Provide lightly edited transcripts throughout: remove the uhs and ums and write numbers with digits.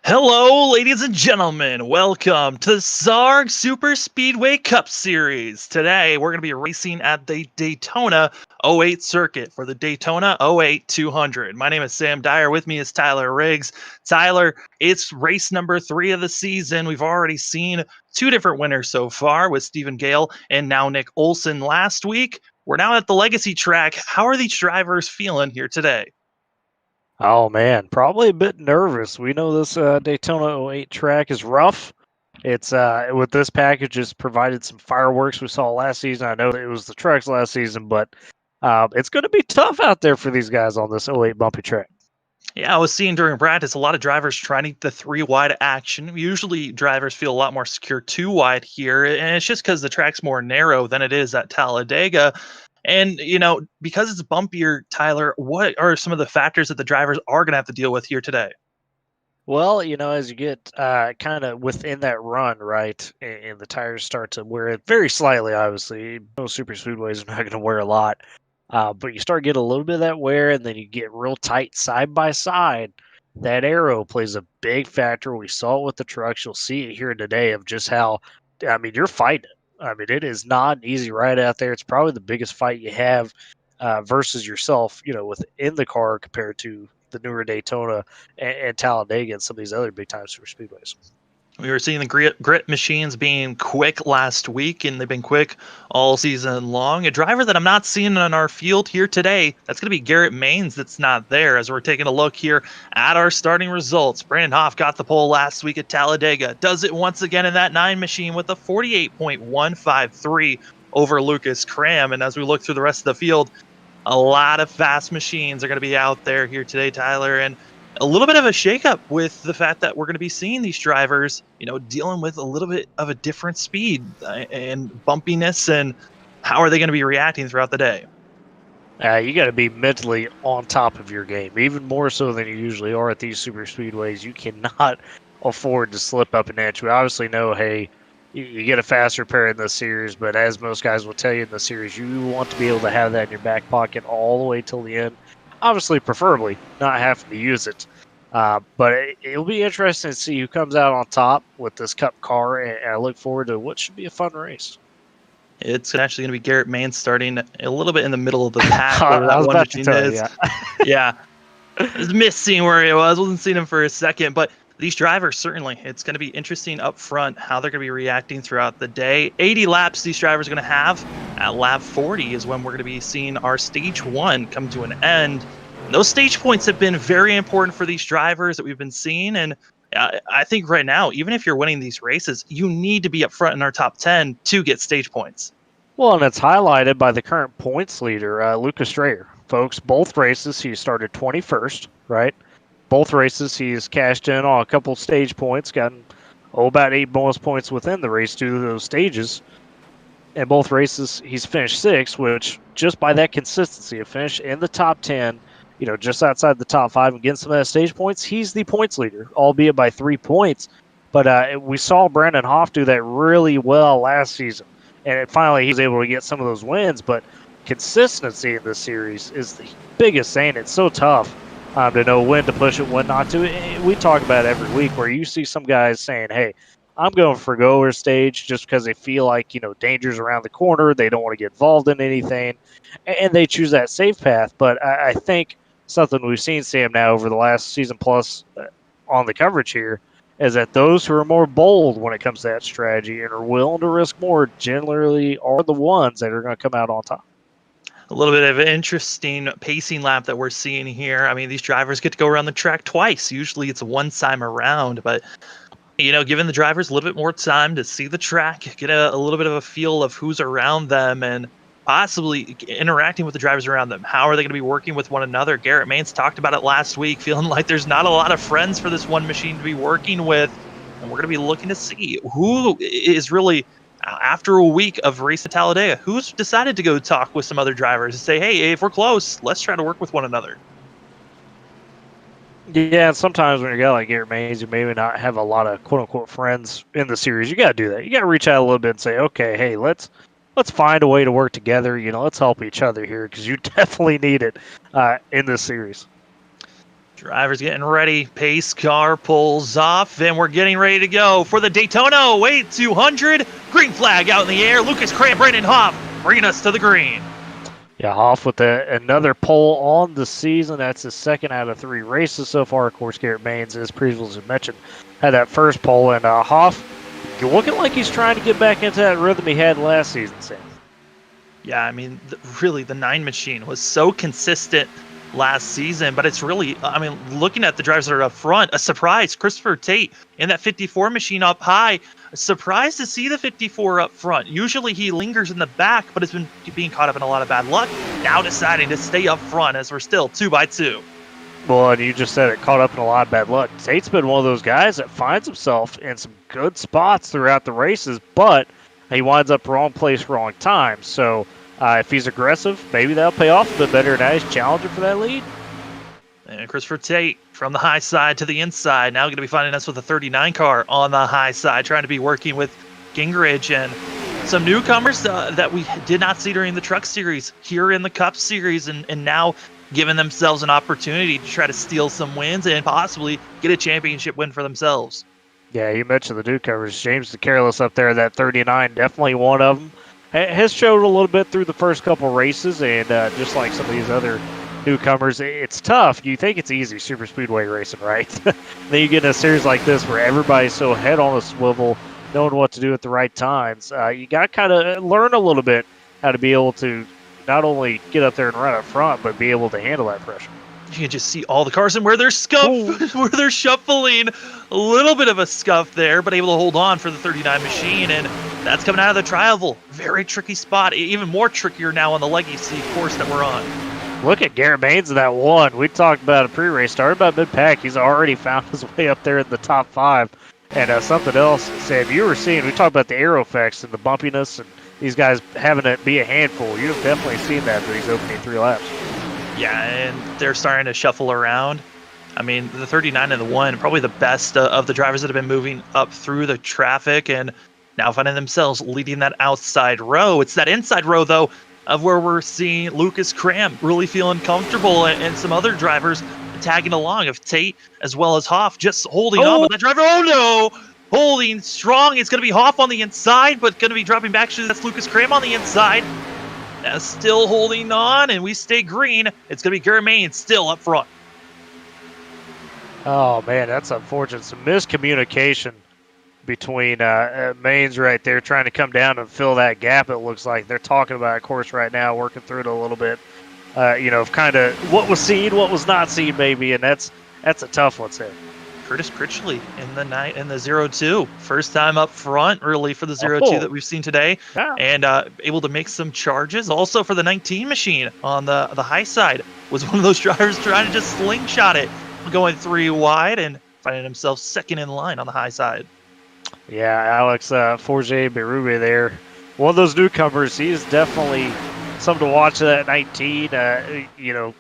Hello, ladies and gentlemen. Welcome to the SARG Superspeedway Cup Series. Today, we're going to be racing at the Daytona 08 circuit for the Daytona 08 200. My name is Sam Dyer. With me is Tyler Riggs. Tyler, it's race number 3 of the season. We've already seen 2 different winners so far with Stephen Gale and now Nick Olson last week. We're now at the Legacy track. How are these drivers feeling here today? Oh man, probably a bit nervous. We know this Daytona 08 track is rough. It's with this package, it's provided some fireworks we saw last season. I know it was the trucks last season, but it's going to be tough out there for these guys on this 08 bumpy track. Yeah, I was seeing during practice a lot of drivers trying to get the 3 wide action. Usually drivers feel a lot more secure 2 wide here, and it's just because the track's more narrow than it is at Talladega. And, because it's bumpier, Tyler, what are some of the factors that the drivers are going to have to deal with here today? Well, as you get kind of within that run, right, and the tires start to wear it very slightly, obviously. Most super speedways are not going to wear a lot. But you start getting a little bit of that wear, and then you get real tight side by side. That aero plays a big factor. We saw it with the trucks. You'll see it here today of just how, you're fighting it. It is not an easy ride out there. It's probably the biggest fight you have versus yourself, within the car compared to the newer Daytona and Talladega and some of these other big time super speedways. We were seeing the grit machines being quick last week, and they've been quick all season long. A driver that I'm not seeing on our field here today, that's going to be Garrett Maines that's not there. As we're taking a look here at our starting results, Brandon Hoff got the pole last week at Talladega. Does it once again in that 9 machine with a 48.153 over Lucas Cram. And as we look through the rest of the field, a lot of fast machines are going to be out there here today, Tyler. And a little bit of a shakeup with the fact that we're going to be seeing these drivers, dealing with a little bit of a different speed and bumpiness, and how are they going to be reacting throughout the day? You got to be mentally on top of your game, even more so than you usually are at these super speedways. You cannot afford to slip up an inch. We obviously know, hey, you get a faster pair in this series, but as most guys will tell you in the series, you want to be able to have that in your back pocket all the way till the end. Obviously, preferably not having to use it. But it'll be interesting to see who comes out on top with this Cup car, and I look forward to what should be a fun race. It's actually going to be Garrett Maines starting a little bit in the middle of the pack. I was about to tell you, yeah. I was missing where he was. Wasn't seeing him for a second, but these drivers, certainly, it's going to be interesting up front how they're going to be reacting throughout the day. 80 laps these drivers are going to have. At lap 40 is when we're going to be seeing our stage 1 come to an end. Those stage points have been very important for these drivers that we've been seeing. And I think right now, even if you're winning these races, you need to be up front in our top 10 to get stage points. Well, and it's highlighted by the current points leader, Lucas Strayer. Folks, both races, he started 21st, right? Both races, he's cashed in on a couple stage points, gotten about 8 bonus points within the race due to those stages. And both races, he's finished 6th, which just by that consistency of finish in the top 10, just outside the top 5 and getting some of that stage points, he's the points leader, albeit by 3 points. But we saw Brandon Hoff do that really well last season. And finally, he was able to get some of those wins. But consistency in this series is the biggest thing. It's so tough to know when to push it, when not to. We talk about it every week where you see some guys saying, hey, I'm going for go over stage just because they feel like, danger's around the corner. They don't want to get involved in anything, and they choose that safe path. But I think something we've seen, Sam, now over the last season plus on the coverage here is that those who are more bold when it comes to that strategy and are willing to risk more generally are the ones that are going to come out on top. A little bit of an interesting pacing lap that we're seeing here. I mean, these drivers get to go around the track twice. Usually it's one time around, but giving the drivers a little bit more time to see the track, get a little bit of a feel of who's around them, and possibly interacting with the drivers around them. How are they going to be working with one another? Garrett Maines talked about it last week, feeling like there's not a lot of friends for this one machine to be working with. And we're going to be looking to see who is really, after a week of racing Talladega, who's decided to go talk with some other drivers and say, hey, if we're close, let's try to work with one another. Yeah, and sometimes when you're a guy like Garrett Maines, you maybe not have a lot of quote-unquote friends in the series. You got to do that. You got to reach out a little bit and say, okay, hey, let's find a way to work together. Let's help each other here because you definitely need it in this series. Drivers getting ready. Pace car pulls off, and we're getting ready to go for the Daytona Weight 200. Green flag out in the air. Lucas Cram, Brandon Hoff bringing us to the green. Yeah, Hoff with another pole on the season. That's his second out of 3 races so far. Of course, Garrett Maines, as previously mentioned, had that first pole. And Hoff looking like he's trying to get back into that rhythm he had last season, Sam. Yeah, I mean, really, the 9 machine was so consistent last season, but it's really, looking at the drivers that are up front, a surprise. Christopher Tate in that 54 machine up high. Surprised to see the 54 up front. Usually he lingers in the back, but has been being caught up in a lot of bad luck. Now deciding to stay up front as we're still 2 by 2. Well, and you just said it, caught up in a lot of bad luck. Tate's been one of those guys that finds himself in some good spots throughout the races, but he winds up wrong place, wrong time. So if he's aggressive, maybe that'll pay off a bit better. Now he's challenging for that lead. And Christopher Tate from the high side to the inside. Now going to be finding us with a 39 car on the high side, trying to be working with Gingrich and some newcomers that we did not see during the Truck Series here in the Cup Series, and now giving themselves an opportunity to try to steal some wins and possibly get a championship win for themselves. Yeah, you mentioned the newcomers. James the Careless up there, that 39, definitely one of them. Has showed a little bit through the first couple races, and just like some of these other newcomers, it's tough. You think it's easy, Superspeedway racing, right? Then you get in a series like this where everybody's so head on a swivel, knowing what to do at the right times. You got to kind of learn a little bit how to be able to not only get up there and run up front, but be able to handle that pressure. You can just see all the cars and where they're where they're shuffling. A little bit of a scuff there, but able to hold on for the 39 machine, and that's coming out of the tri-oval. Very tricky spot, even more trickier now on the legacy course that we're on. Look at Garrett Maines in that one. We talked about a pre-race, started about mid-pack. He's already found his way up there in the top 5. And something else, Sam, you were seeing, we talked about the aero effects and the bumpiness and these guys having it be a handful. You've definitely seen that for these opening 3 laps. Yeah, and they're starting to shuffle around. I mean, the 39 and the 1, probably the best of the drivers that have been moving up through the traffic and now finding themselves leading that outside row. It's that inside row, though, of where we're seeing Lucas Cram really feeling comfortable and some other drivers tagging along of Tate as well as Hoff just holding on. But that driver, oh no! Holding strong. It's going to be Hoff on the inside, but going to be dropping back. That's Lucas Cram on the inside. Now still holding on, and we stay green. It's going to be Garrett Maines still up front. Oh, man, that's unfortunate. Some miscommunication between Maines right there trying to come down and fill that gap, it looks like. They're talking about a course right now, working through it a little bit. Of kind of what was seen, what was not seen, maybe, and that's a tough one, Sam. Curtis Critchley in the 0-2. First time up front, really, for the 0-2 that we've seen today. Yeah. And able to make some charges. Also for the 19 machine on the high side. Was one of those drivers trying to just slingshot it. Going 3 wide and finding himself second in line on the high side. Yeah, Alex Forget Berube there. One of those newcomers. He is definitely something to watch at 19.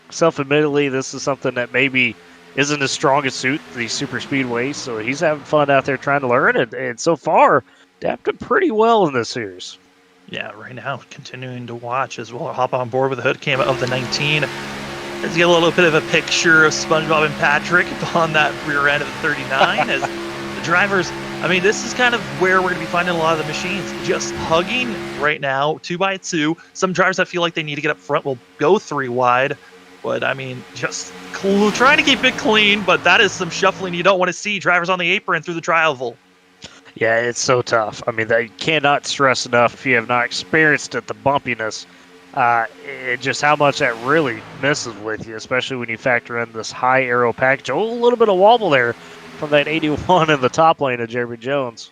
Self-admittedly, this is something that maybe isn't his strongest suit, the super speedways, so he's having fun out there trying to learn it, and so far, adapted pretty well in this series. Yeah, right now, continuing to watch as well. Hop on board with the hood cam of the 19. Let's get a little bit of a picture of SpongeBob and Patrick on that rear end of the 39 as the drivers, I mean, this is kind of where we're going to be finding a lot of the machines just hugging right now, 2x2. Some drivers that feel like they need to get up front will go 3 wide. But, I mean, just trying to keep it clean, but that is some shuffling you don't want to see. Drivers on the apron through the tri-oval. Yeah, it's so tough. I mean, you cannot stress enough if you have not experienced it, the bumpiness. Just how much that really messes with you, especially when you factor in this high aero package. Oh, a little bit of wobble there from that 81 in the top lane of Jeremy Jones.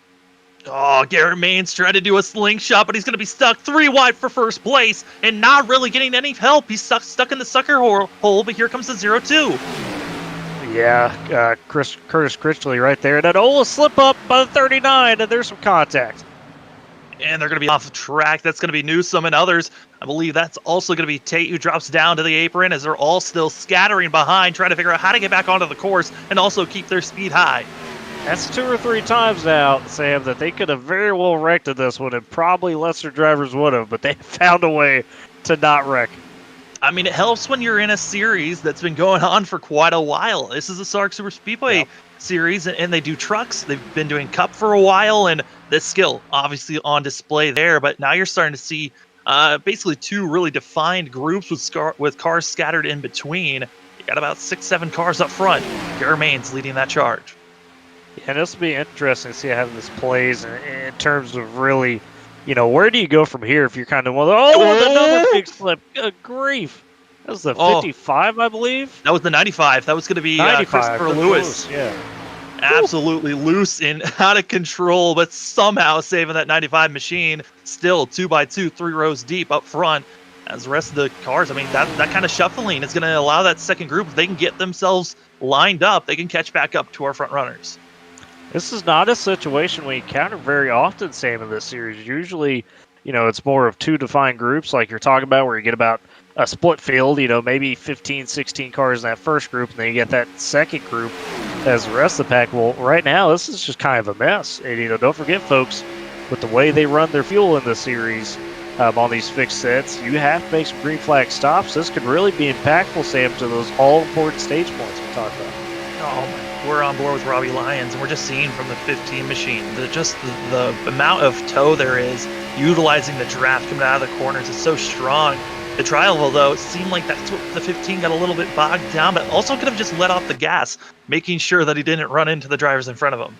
Oh, Garrett Maines tried to do a slingshot, but he's going to be stuck 3 wide for first place and not really getting any help. He's stuck in the sucker hole, but here comes the 0-2. Yeah, Curtis Critchley right there. And a slip up by the 39, and there's some contact. And they're going to be off the track. That's going to be Newsom and others. I believe that's also going to be Tate, who drops down to the apron as they're all still scattering behind, trying to figure out how to get back onto the course and also keep their speed high. That's 2 or 3 times now, Sam, that they could have very well wrecked this one, and probably lesser drivers would have, but they found a way to not wreck. I mean, it helps when you're in a series that's been going on for quite a while. This is a SARG Superspeedway series, and they do trucks. They've been doing Cup for a while, and the skill obviously on display there. But now you're starting to see basically 2 really defined groups with cars scattered in between. You got about 6-7 cars up front. Garrett Maines leading that charge. Yeah, and this will be interesting to see how this plays in terms of really, where do you go from here if you're kind of another big slip. Good grief. That was the 55, I believe. That was the 95. That was going to be Christopher Lewis. Yeah. Absolutely loose and out of control, but somehow saving that 95 machine. Still 2x2, 3 rows deep up front. As the rest of the cars, I mean, that kind of shuffling is going to allow that second group, if they can get themselves lined up, they can catch back up to our front runners. This is not a situation we encounter very often, Sam, in this series. Usually, it's more of 2 defined groups like you're talking about, where you get about a split field, maybe 15, 16 cars in that first group, and then you get that second group as the rest of the pack. Well, right now, this is just kind of a mess. And, don't forget, folks, with the way they run their fuel in this series on these fixed sets, you have to make some green flag stops. This could really be impactful, Sam, to those all-important stage points we talked about. Oh, we're on board with Robbie Lyons, and we're just seeing from the 15 machine the amount of toe there is utilizing the draft coming out of the corners is so strong. The tri-oval, though, it seemed like that's what the 15 got a little bit bogged down, but also could have just let off the gas, making sure that he didn't run into the drivers in front of him.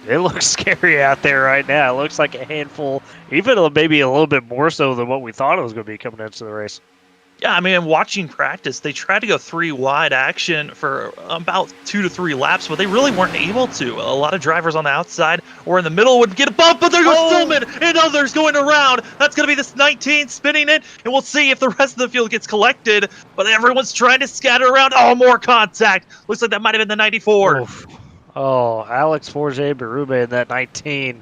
It looks scary out there right now. It looks like a handful, even maybe a little bit more so than what we thought it was going to be coming into the race. Yeah, I mean, watching practice, they tried to go 3 wide action for about 2 to 3 laps, but they really weren't able to. A lot of drivers on the outside or in the middle would get a bump, but there goes Stillman and others going around. That's going to be this 19 spinning it, and we'll see if the rest of the field gets collected, but everyone's trying to scatter around. Oh, more contact. Looks like that might have been the 94. Oof. Oh, Alex Forget-Berube in that 19.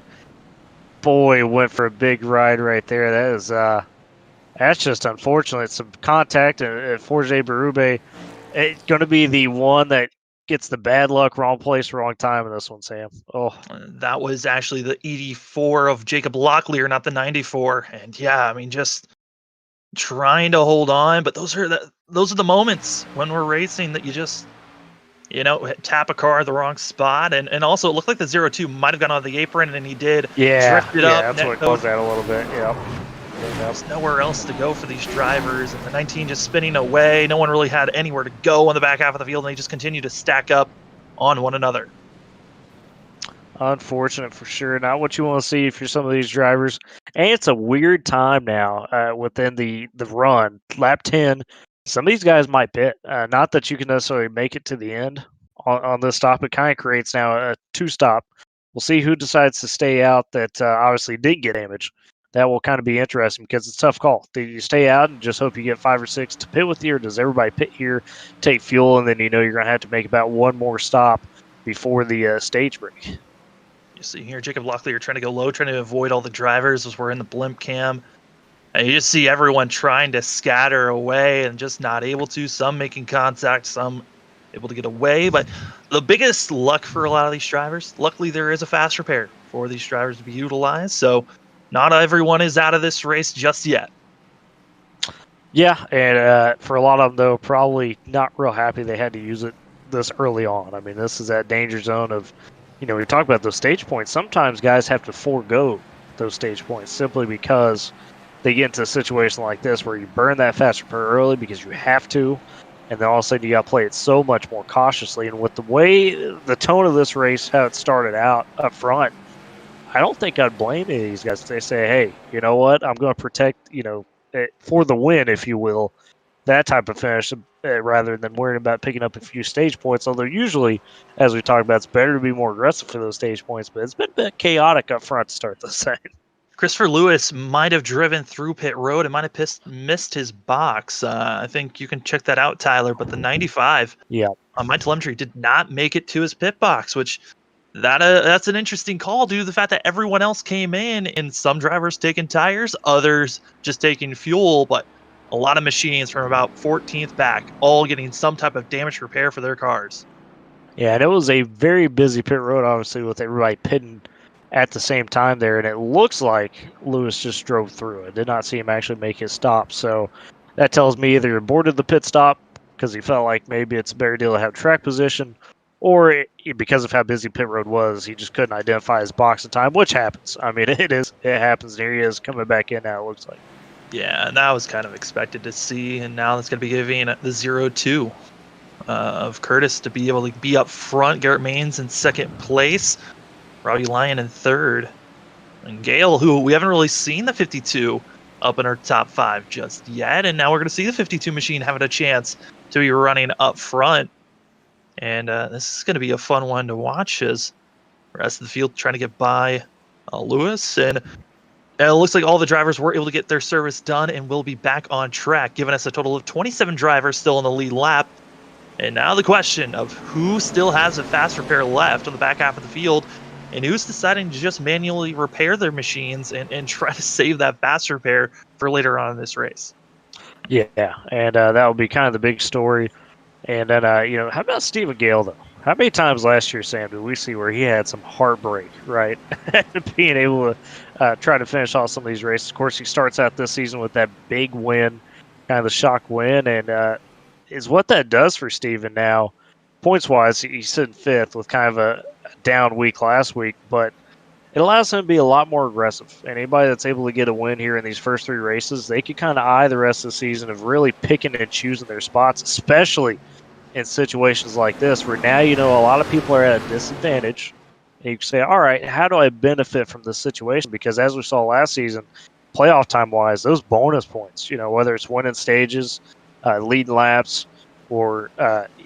Boy, went for a big ride right there. That is... That's just unfortunate. Some contact, and Forget-Berube, it's going to be the one that gets the bad luck, wrong place, wrong time in this one, Sam. Oh, that was actually the 84 of Jacob Locklear, not the 94. And yeah, I mean, just trying to hold on, but those are the moments when we're racing that you just, tap a car at the wrong spot, and also it looked like the 0-2 might have gone on the apron, and he did. Drifted up. That's what caused that a little bit. Yeah. There's nowhere else to go for these drivers, and the 19 just spinning away. No one really had anywhere to go on the back half of the field, and they just continue to stack up on one another. Unfortunate for sure. Not what you want to see for some of these drivers. And it's a weird time now within the run. Lap 10, some of these guys might pit. Not that you can necessarily make it to the end on this stop. It kind of creates now a 2-stop. We'll see who decides to stay out that obviously did get damage. That will kind of be interesting because it's a tough call. Do you stay out and just hope you get 5 or 6 to pit with you, or does everybody pit here, take fuel, and then you're going to have to make about one more stop before the stage break? You see here, Jacob Locklear trying to go low, trying to avoid all the drivers as we're in the blimp cam. And you just see everyone trying to scatter away and just not able to. Some making contact, some able to get away. But the biggest luck for a lot of these drivers, luckily there is a fast repair for these drivers to be utilized. So not everyone is out of this race just yet. Yeah, and for a lot of them, though, probably not real happy they had to use it this early on. I mean, this is that danger zone of we talk about those stage points. Sometimes guys have to forego those stage points simply because they get into a situation like this where you burn that fast repair early because you have to, and then all of a sudden you got to play it so much more cautiously. And with the way the tone of this race, how it started out up front, I don't think I'd blame any of these guys if they say, hey, you know what, I'm going to protect, for the win, if you will, that type of finish rather than worrying about picking up a few stage points. Although usually, as we talked about, it's better to be more aggressive for those stage points, but it's been a bit chaotic up front to start this thing. Christopher Lewis might have driven through pit road and might have missed his box. I think you can check that out, Tyler. But the 95 Yeah. on my telemetry did not make it to his pit box, which that's an interesting call due to the fact that everyone else came in and some drivers taking tires, others just taking fuel. But a lot of machines from about 14th back all getting some type of damage repair for their cars. Yeah, and it was a very busy pit road, obviously, with everybody pitting at the same time there, and it looks like Lewis just drove through it. Did not see him actually make his stop, so that tells me either he aborted the pit stop because he felt like maybe it's a better deal to have track position, or because of how busy pit road was, he just couldn't identify his box in time, which happens. I mean, it happens, and here he is coming back in now, it looks like. Yeah, and that was kind of expected to see, and now that's going to be giving the 0-2 of Curtis to be able to be up front. Garrett Maines in second place. Robbie Lyons in third. And Gale, who we haven't really seen the 52 up in our top 5 just yet. And now we're going to see the 52 machine having a chance to be running up front. And this is going to be a fun one to watch as the rest of the field trying to get by Lewis. And it looks like all the drivers were able to get their service done and will be back on track, giving us a total of 27 drivers still in the lead lap. And now the question of who still has a fast repair left on the back half of the field and who's deciding to just manually repair their machines and try to save that fast repair for later on in this race. Yeah, and that will be kind of the big story. And then, how about Stephen Gale, though? How many times last year, Sam, did we see where he had some heartbreak, right? Being able to try to finish off some of these races. Of course, he starts out this season with that big win, kind of the shock win, and is what that does for Stephen now. Points-wise, he's sitting fifth with kind of a down week last week, but it allows him to be a lot more aggressive. And anybody that's able to get a win here in these first 3 races, they can kind of eye the rest of the season of really picking and choosing their spots, especially in situations like this where now a lot of people are at a disadvantage. And you can say, all right, how do I benefit from this situation? Because as we saw last season, playoff time-wise, those bonus points, whether it's winning stages, leading laps, or,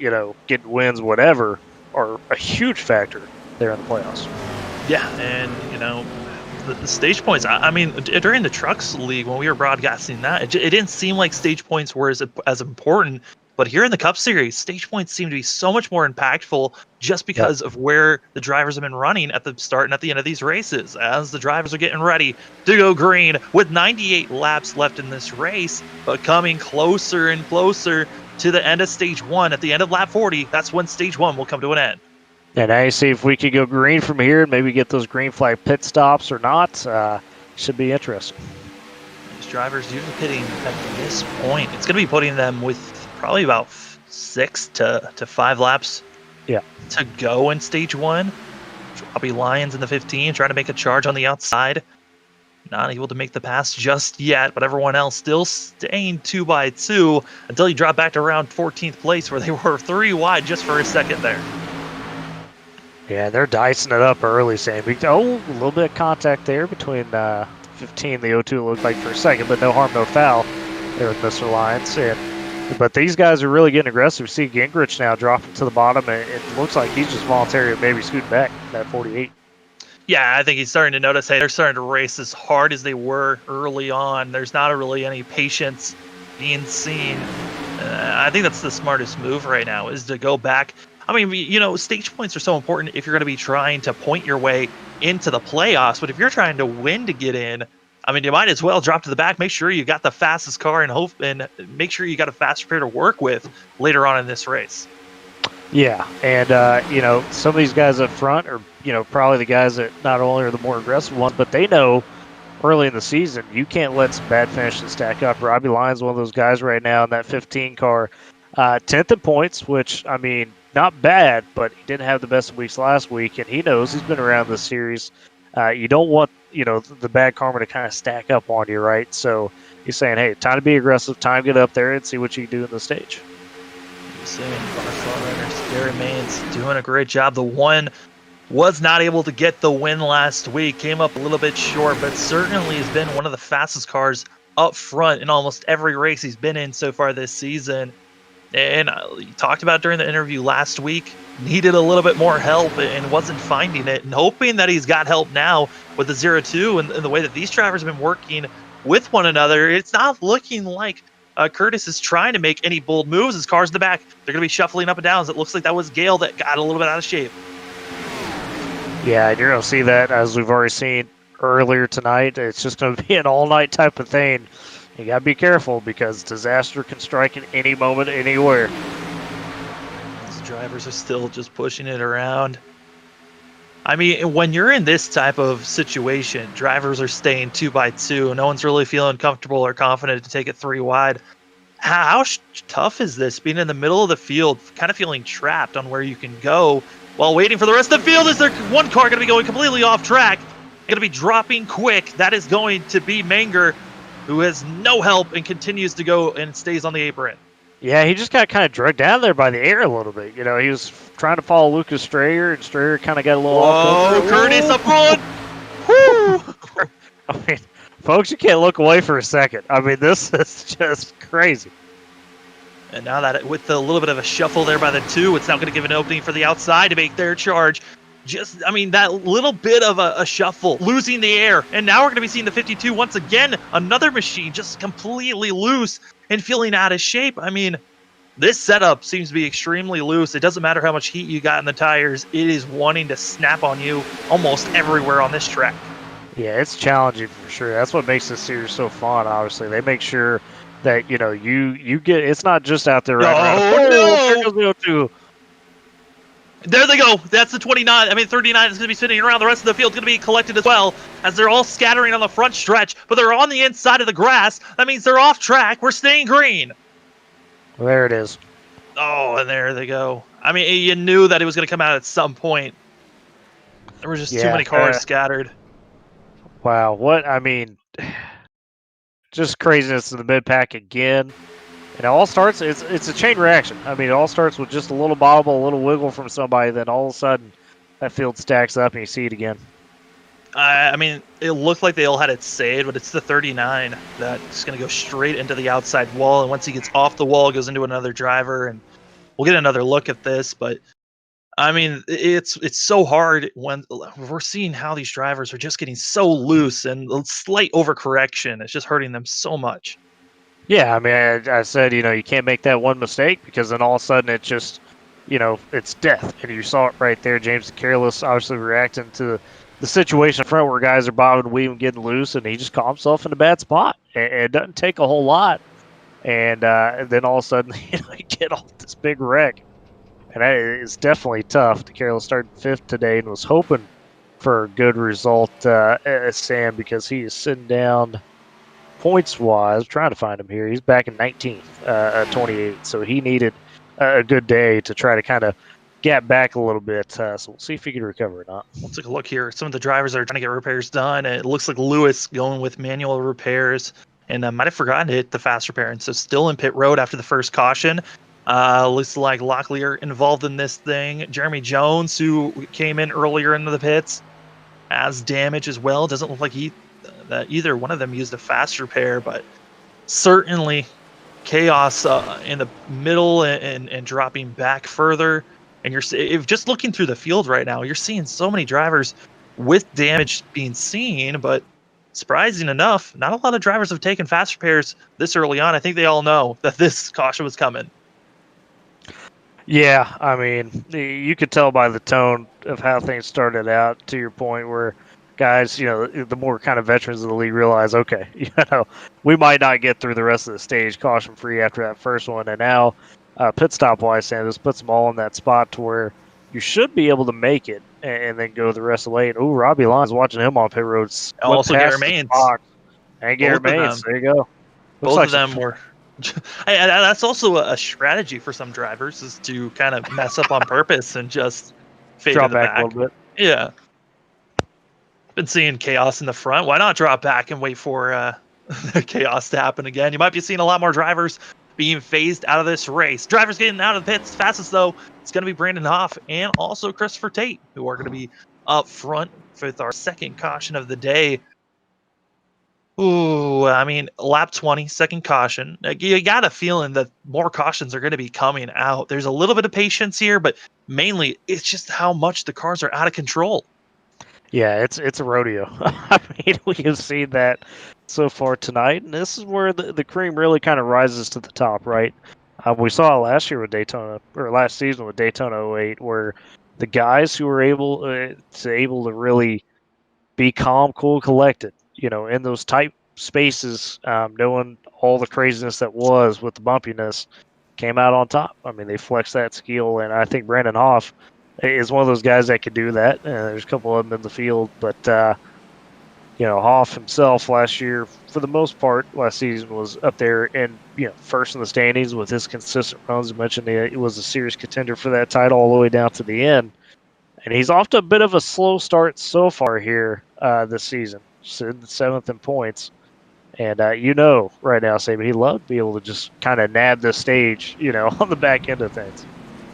getting wins, whatever, are a huge factor there in the playoffs. Yeah, and, the stage points, I mean, during the Trucks League, when we were broadcasting that, it didn't seem like stage points were as important. But here in the Cup Series, stage points seem to be so much more impactful just because of where the drivers have been running at the start and at the end of these races. As the drivers are getting ready to go green with 98 laps left in this race, but coming closer and closer to the end of stage 1. At the end of lap 40, that's when stage 1 will come to an end. And now you see if we could go green from here and maybe get those green flag pit stops or not. Should be interesting. These drivers usually pitting at this point. It's going to be putting them with probably about 6 to 5 laps to go in stage 1. Robbie Lyons in the 15 trying to make a charge on the outside. Not able to make the pass just yet, but everyone else still staying 2 by 2 until you drop back to around 14th place where they were 3 wide just for a second there. Yeah, they're dicing it up early, Sam. Oh, a little bit of contact there between 15 and the 0-2 looked like for a second, but no harm, no foul there with Mr. Lyons. But these guys are really getting aggressive. See Gingrich now dropping to the bottom, and it looks like he's just voluntarily maybe scooting back that 48. Yeah, I think he's starting to notice, hey, they're starting to race as hard as they were early on. There's not really any patience being seen. I think that's the smartest move right now is to go back. I mean, stage points are so important if you're going to be trying to point your way into the playoffs. But if you're trying to win to get in, I mean, you might as well drop to the back, make sure you got the fastest car and make sure you got a fast repair to work with later on in this race. Yeah, and, some of these guys up front are, probably the guys that not only are the more aggressive ones, but they know early in the season you can't let some bad finishes stack up. Robbie Lyons is one of those guys right now in that 15 car. 10th in points, which, I mean, not bad, but he didn't have the best weeks last week, and he knows he's been around this series. You don't want the bad karma to kind of stack up on you, right? So he's saying, hey, time to be aggressive, time to get up there and see what you can do in the stage. Saying Barcelona, Gary Maines doing a great job. The one was not able to get the win last week, came up a little bit short, but certainly has been one of the fastest cars up front in almost every race he's been in so far this season. And he talked about during the interview last week, needed a little bit more help and wasn't finding it, and hoping that he's got help now with the 0-2 and the way that these drivers have been working with one another. It's not looking like Curtis is trying to make any bold moves. His car's in the back. They're going to be shuffling up and down. It looks like that was Gale that got a little bit out of shape. Yeah, and you're going to see that, as we've already seen earlier tonight. It's just going to be an all-night type of thing. You got to be careful because disaster can strike at any moment, anywhere. These drivers are still just pushing it around. I mean, when you're in this type of situation, drivers are staying 2 by 2. No one's really feeling comfortable or confident to take it 3 wide. How tough is this, being in the middle of the field, kind of feeling trapped on where you can go while waiting for the rest of the field? Is there one car going to be going completely off track? Going to be dropping quick. That is going to be Menger, who has no help and continues to go and stays on the apron. Yeah, he just got kind of dragged down there by the air a little bit. He was trying to follow Lucas Strayer, and Strayer kind of got a little off. Oh, Curtis up front! Woo! I mean, folks, you can't look away for a second. I mean, this is just crazy. And now that with a little bit of a shuffle there by the 2, it's now going to give an opening for the outside to make their charge. That little bit of a shuffle, losing the air. And now we're going to be seeing the 52 once again. Another machine just completely loose and feeling out of shape. I mean, this setup seems to be extremely loose. It doesn't matter how much heat you got in the tires. It is wanting to snap on you almost everywhere on this track. Yeah, it's challenging for sure. That's what makes this series so fun, obviously. They make sure that, you get, it's not just out there right no! There they go. That's the 39 is going to be spinning around. The rest of the field is going to be collected as well, as they're all scattering on the front stretch, but they're on the inside of the grass. That means they're off track. We're staying green. Well, there it is. Oh, and there they go. I mean, you knew that it was going to come out at some point. There were just too many cars scattered. Wow. Just craziness in the mid-pack again. And it all starts, it's a chain reaction. I mean, it all starts with just a little bobble, a little wiggle from somebody, then all of a sudden that field stacks up and you see it again. I mean, it looked like they all had it saved, but it's the 39 that's going to go straight into the outside wall. And once he gets off the wall, it goes into another driver. And we'll get another look at this. But, I mean, it's so hard when we're seeing how these drivers are just getting so loose, and a slight overcorrection is just hurting them so much. Yeah, I mean, I said, you can't make that one mistake because then all of a sudden it just, it's death. And you saw it right there. James Careless obviously reacting to the situation in front where guys are bobbing, weaving, getting loose, and he just caught himself in a bad spot. And it doesn't take a whole lot. And then all of a sudden, you get off this big wreck. And it's definitely tough. Careless started 5th today and was hoping for a good result at Sam, because he is sitting down points-wise. Trying to find him here. He's back in 19th, 28. So he needed a good day to try to kind of get back a little bit. So we'll see if he can recover or not. We'll take a look here. Some of the drivers are trying to get repairs done. It looks like Lewis going with manual repairs, and might have forgotten to hit the fast repair. And so still in pit road after the first caution. Looks like Locklear involved in this thing. Jeremy Jones, who came in earlier into the pits, has damage as well. Doesn't look like that either one of them used a fast repair, but certainly chaos in the middle and dropping back further. And you're just looking through the field right now, you're seeing so many drivers with damage being seen, but surprising enough, not a lot of drivers have taken fast repairs this early on. I think they all know that this caution was coming. Yeah, I mean, you could tell by the tone of how things started out, to your point, where guys, the more kind of veterans of the league realize, okay, we might not get through the rest of the stage caution free after that first one. And now, pit stop wise, Sam, this puts them all in that spot to where you should be able to make it and then go the rest of the lane. Ooh, Robbie Lyons, watching him on pit roads. Also, Gary Maines. And Gary Maines, there you go. Both of them were That's also a strategy for some drivers, is to kind of mess up on purpose and just fade to Drop the back a back. little bit. Yeah. Been seeing chaos in the front. Why not drop back and wait for the chaos to happen again? You might be seeing a lot more drivers being phased out of this race. Drivers getting out of the pits fastest, though, it's going to be Brandon Hoff and also Christopher Tate, who are going to be up front with our second caution of the day. Ooh, I mean, lap 20, second caution. Like, you got a feeling that more cautions are going to be coming out. There's a little bit of patience here, but mainly it's just how much the cars are out of control. Yeah, it's a rodeo. I mean, we have seen that so far tonight, and this is where the cream really kind of rises to the top, right? We saw it last year with Daytona, or last season with Daytona '08, where the guys who were able to really be calm, cool, collected, in those tight spaces, knowing all the craziness that was with the bumpiness, came out on top. I mean, they flexed that skill, and I think Brandon Hoff is one of those guys that could do that. There's a couple of them in the field, but Hoff himself last year, for the most part, last season was up there and first in the standings with his consistent runs. You mentioned he was a serious contender for that title all the way down to the end. And he's off to a bit of a slow start so far here this season. Seventh in points. And right now, Saban, he'd love to be able to just kind of nab the stage, on the back end of things.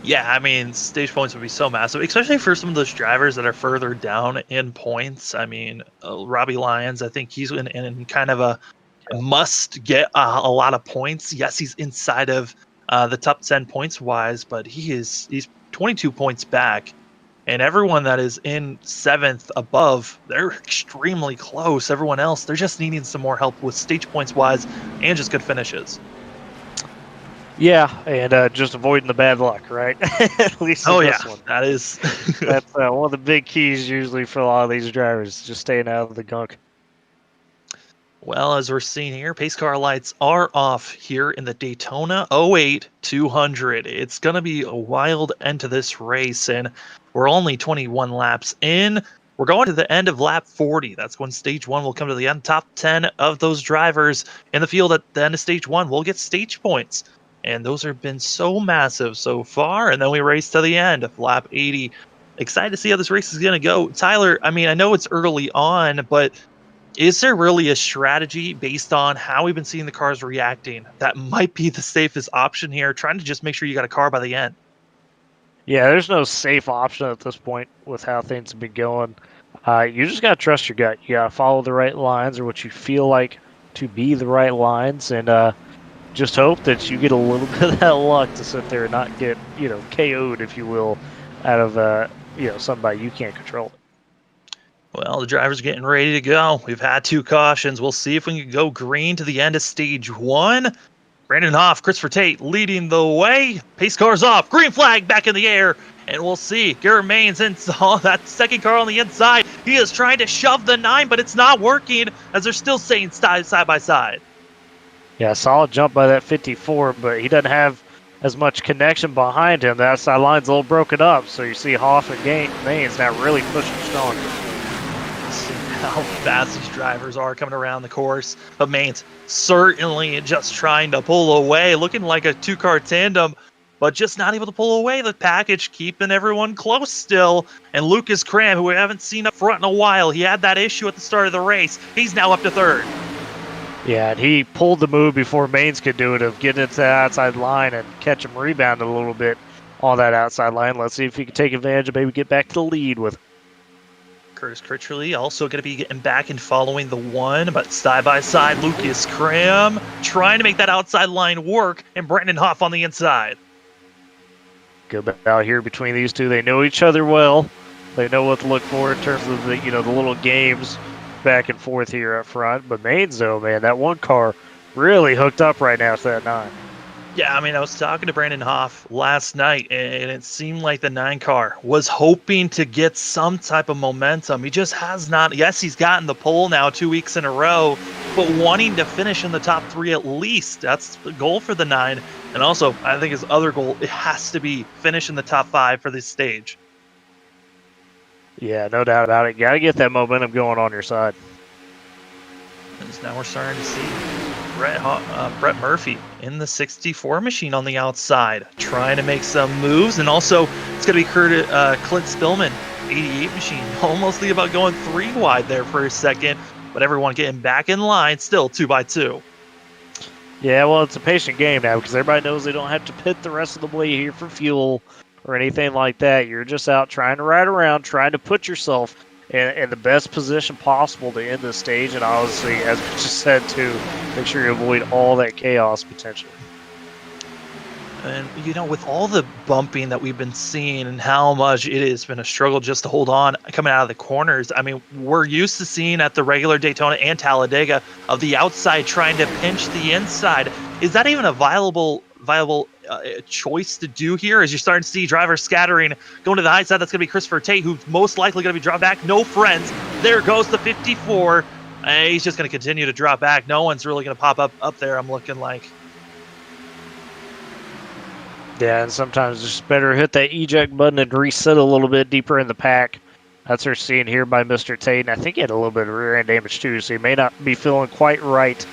Yeah, I mean, stage points would be so massive, especially for some of those drivers that are further down in points. I mean, Robbie Lyons, I think he's in kind of a must get a lot of points. Yes, he's inside of the top 10 points wise, but he's 22 points back. And everyone that is in seventh above, they're extremely close. Everyone else, they're just needing some more help with stage points wise and just good finishes. Yeah, and just avoiding the bad luck, right? At least in this one. That is. That's one of the big keys usually for a lot of these drivers, just staying out of the gunk. Well, as we're seeing here, pace car lights are off here in the Daytona 08 200. It's going to be a wild end to this race, and we're only 21 laps in. We're going to the end of lap 40. That's when stage one will come to the end. Top 10 of those drivers in the field at the end of stage one will get stage points. And those have been so massive so far. And then we race to the end of lap 80. Excited to see how this race is going to go. Tyler, I mean, I know it's early on, but is there really a strategy based on how we've been seeing the cars reacting that might be the safest option here, trying to just make sure you got a car by the end? Yeah, there's no safe option at this point with how things have been going. You just got to trust your gut. You got to follow the right lines, or what you feel like to be the right lines, and just hope that you get a little bit of that luck to sit there and not get, KO'd, if you will, out of, somebody you can't control. Well, the driver's getting ready to go. We've had two cautions. We'll see if we can go green to the end of stage one. Brandon Hoff, Christopher Tate leading the way. Pace car's off. Green flag back in the air. And we'll see. Garrett Maines in that second car on the inside. He is trying to shove the 9, but it's not working as they're still staying side by side. Yeah, solid jump by that 54, but he doesn't have as much connection behind him. The outside line's a little broken up, so you see Hoff and Maines now really pushing strong. See how fast these drivers are coming around the course. But Maines certainly just trying to pull away, looking like a two-car tandem, but just not able to pull away. The package keeping everyone close still. And Lucas Cram, who we haven't seen up front in a while, he had that issue at the start of the race. He's now up to third. Yeah, and he pulled the move before Maines could do it of getting into that outside line and catch him rebound a little bit on that outside line. Let's see if he can take advantage and maybe get back to the lead with it. Curtis Critcherly also going to be getting back and following the one, but side by side, Lucas Cram trying to make that outside line work, and Brandon Hoff on the inside. Good battle here between these two. They know each other well. They know what to look for in terms of the the little games back and forth here up front. But Maines, though, man, that one car really hooked up right now to that 9. Yeah, I mean, I was talking to Brandon Hoff last night, and it seemed like the 9 car was hoping to get some type of momentum. He just has not. Yes, he's gotten the pole now 2 weeks in a row, but wanting to finish in the top 3 at least. That's the goal for the 9. And also, I think his other goal, it has to be finish in the top 5 for this stage. Yeah, no doubt about it. Got to get that momentum going on your side. And now we're starting to see Brett Murphy in the 64 machine on the outside, trying to make some moves. And also, it's going to be Clint Spillman, 88 machine, almost thinking about going 3 wide there for a second. But everyone getting back in line, still 2x2. Yeah, well, it's a patient game now because everybody knows they don't have to pit the rest of the way here for fuel or anything like that. You're just out trying to ride around, trying to put yourself in the best position possible to end the stage. And obviously, as we just said, to make sure you avoid all that chaos potentially. And, with all the bumping that we've been seeing and how much it has been a struggle just to hold on coming out of the corners, I mean, we're used to seeing at the regular Daytona and Talladega of the outside trying to pinch the inside. Is that even a viable choice to do here as you're starting to see drivers scattering, going to the high side? That's going to be Christopher Tate, who's most likely going to be dropped back. No friends. There goes the 54. He's just going to continue to drop back. No one's really going to pop up there, I'm looking like. Yeah, and sometimes it's just better hit that eject button and reset a little bit deeper in the pack. That's what we're seeing here by Mr. Tate. And I think he had a little bit of rear end damage too, so he may not be feeling quite right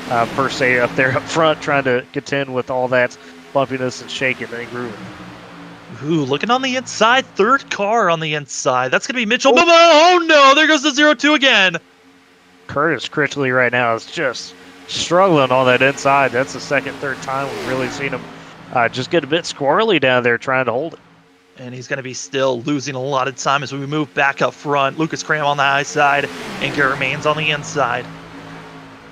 per se up there up front, trying to contend with all that bumpiness and shaking and grooving. Ooh, looking on the inside, third car on the inside. That's going to be Mitchell. Oh no, there goes the 0-2 again. Curtis Critchley right now is just struggling on that inside. That's the third time we've really seen him just get a bit squirrely down there trying to hold it. And he's going to be still losing a lot of time as we move back up front. Lucas Cram on the high side and Garrett Maines on the inside.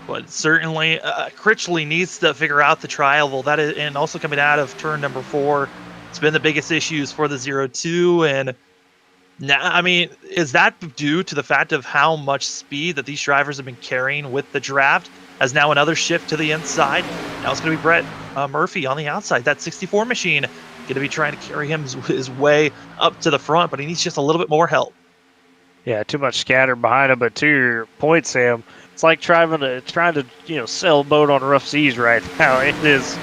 But certainly, Critchley needs to figure out the travel. That is, and also coming out of turn number 4, it's been the biggest issues for the 0-2. And now, I mean, is that due to the fact of how much speed that these drivers have been carrying with the draft? As now another shift to the inside. Now it's going to be Brett Murphy on the outside. That 64 machine going to be trying to carry his way up to the front, but he needs just a little bit more help. Yeah, too much scatter behind him. But to your point, Sam, it's like trying to sail a boat on rough seas right now. It is,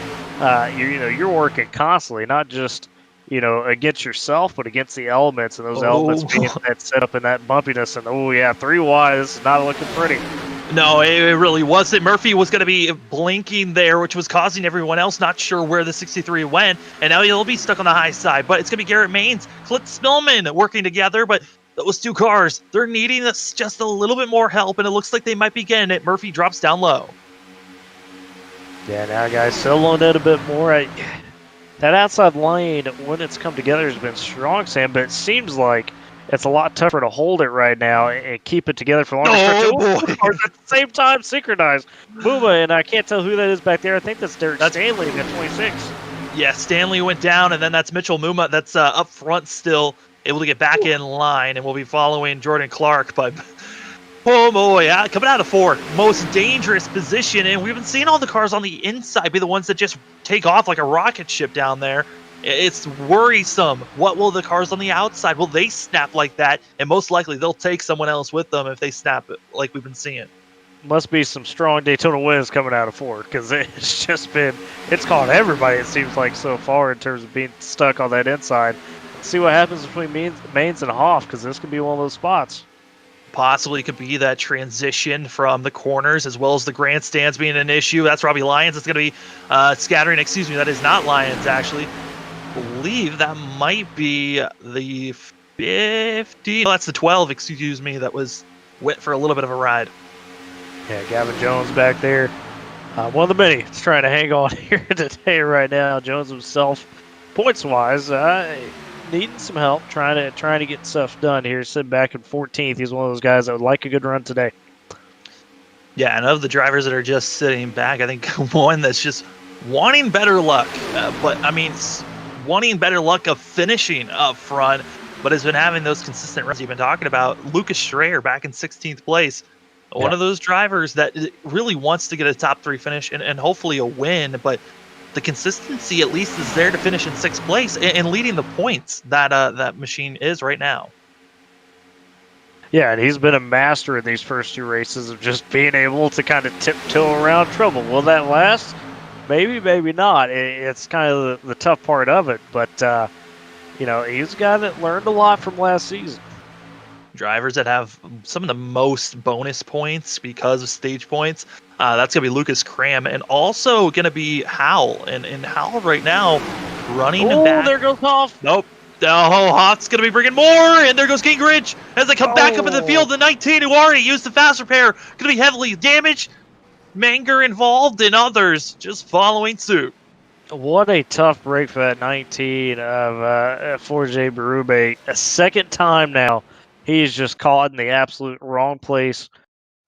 you're working constantly, not just against yourself, but against the elements, and those elements being that setup and that bumpiness. And 3 wide. This is not looking pretty. No, it really wasn't. Murphy was going to be blinking there, which was causing everyone else not sure where the 63 went, and now he'll be stuck on the high side. But it's going to be Garrett Maines, Clint Spillman working together, but those 2 cars, they're needing just a little bit more help, and it looks like they might be getting it. Murphy drops down low. Yeah, now guys, soloing it a bit more. That outside lane, when it's come together, has been strong, Sam, but it seems like it's a lot tougher to hold it right now and keep it together for longer. At the same time, synchronized. Booba, and I can't tell who that is back there. I think that's Derek Stanley at 26. Yeah, Stanley went down, and then that's Mitchell Muma that's up front still, able to get back in line, and we'll be following Jordan Clark. But, oh boy, coming out of 4th, most dangerous position, and we've been seeing all the cars on the inside be the ones that just take off like a rocket ship down there. It's worrisome. What will the cars on the outside? Will they snap like that? And most likely they'll take someone else with them if they snap it like we've been seeing. Must be some strong Daytona wins coming out of 4 because it's caught everybody, it seems like, so far in terms of being stuck on that inside. Let's see what happens between Maines and Hoff, because this could be one of those spots. Possibly could be that transition from the corners as well as the grandstands being an issue. That's Robbie Lyons. It's going to be scattering. Excuse me, that is not Lyons, actually. Believe that might be the 50. Oh, that's the 12, excuse me, that went for a little bit of a ride. Yeah, Gavin Jones back there. One of the many that's trying to hang on here today right now. Jones himself, points-wise, needing some help, trying to get stuff done here. Sitting back in 14th. He's one of those guys that would like a good run today. Yeah, and of the drivers that are just sitting back, I think one that's just wanting better luck. But, I mean, wanting better luck of finishing up front, but has been having those consistent runs you've been talking about. Lucas Schreier back in 16th place. One of those drivers that really wants to get a top 3 finish and hopefully a win, but the consistency at least is there to finish in 6th place and leading the points that that machine is right now. Yeah, and he's been a master in these first 2 races of just being able to kind of tiptoe around trouble. Will that last? Maybe, maybe not. It's kind of the tough part of it, but he's a guy that learned a lot from last season. drivers that have some of the most bonus points because of stage points. That's going to be Lucas Cram, and also going to be Howell. And Howell right now running back. Oh, there goes Hoff. Nope. Oh, Hoff's going to be bringing more, and there goes Gingrich as they come back up in the field. The 19 who already used the fast repair going to be heavily damaged. Manger involved, and others just following suit. What a tough break for that 19 of Forge Berube. A second time now, he's just caught in the absolute wrong place,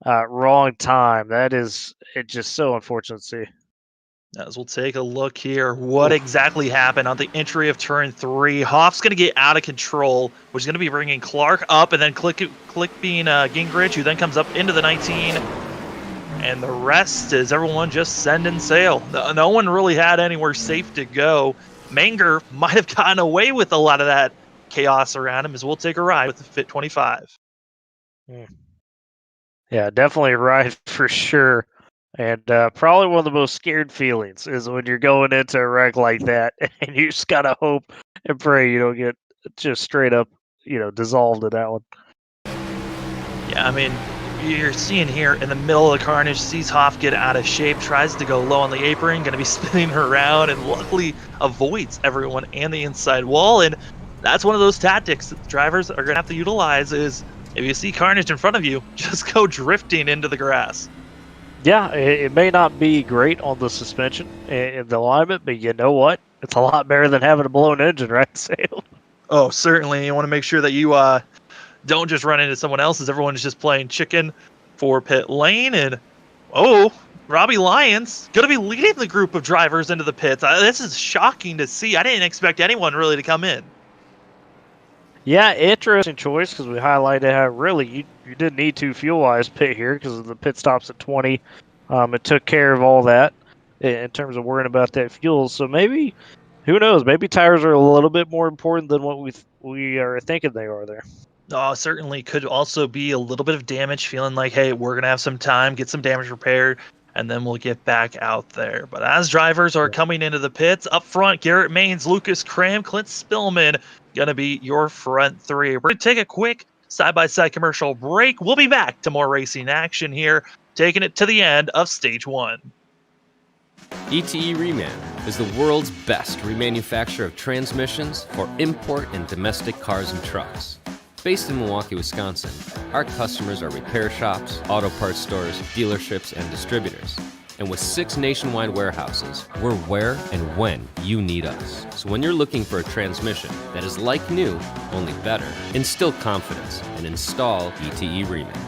wrong time. It's just so unfortunate to see. As we'll take a look here, what exactly happened on the entry of turn 3. Hoff's going to get out of control, which is going to be bringing Clark up, and then click being Gingrich, who then comes up into the 19. And the rest is everyone just sending sail. No one really had anywhere safe to go. Manger might have gotten away with a lot of that chaos around him, as we'll take a ride with the Fit 25. Yeah, definitely a ride for sure. And probably one of the most scared feelings is when you're going into a wreck like that, and you just gotta hope and pray you don't get just straight up, dissolved in that one. Yeah, I mean, you're seeing here in the middle of the carnage, sees Hoff get out of shape, tries to go low on the apron, going to be spinning her around, and luckily avoids everyone and the inside wall. And that's one of those tactics that the drivers are going to have to utilize is if you see carnage in front of you, just go drifting into the grass. Yeah, it may not be great on the suspension and the alignment, but you know what? It's a lot better than having a blown engine, right, Sale? Oh, certainly. You want to make sure that you don't just run into someone else as everyone's just playing chicken for pit lane. And, Robbie Lyons going to be leading the group of drivers into the pits. This is shocking to see. I didn't expect anyone really to come in. Yeah, interesting choice because we highlighted how really you didn't need to fuel-wise pit here because of the pit stops at 20. It took care of all that in terms of worrying about that fuel. So maybe, who knows, maybe tires are a little bit more important than what we are thinking they are there. Oh, certainly could also be a little bit of damage, feeling like, hey, we're going to have some time, get some damage repaired, and then we'll get back out there. But as drivers are coming into the pits, up front, Garrett Maines, Lucas Cram, Clint Spillman, going to be your front three. We're going to take a quick side-by-side commercial break. We'll be back to more racing action here, taking it to the end of Stage 1. ETE Reman is the world's best remanufacturer of transmissions for import and domestic cars and trucks. Based in Milwaukee, Wisconsin, our customers are repair shops, auto parts stores, dealerships, and distributors. And with 6 nationwide warehouses, we're where and when you need us. So when you're looking for a transmission that is like new, only better, instill confidence and install ETE Reman.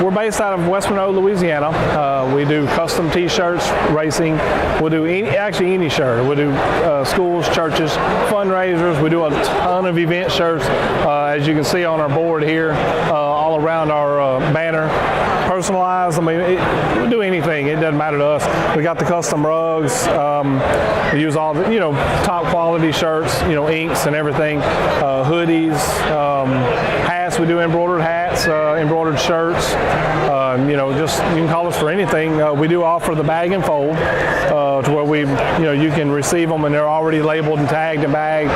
We're based out of West Monroe, Louisiana. We do custom T-shirts, racing. We'll do any shirt. We'll do schools, churches, fundraisers. We do a ton of event shirts, as you can see on our board here, all around our banner. Personalized. I mean, we do anything. It doesn't matter to us. We got the custom rugs. We use all the top quality shirts, inks and everything, hoodies, hats. We do embroidered hats, embroidered shirts. Just you can call us for anything. We do offer the bag and fold, to where you can receive them and they're already labeled and tagged and bagged,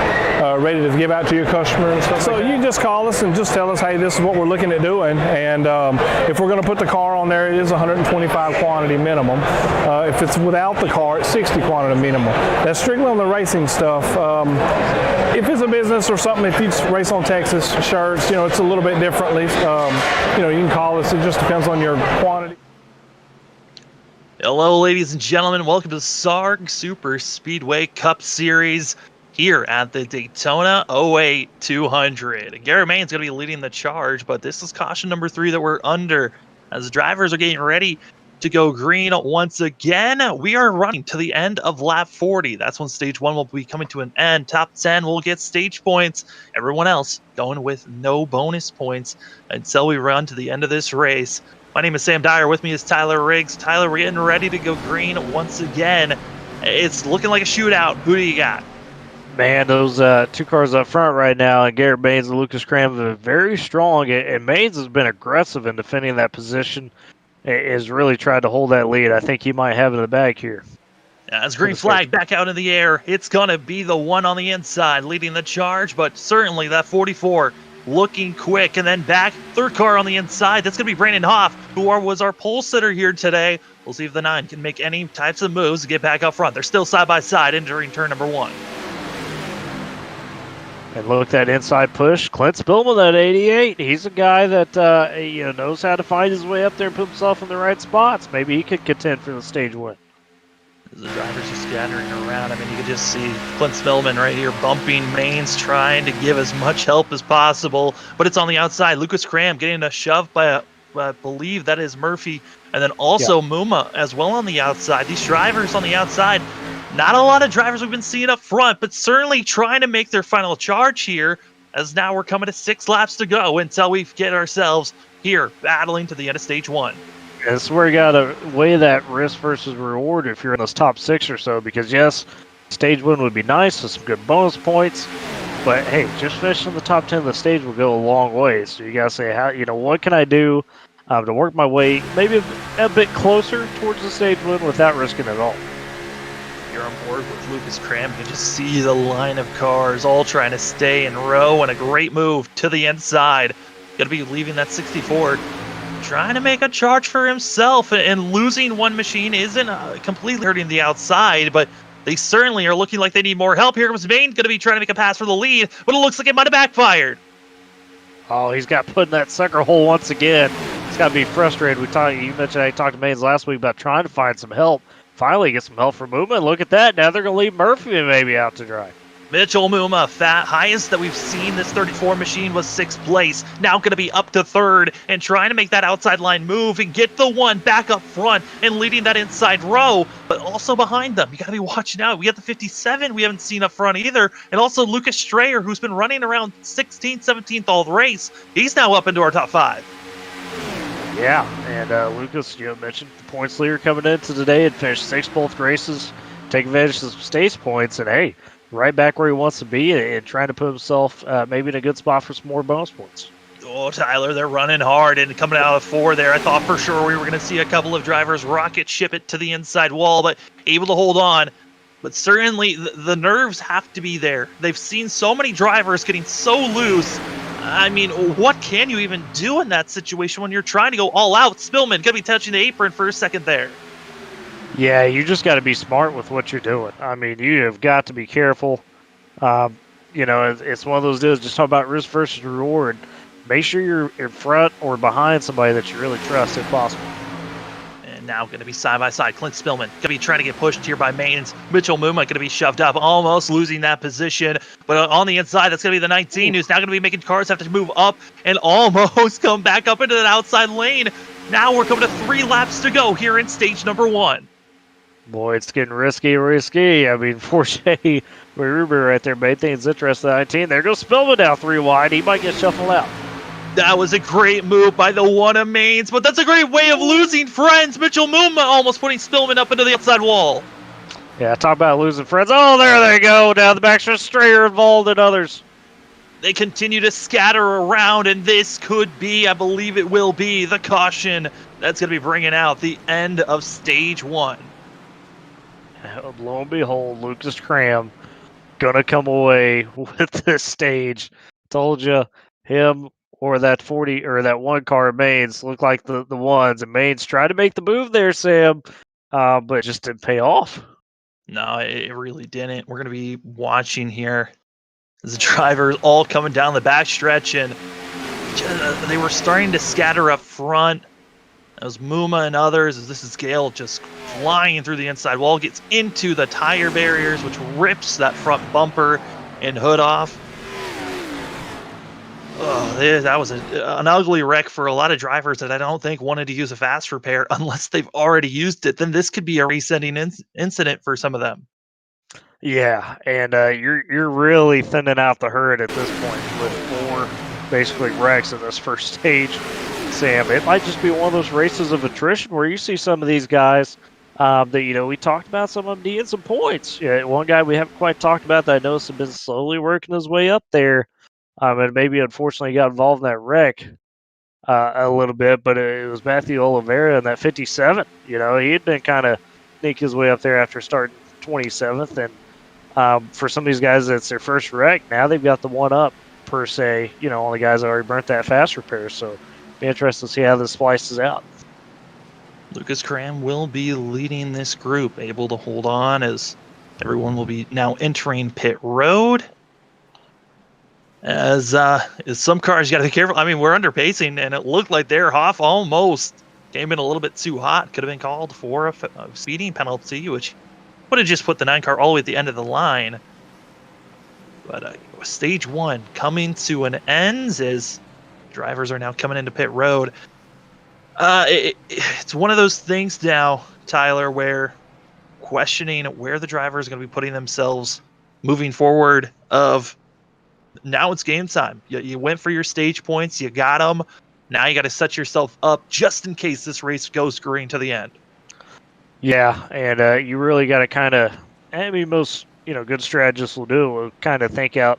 ready to give out to your customer and stuff. So you just call us and just tell us, hey, this is what we're looking at doing, and if we're going to put the car on there, it is 125 quantity minimum. If it's without the car, it's 60 quantity minimum. That's strictly on the racing stuff. If it's a business or something, if you race on Texas shirts, it's a little bit differently. You can call us. It just depends on your quantity. Hello, ladies and gentlemen. Welcome to the SARG Superspeedway Cup Series here at the Daytona 08 200. Garrett Main's going to be leading the charge, but this is caution number 3 that we're under as drivers are getting ready to go green once again. We are running to the end of lap 40. That's when stage 1 will be coming to an end. Top 10 will get stage points. Everyone else going with no bonus points until we run to the end of this race. My name is Sam Dyer. With me is Tyler Riggs. Tyler, we're getting ready to go green once again. It's looking like a shootout. Who do you got? Man, those two cars up front right now, and Garrett Baines and Lucas Cram, are very strong, and Baines has been aggressive in defending that position. Is really tried to hold that lead. I think he might have it in the bag here. As green flag back out in the air, it's going to be the one on the inside leading the charge, but certainly that 44 looking quick. And then back, third car on the inside. That's going to be Brandon Hoff, who was our pole sitter here today. We'll see if the 9 can make any types of moves to get back up front. They're still side by side entering turn number 1. And look, that inside push. Clint Spillman, that 88. He's a guy that knows how to find his way up there and put himself in the right spots. Maybe he could contend for the stage win. The drivers are scattering around. I mean, you can just see Clint Spillman right here bumping mains, trying to give as much help as possible. But it's on the outside. Lucas Cram getting a shove by, I believe that is Murphy. And then also Muma as well on the outside. These drivers on the outside, not a lot of drivers we've been seeing up front, but certainly trying to make their final charge here, as now we're coming to 6 laps to go until we get ourselves here battling to the end of stage 1. That's where you got to weigh that risk versus reward if you're in those top 6 or so, because yes, stage 1 would be nice with some good bonus points, but hey, just finishing the top 10 of the stage will go a long way. So you got to say, what can I do to work my way maybe a bit closer towards the stage 1 without risking it all? You're on board with Lucas Cram. You can just see the line of cars all trying to stay in row, and a great move to the inside. Got to be leaving that 64, trying to make a charge for himself, and losing one machine isn't completely hurting the outside, but they certainly are looking like they need more help. Here comes Bain, going to be trying to make a pass for the lead, but it looks like it might have backfired. Oh, he's got put in that sucker hole once again. He's got to be frustrated. You mentioned I talked to Baines last week about trying to find some help. Finally get some help from Muma. Look at that. Now they're going to leave Murphy maybe out to dry. Mitchell Muma, highest that we've seen this 34 machine was 6th place. Now going to be up to 3rd and trying to make that outside line move and get the 1 back up front and leading that inside row, but also behind them. You got to be watching out. We got the 57 we haven't seen up front either, and also Lucas Strayer, who's been running around 16th, 17th all the race. He's now up into our top 5. Yeah, and Lucas, mentioned the points leader coming into today and finished 6th both races, take advantage of some stage points, and hey, right back where he wants to be and trying to put himself maybe in a good spot for some more bonus points. Oh, Tyler, they're running hard and coming out of 4 there. I thought for sure we were going to see a couple of drivers rocket ship it to the inside wall, but able to hold on. But certainly the nerves have to be there. They've seen so many drivers getting so loose. I mean, what can you even do in that situation when you're trying to go all out? Spillman going to be touching the apron for a second there. Yeah, you just got to be smart with what you're doing. I mean, you have got to be careful. It's one of those deals, just talk about risk versus reward. Make sure you're in front or behind somebody that you really trust if possible. And now going to be side by side. Clint Spillman going to be trying to get pushed here by Mains. Mitchell Muma going to be shoved up, almost losing that position. But on the inside, that's going to be the 19 who's now going to be making cars have to move up and almost come back up into that outside lane. Now we're coming to 3 laps to go here in stage number 1. Boy, it's getting risky. I mean, Forche, Ruber right there made things interesting. 19. There goes Spillman down 3 wide. He might get shuffled out. That was a great move by the 1 of Mains, but that's a great way of losing friends. Mitchell Muma almost putting Spillman up into the outside wall. Yeah, talk about losing friends. Oh, there they go. Down the backstretch, Strayer involved and others. They continue to scatter around, and this could be, I believe it will be, the caution that's going to be bringing out the end of stage 1. Lo and behold, Lucas Cram gonna come away with this stage. Told you, him or that 40 or that 1 car Mains look like the ones, and Mains tried to make the move there, Sam, but it just didn't pay off. No, it really didn't. We're gonna be watching here as the drivers all coming down the backstretch, and they were starting to scatter up front. That was Muma and others, as this is Gale just flying through the inside wall, gets into the tire barriers, which rips that front bumper and hood off. Oh, that was an ugly wreck for a lot of drivers that I don't think wanted to use a fast repair unless they've already used it. Then this could be a race-ending incident for some of them. Yeah, and you're really thinning out the herd at this point with 4 basically wrecks in this first stage, Sam. It might just be one of those races of attrition where you see some of these guys that we talked about some of them needing some points. Yeah, one guy we haven't quite talked about that I noticed has been slowly working his way up there, and maybe unfortunately got involved in that wreck a little bit, but it was Matthew Oliveira in that 57. He had been kind of sneak his way up there after starting 27th, and for some of these guys, it's their first wreck. Now they've got the one up, per se, on the guys that already burnt that fast repair. So be interested to see how this splices out. Lucas Cram will be leading this group, able to hold on as everyone will be now entering pit road. As some cars, you got to be careful. I mean, we're under pacing, and it looked like their Hoff almost came in a little bit too hot. Could have been called for a speeding penalty, which would have just put the 9 car all the way at the end of the line. But stage 1 coming to an end as drivers are now coming into pit road. It's one of those things now, Tyler, where questioning where the driver is going to be putting themselves moving forward of now it's game time. You went for your stage points. You got them. Now you got to set yourself up just in case this race goes green to the end. Yeah, and you really got to kind of, most, good strategists will kind of think out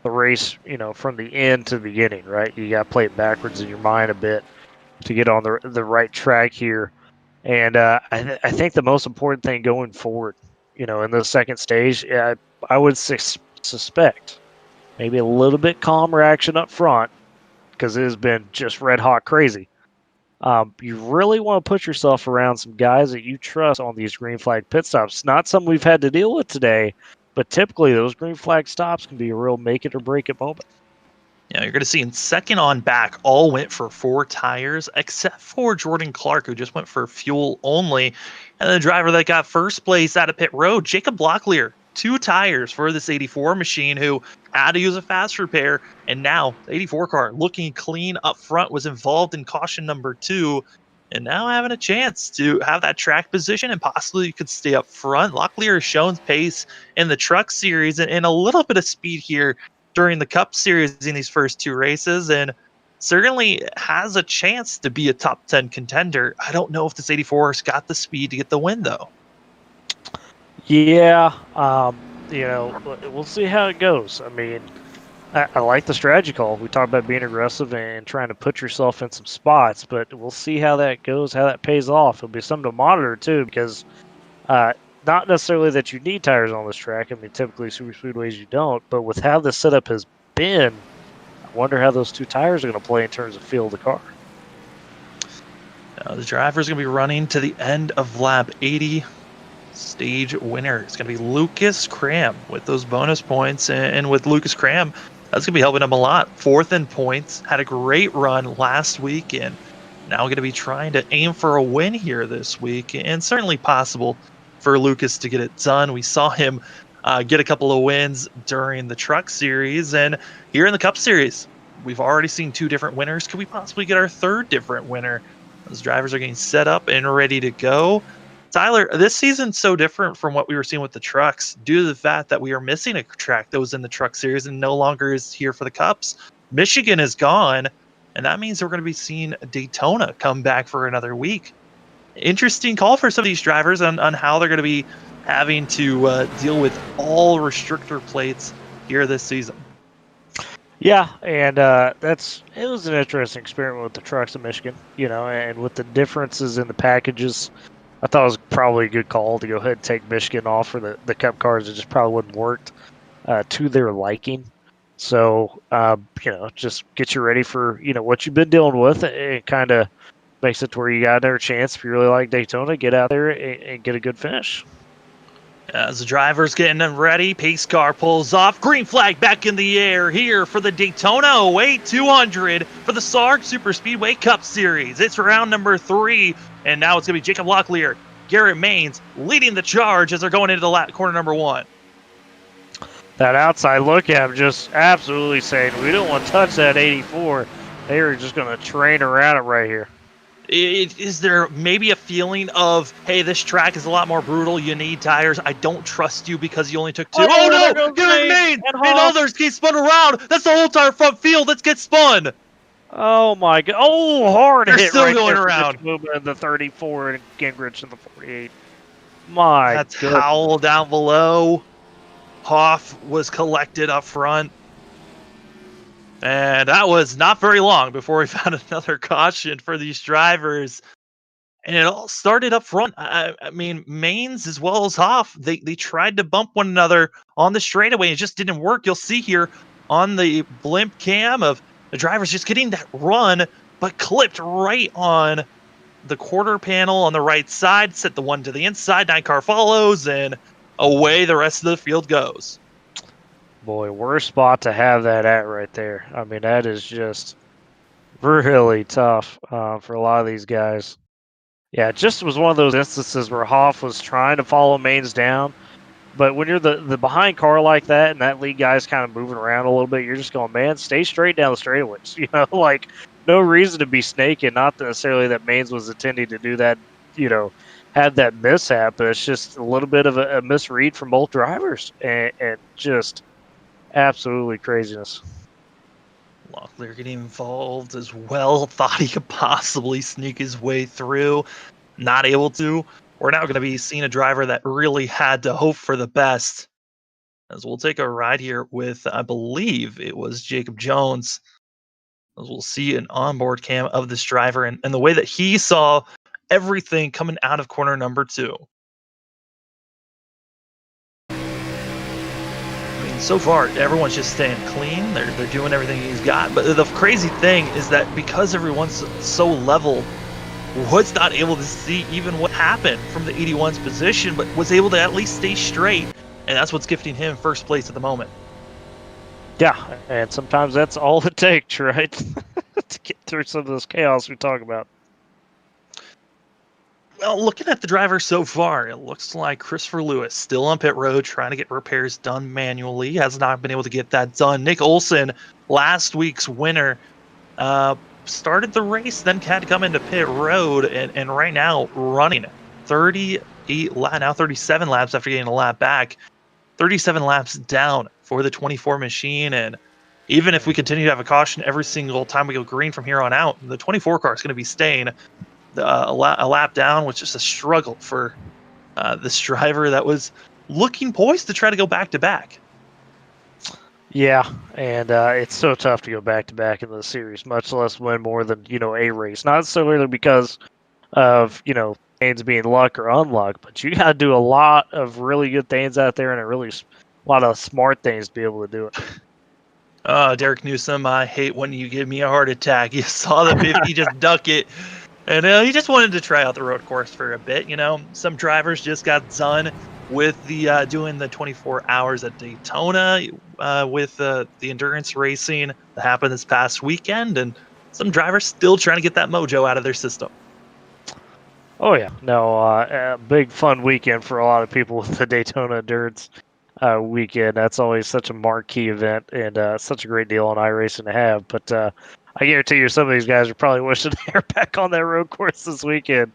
the race, from the end to the beginning, right? You got to play it backwards in your mind a bit to get on the right track here. And I think the most important thing going forward, in the second stage, I would suspect maybe a little bit calmer action up front because it has been just red hot crazy. You really want to put yourself around some guys that you trust on these green flag pit stops. Not something we've had to deal with today, but typically those green flag stops can be a real make it or break it moment. Yeah, you're going to see in second on back, all went for 4 tires, except for Jordan Clark, who just went for fuel only. And the driver that got first place out of pit road, Jacob Locklear, 2 tires for this 84 machine, who had to use a fast repair. And now the 84 car looking clean up front, was involved in caution number 2, and now having a chance to have that track position and possibly you could stay up front. Locklear has shown pace in the truck series and a little bit of speed here during the Cup Series in these first 2 races, and certainly has a chance to be a top 10 contender. I don't know if this 84's got the speed to get the win, though. Yeah, we'll see how it goes. I mean, I like the strategy call. We talked about being aggressive and trying to put yourself in some spots, but we'll see how that goes, how that pays off. It'll be something to monitor, too, because not necessarily that you need tires on this track. I mean, typically super speedways you don't, but with how the setup has been, I wonder how those 2 tires are going to play in terms of feel of the car. The driver's going to be running to the end of lap 80. Stage winner is going to be Lucas Cram with those bonus points, and with Lucas Cram, that's going to be helping him a lot. 4th in points, had a great run last week, and now going to be trying to aim for a win here this week, and certainly possible for Lucas to get it done. We saw him get a couple of wins during the Truck Series, and here in the Cup Series, we've already seen 2 different winners. Could we possibly get our 3rd different winner? Those drivers are getting set up and ready to go. Tyler, this season's so different from what we were seeing with the trucks due to the fact that we are missing a track that was in the Truck Series and no longer is here for the Cups. Michigan is gone, and that means we're going to be seeing Daytona come back for another week. Interesting call for some of these drivers on how they're going to be having to deal with all restrictor plates here this season. Yeah, and it was an interesting experiment with the trucks in Michigan, and with the differences in the packages. I thought it was probably a good call to go ahead and take Michigan off for the Cup cars. It just probably wouldn't worked to their liking. So, just get you ready for, what you've been dealing with. It kind of makes it to where you got another chance. If you really like Daytona, get out there and get a good finish. As the driver's getting them ready, pace car pulls off. Green flag back in the air here for the Daytona 08 200 for the SARG Superspeedway Cup Series. It's round number 3, and now it's going to be Jacob Locklear, Garrett Maines leading the charge as they're going into the corner number 1. That outside look at him just absolutely saying, we don't want to touch that 84. They are just going to train around it right here. Is there maybe a feeling of, hey, this track is a lot more brutal, you need tires, I don't trust you because you only took 2? Oh no! Garrett Main and others get spun around! That's the whole entire front field, let's get spun! Oh my god. Oh, hard They're hit still right going there around. for Movement in the 34 and Gingrich in the 48. My That's goodness. Howell down below. Hoff was collected up front. And that was not very long before we found another caution for these drivers. And it all started up front. I mean, Maines as well as Hoff, they tried to bump one another on the straightaway. It just didn't work. You'll see here on the blimp cam of the drivers just getting that run, but clipped right on the quarter panel on the right side, set the one to the inside, 9 car follows, and away the rest of the field goes. Boy, worst spot to have that at right there. I mean, that is just really tough for a lot of these guys. Yeah, it just was one of those instances where Hoff was trying to follow Maines down, but when you're the behind car like that and that lead guy's kind of moving around a little bit, you're just going, man, stay straight down the straightaways. You know, like no reason to be snaking. Not necessarily that Maines was intending to do that, you know, had that mishap, but it's just a little bit of a misread from both drivers and just absolutely craziness. Locklear getting involved as well. Thought he could possibly sneak his way through. Not able to. We're now going to be seeing a driver that really had to hope for the best. As we'll take a ride here with, I believe it was Jacob Jones. As we'll see an onboard cam of this driver and the way that he saw everything coming out of corner number 2. So far, everyone's just staying clean. They're doing everything he's got. But the crazy thing is that because everyone's so level, was not able to see even what happened from the 81's position, but was able to at least stay straight. And that's what's gifting him first place at the moment. Yeah, and sometimes that's all it takes, right? To get through some of this chaos we talk about. Well, looking at the drivers so far, it looks like Christopher Lewis still on pit road trying to get repairs done manually. Has not been able to get that done. Nick Olson, last week's winner, started the race, then had to come into pit road, and right now running 37 laps after getting a lap back. 37 laps down for the 24 machine, and even if we continue to have a caution every single time we go green from here on out, the 24 car is going to be staying a lap down, which is a struggle for this driver that was looking poised to try to go back to back. Yeah, and it's so tough to go back to back in the series, much less win more than a race. Not necessarily because of things being luck or unluck, but you got to do a lot of really good things out there and a lot of smart things to be able to do it. Derek Newsom, I hate when you give me a heart attack. You saw the 50 just duck it. And he just wanted to try out the road course for a bit. Some drivers just got done with the doing the 24 hours at Daytona with the endurance racing that happened this past weekend, and some drivers still trying to get that mojo out of their system. Oh yeah, no, a big fun weekend for a lot of people with the Daytona endurance weekend. That's always such a marquee event and such a great deal on iRacing to have. But I guarantee you some of these guys are probably wishing they're back on that road course this weekend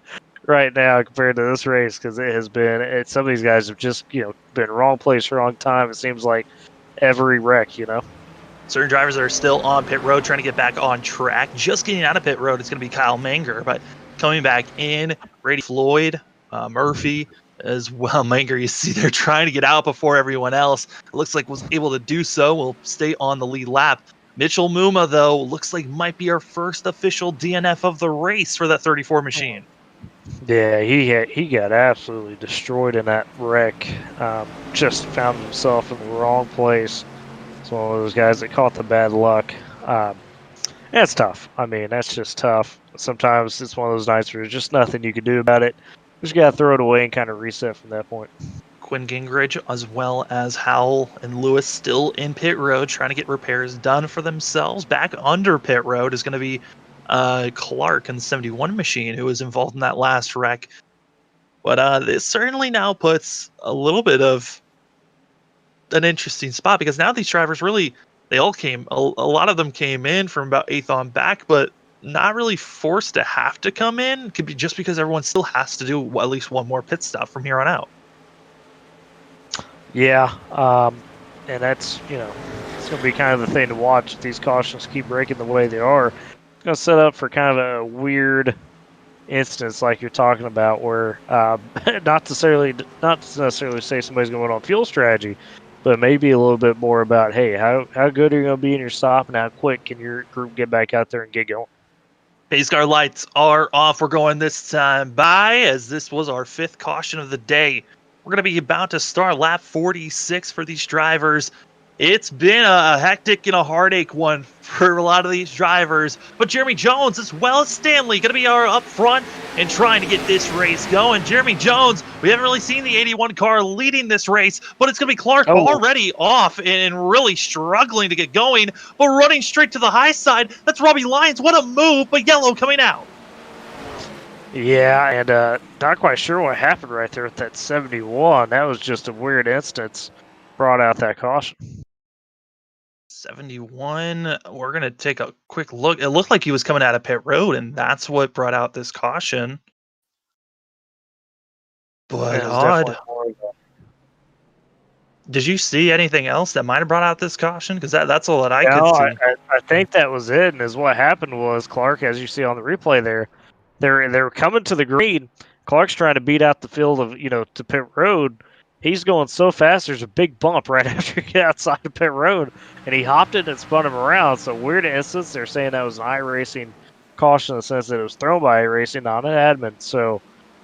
right now compared to this race, because some of these guys have just, been wrong place, wrong time. It seems like every wreck, Certain drivers that are still on pit road trying to get back on track. Just getting out of pit road, it's going to be Kyle Manger, but coming back in, Brady Floyd, Murphy as well. Manger, you see they're trying to get out before everyone else. It looks like was able to do so. Will stay on the lead lap. Mitchell Muma, though, looks like might be our first official DNF of the race for that 34 machine. Yeah, he got absolutely destroyed in that wreck. Just found himself in the wrong place. It's one of those guys that caught the bad luck. That's tough. I mean, that's just tough. Sometimes it's one of those nights where there's just nothing you can do about it. You just got to throw it away and kind of reset from that point. Quinn Gingrich, as well as Howell and Lewis, still in pit road trying to get repairs done for themselves. Back under pit road is going to be Clark and the 71 machine, who was involved in that last wreck. But this certainly now puts a little bit of an interesting spot because now these drivers really, they all came, a lot of them came in from about 8th on back, but not really forced to have to come in. It could be just because everyone still has to do at least one more pit stop from here on out. Yeah, and that's, it's going to be kind of the thing to watch if these cautions keep breaking the way they are. It's going to set up for kind of a weird instance like you're talking about where not to necessarily say somebody's going on fuel strategy, but maybe a little bit more about, hey, how good are you going to be in your stop and how quick can your group get back out there and get going? Pace car lights are off. We're going this time by, as this was our 5th caution of the day. We're going to be about to start lap 46 for these drivers. It's been a hectic and a heartache one for a lot of these drivers, but Jeremy Jones as well as Stanley going to be up front and trying to get this race going. Jeremy Jones, we haven't really seen the 81 car leading this race, but it's going to be Clark already off and really struggling to get going, but running straight to the high side. That's Robbie Lyons. What a move, but yellow coming out. Yeah, and not quite sure what happened right there with that 71. That was just a weird instance. Brought out that caution. 71. We're going to take a quick look. It looked like he was coming out of pit road, and that's what brought out this caution. But odd. Did you see anything else that might have brought out this caution? Because that's all that I could see. I think that was it. And what happened was Clark, as you see on the replay there, they were coming to the green. Clark's trying to beat out the field of, to pit road. He's going so fast, there's a big bump right after you get outside of pit road, and he hopped it and spun him around. So weird instance. They're saying that was an iRacing caution in the sense that it was thrown by iRacing, not an admin. So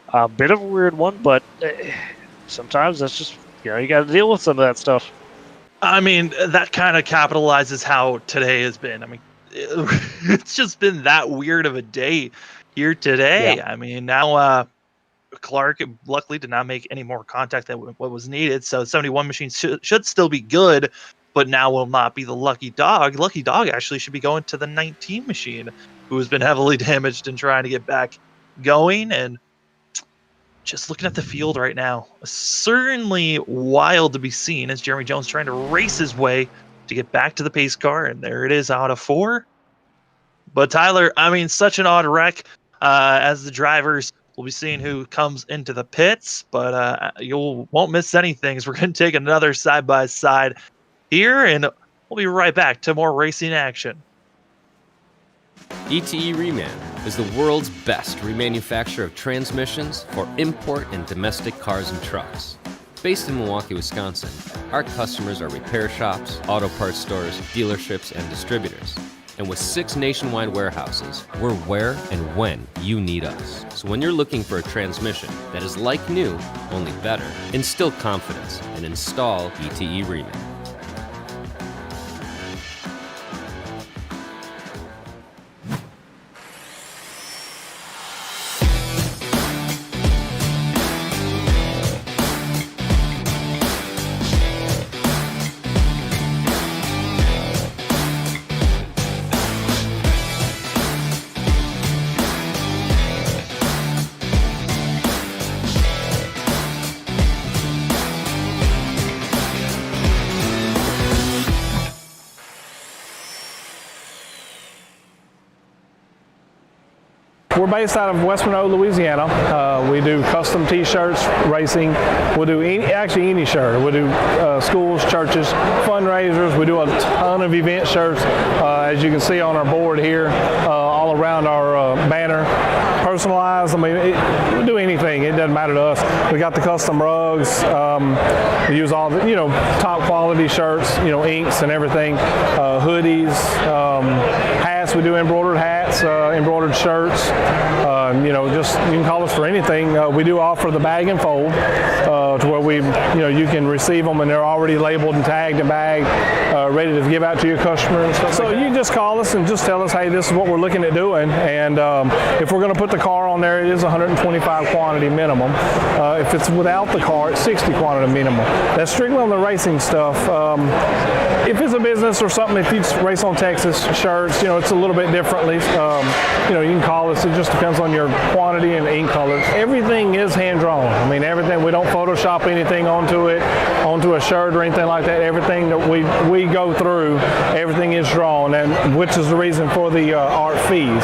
a bit of a weird one, but sometimes that's just, you got to deal with some of that stuff. I mean, that kind of capitalizes how today has been. I mean, it's just been that weird of a day here today. Yeah. I mean, now Clark luckily did not make any more contact than what was needed, so 71 machine should still be good, but now will not be the lucky dog. Lucky dog actually should be going to the 19 machine, who has been heavily damaged and trying to get back going. And just looking at the field right now, certainly wild to be seen as Jeremy Jones trying to race his way to get back to the pace car, and there it is out of 4. But Tyler, I mean, such an odd wreck as the drivers. We'll be seeing who comes into the pits, but you won't miss anything as we're going to take another side-by-side here, and we'll be right back to more racing action. ETE Reman is the world's best remanufacturer of transmissions for import and domestic cars and trucks. Based in Milwaukee, Wisconsin, our customers are repair shops, auto parts stores, dealerships, and distributors. And with 6 nationwide warehouses, we're where and when you need us. So when you're looking for a transmission that is like new, only better, instill confidence and install ETE Reman. We're based out of West Monroe, Louisiana. We do custom T-shirts, racing. We'll do any shirt. We'll do schools, churches, fundraisers. We do a ton of event shirts, as you can see on our board here, all around our banner. Personalized. I mean, we do anything. It doesn't matter to us. We got the custom rugs. We use all the top quality shirts, inks and everything, hoodies, hats. We do embroidered hats, embroidered shirts. Just you can call us for anything. We do offer the bag and fold to where you can receive them and they're already labeled and tagged and bagged, ready to give out to your customer and stuff. So you can just call us and just tell us, hey, this is what we're looking at doing, and if we're going to put the car on there, it is 125 quantity minimum. If it's without the car, it's 60 quantity minimum. That's strictly on the racing stuff. If it's a business or something, if you race on Texas shirts, it's a little bit differently. you can call us. It just depends on your quantity and ink colors. Everything is hand drawn. I mean, everything. We don't Photoshop anything onto a shirt or anything like that. Everything that we go through, everything is drawn, and which is the reason for the art fees.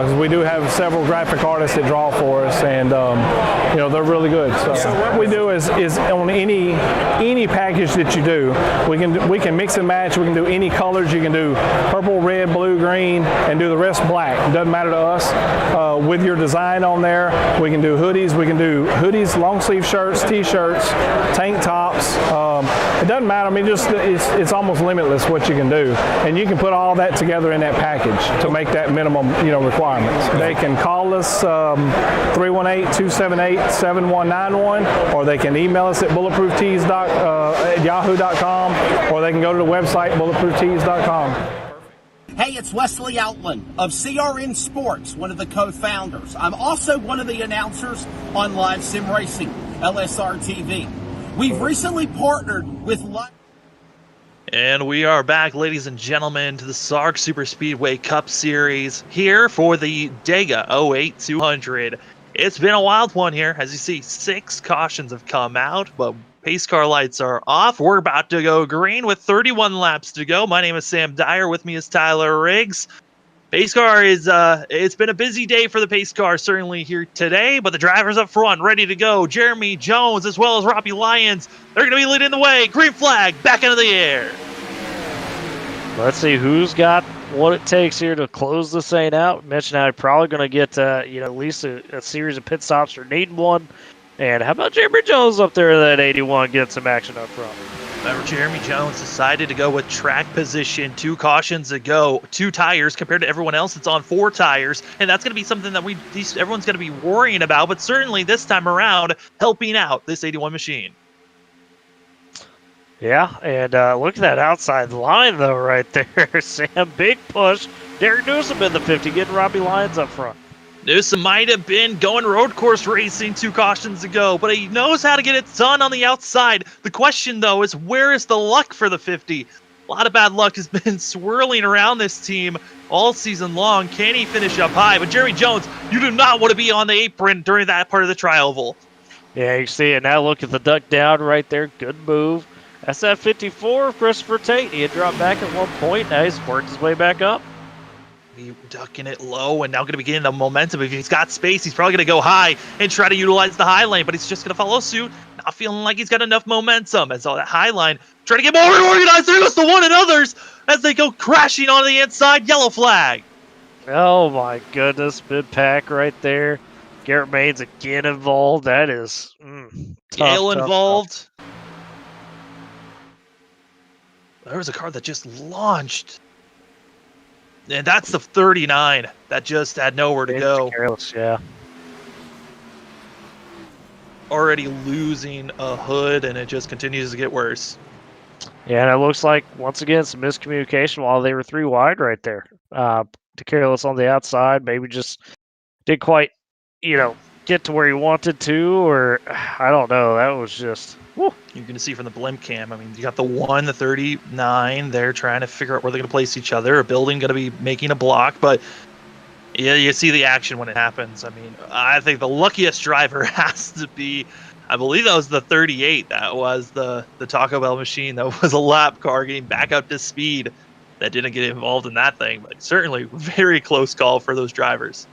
Because we do have several graphic artists that draw for us, and they're really good. So what we do is on any package that you do, we can mix and match. We can do any colors. You can do purple, red, blue, green, and do the rest black. It doesn't matter to us. With your design on there, we can do hoodies. We can do hoodies, long sleeve shirts, t-shirts, tank tops. It doesn't matter. I mean, it's almost limitless what you can do, and you can put all that together in that package to make that minimum requirements. They can call us 318-278-7191, or they can email us at bulletprooftees at yahoo.com, or they can go to the website bulletprooftees.com. Hey, it's Wesley Outland of CRN Sports, one of the co-founders. I'm also one of the announcers on Live Sim Racing, LSR TV. We've recently partnered with And we are back, ladies and gentlemen, to the SARG Superspeedway Cup Series here for the Daytona 08 200. It's been a wild one here. As you see, 6 cautions have come out, but pace car lights are off. We're about to go green with 31 laps to go. My name is Sam Dyer. With me is Tyler Riggs. Pace car is, it's been a busy day for the pace car, certainly here today, but the drivers up front, ready to go. Jeremy Jones, as well as Robbie Lyons, they're going to be leading the way. Green flag, back into the air. Let's see who's got what it takes here to close this thing out. Mentioned how I'm probably going to get, at least a series of pit stops or needing one. And how about Jeremy Jones up there in that 81 getting some action up front? Remember, Jeremy Jones decided to go with track position, 2 cautions ago, 2 tires compared to everyone else. It's on 4 tires, and that's going to be something that everyone's going to be worrying about, but certainly this time around, helping out this 81 machine. Yeah, and look at that outside line, though, right there. Sam, big push. Derek Newsom in the 50, getting Robbie Lyons up front. Newsom might have been going road course racing 2 cautions ago, but he knows how to get it done on the outside. The question, though, is where is the luck for the 50? A lot of bad luck has been swirling around this team all season long. Can he finish up high? But Jeremy Jones, you do not want to be on the apron during that part of the tri-oval. Yeah, you see it now. Look at the duck down right there. Good move. That's that 54 of Christopher Tate. He had dropped back at one point. Now he's worked his way back up. He's ducking it low and now going to be getting the momentum. If he's got space, he's probably going to go high and try to utilize the high lane, but he's just going to follow suit, not feeling like he's got enough momentum. As all that high line, trying to get more organized. There goes the one and others as they go crashing on the inside. Yellow flag. Oh my goodness, mid pack right there. Garrett Maines again involved. That is Gale involved. There was a car that just launched. And that's the 39 that just had nowhere to go. Careless, yeah. Already losing a hood, and it just continues to get worse. Yeah, and it looks like, once again, some miscommunication while they were 3 wide right there. To Careless on the outside, maybe just didn't quite, get to where he wanted to, or I don't know. That was just... Woo. You're going to see from the blimp cam. I mean, you got the 1, the 39. They're trying to figure out where they're going to place each other. A building going to be making a block, but yeah, you see the action when it happens. I mean, I think the luckiest driver has to be, I believe that was the 38. That was the Taco Bell machine. That was a lap car getting back up to speed. That didn't get involved in that thing, but certainly very close call for those drivers.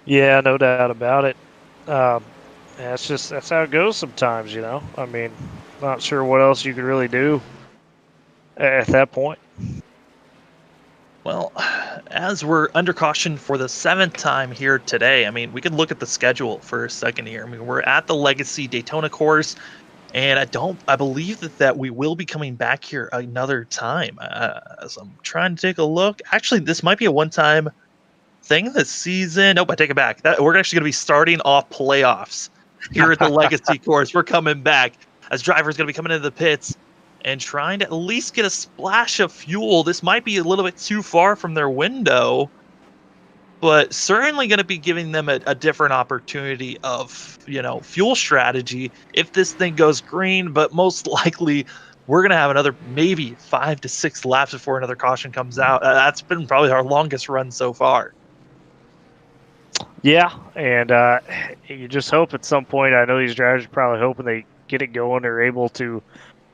Yeah, no doubt about it. That's how it goes sometimes, I mean, not sure what else you could really do at that point. Well, as we're under caution for the 7th time here today, I mean, we can look at the schedule for a second here. I mean, we're at the Legacy Daytona course, and I believe that we will be coming back here another time. As I'm trying to take a look, actually, this might be a one-time thing this season. Nope, I take it back. We're actually going to be starting off playoffs here at the Legacy course. We're coming back as drivers going to be coming into the pits and trying to at least get a splash of fuel. This might be a little bit too far from their window, but certainly going to be giving them a different opportunity of, fuel strategy if this thing goes green, but most likely we're going to have another maybe 5 to 6 laps before another caution comes out. That's been probably our longest run so far. Yeah, and you just hope at some point, I know these drivers are probably hoping they get it going, they're able to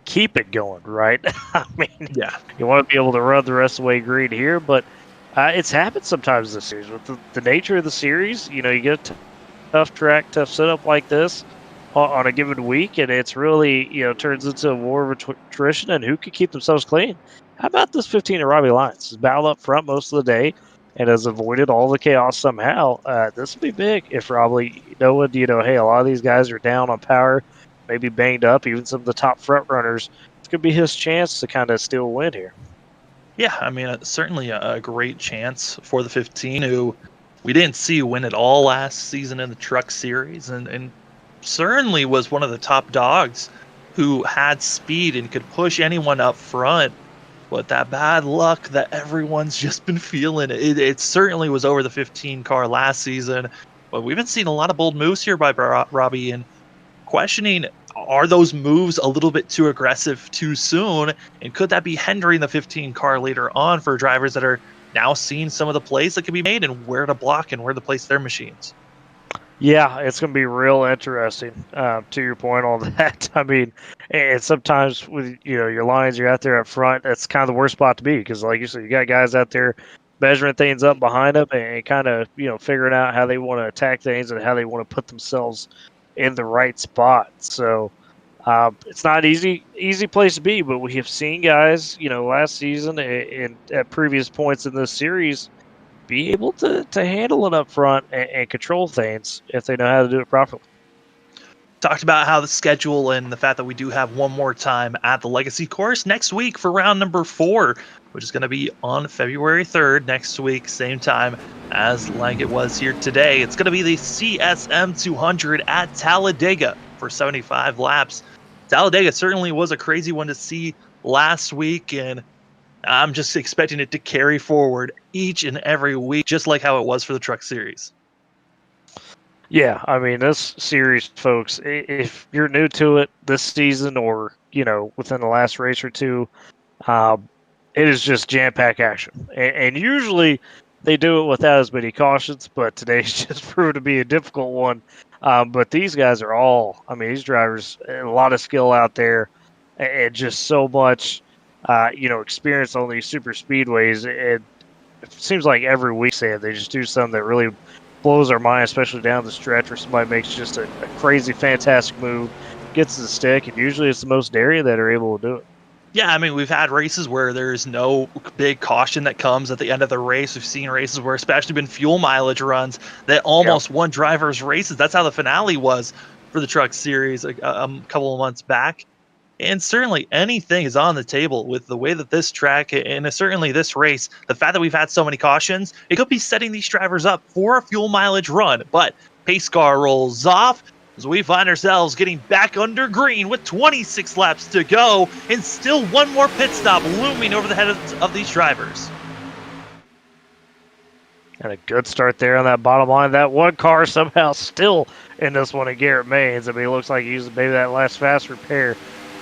keep it going, right? I mean, Yeah. you want to be able to run the rest of the way green here, but it's happened sometimes this series. With the nature of the series, you get a tough track, tough setup like this on a given week, and it's really, turns into a war of attrition and who can keep themselves clean. How about this 15 of Robbie Lyons? He's battled up front most of the day and has avoided all the chaos somehow. This will be big if Robbie knowing, hey, a lot of these guys are down on power, maybe banged up, even some of the top front runners. It's going to be his chance to kind of steal a win here. Yeah, I mean, certainly a great chance for the 15, who we didn't see win it all last season in the Truck Series, and certainly was one of the top dogs who had speed and could push anyone up front. But that bad luck that everyone's just been feeling, it certainly was over the 15 car last season. But we've been seeing a lot of bold moves here by Robbie, and questioning, are those moves a little bit too aggressive too soon? And could that be hindering the 15 car later on for drivers that are now seeing some of the plays that can be made and where to block and where to place their machines? Yeah, it's going to be real interesting, to your point on that. I mean, and sometimes with, your lines, you're out there up front, that's kind of the worst spot to be because, like you said, you got guys out there measuring things up behind them and kind of, figuring out how they want to attack things and how they want to put themselves in the right spot. So it's not easy place to be, but we have seen guys, last season and at previous points in this series be able to handle it up front and control things if they know how to do it properly. Talked about how the schedule and the fact that we do have one more time at the Legacy course next week for round number 4, which is going to be on February 3rd next week, same time as like it was here today. It's going to be the CSM 200 at Talladega for 75 laps. Talladega certainly was a crazy one to see last week, and I'm just expecting it to carry forward each and every week, just like how it was for the Truck Series. Yeah, I mean, this series, folks, if you're new to it this season or, within the last race or two, it is just jam-packed action. And usually they do it without as many cautions, but today's just proved to be a difficult one. But these guys are all, these drivers, a lot of skill out there and just so much, experience on these super speedways. It seems like every week they just do something that really blows our mind, especially down the stretch where somebody makes just a crazy, fantastic move, gets the stick, and usually it's the most daring that are able to do it. Yeah, we've had races where there's no big caution that comes at the end of the race. We've seen races where especially been fuel mileage runs that almost won drivers' races. That's how the finale was for the Truck Series a couple of months back. And certainly anything is on the table with the way that this track and certainly this race, the fact that we've had so many cautions, it could be setting these drivers up for a fuel mileage run. But pace car rolls off as we find ourselves getting back under green with 26 laps to go and still one more pit stop looming over the heads of these drivers. And a good start there on that bottom line. That one car somehow still in this one at Garrett Maines. It looks like he used maybe that last fast repair.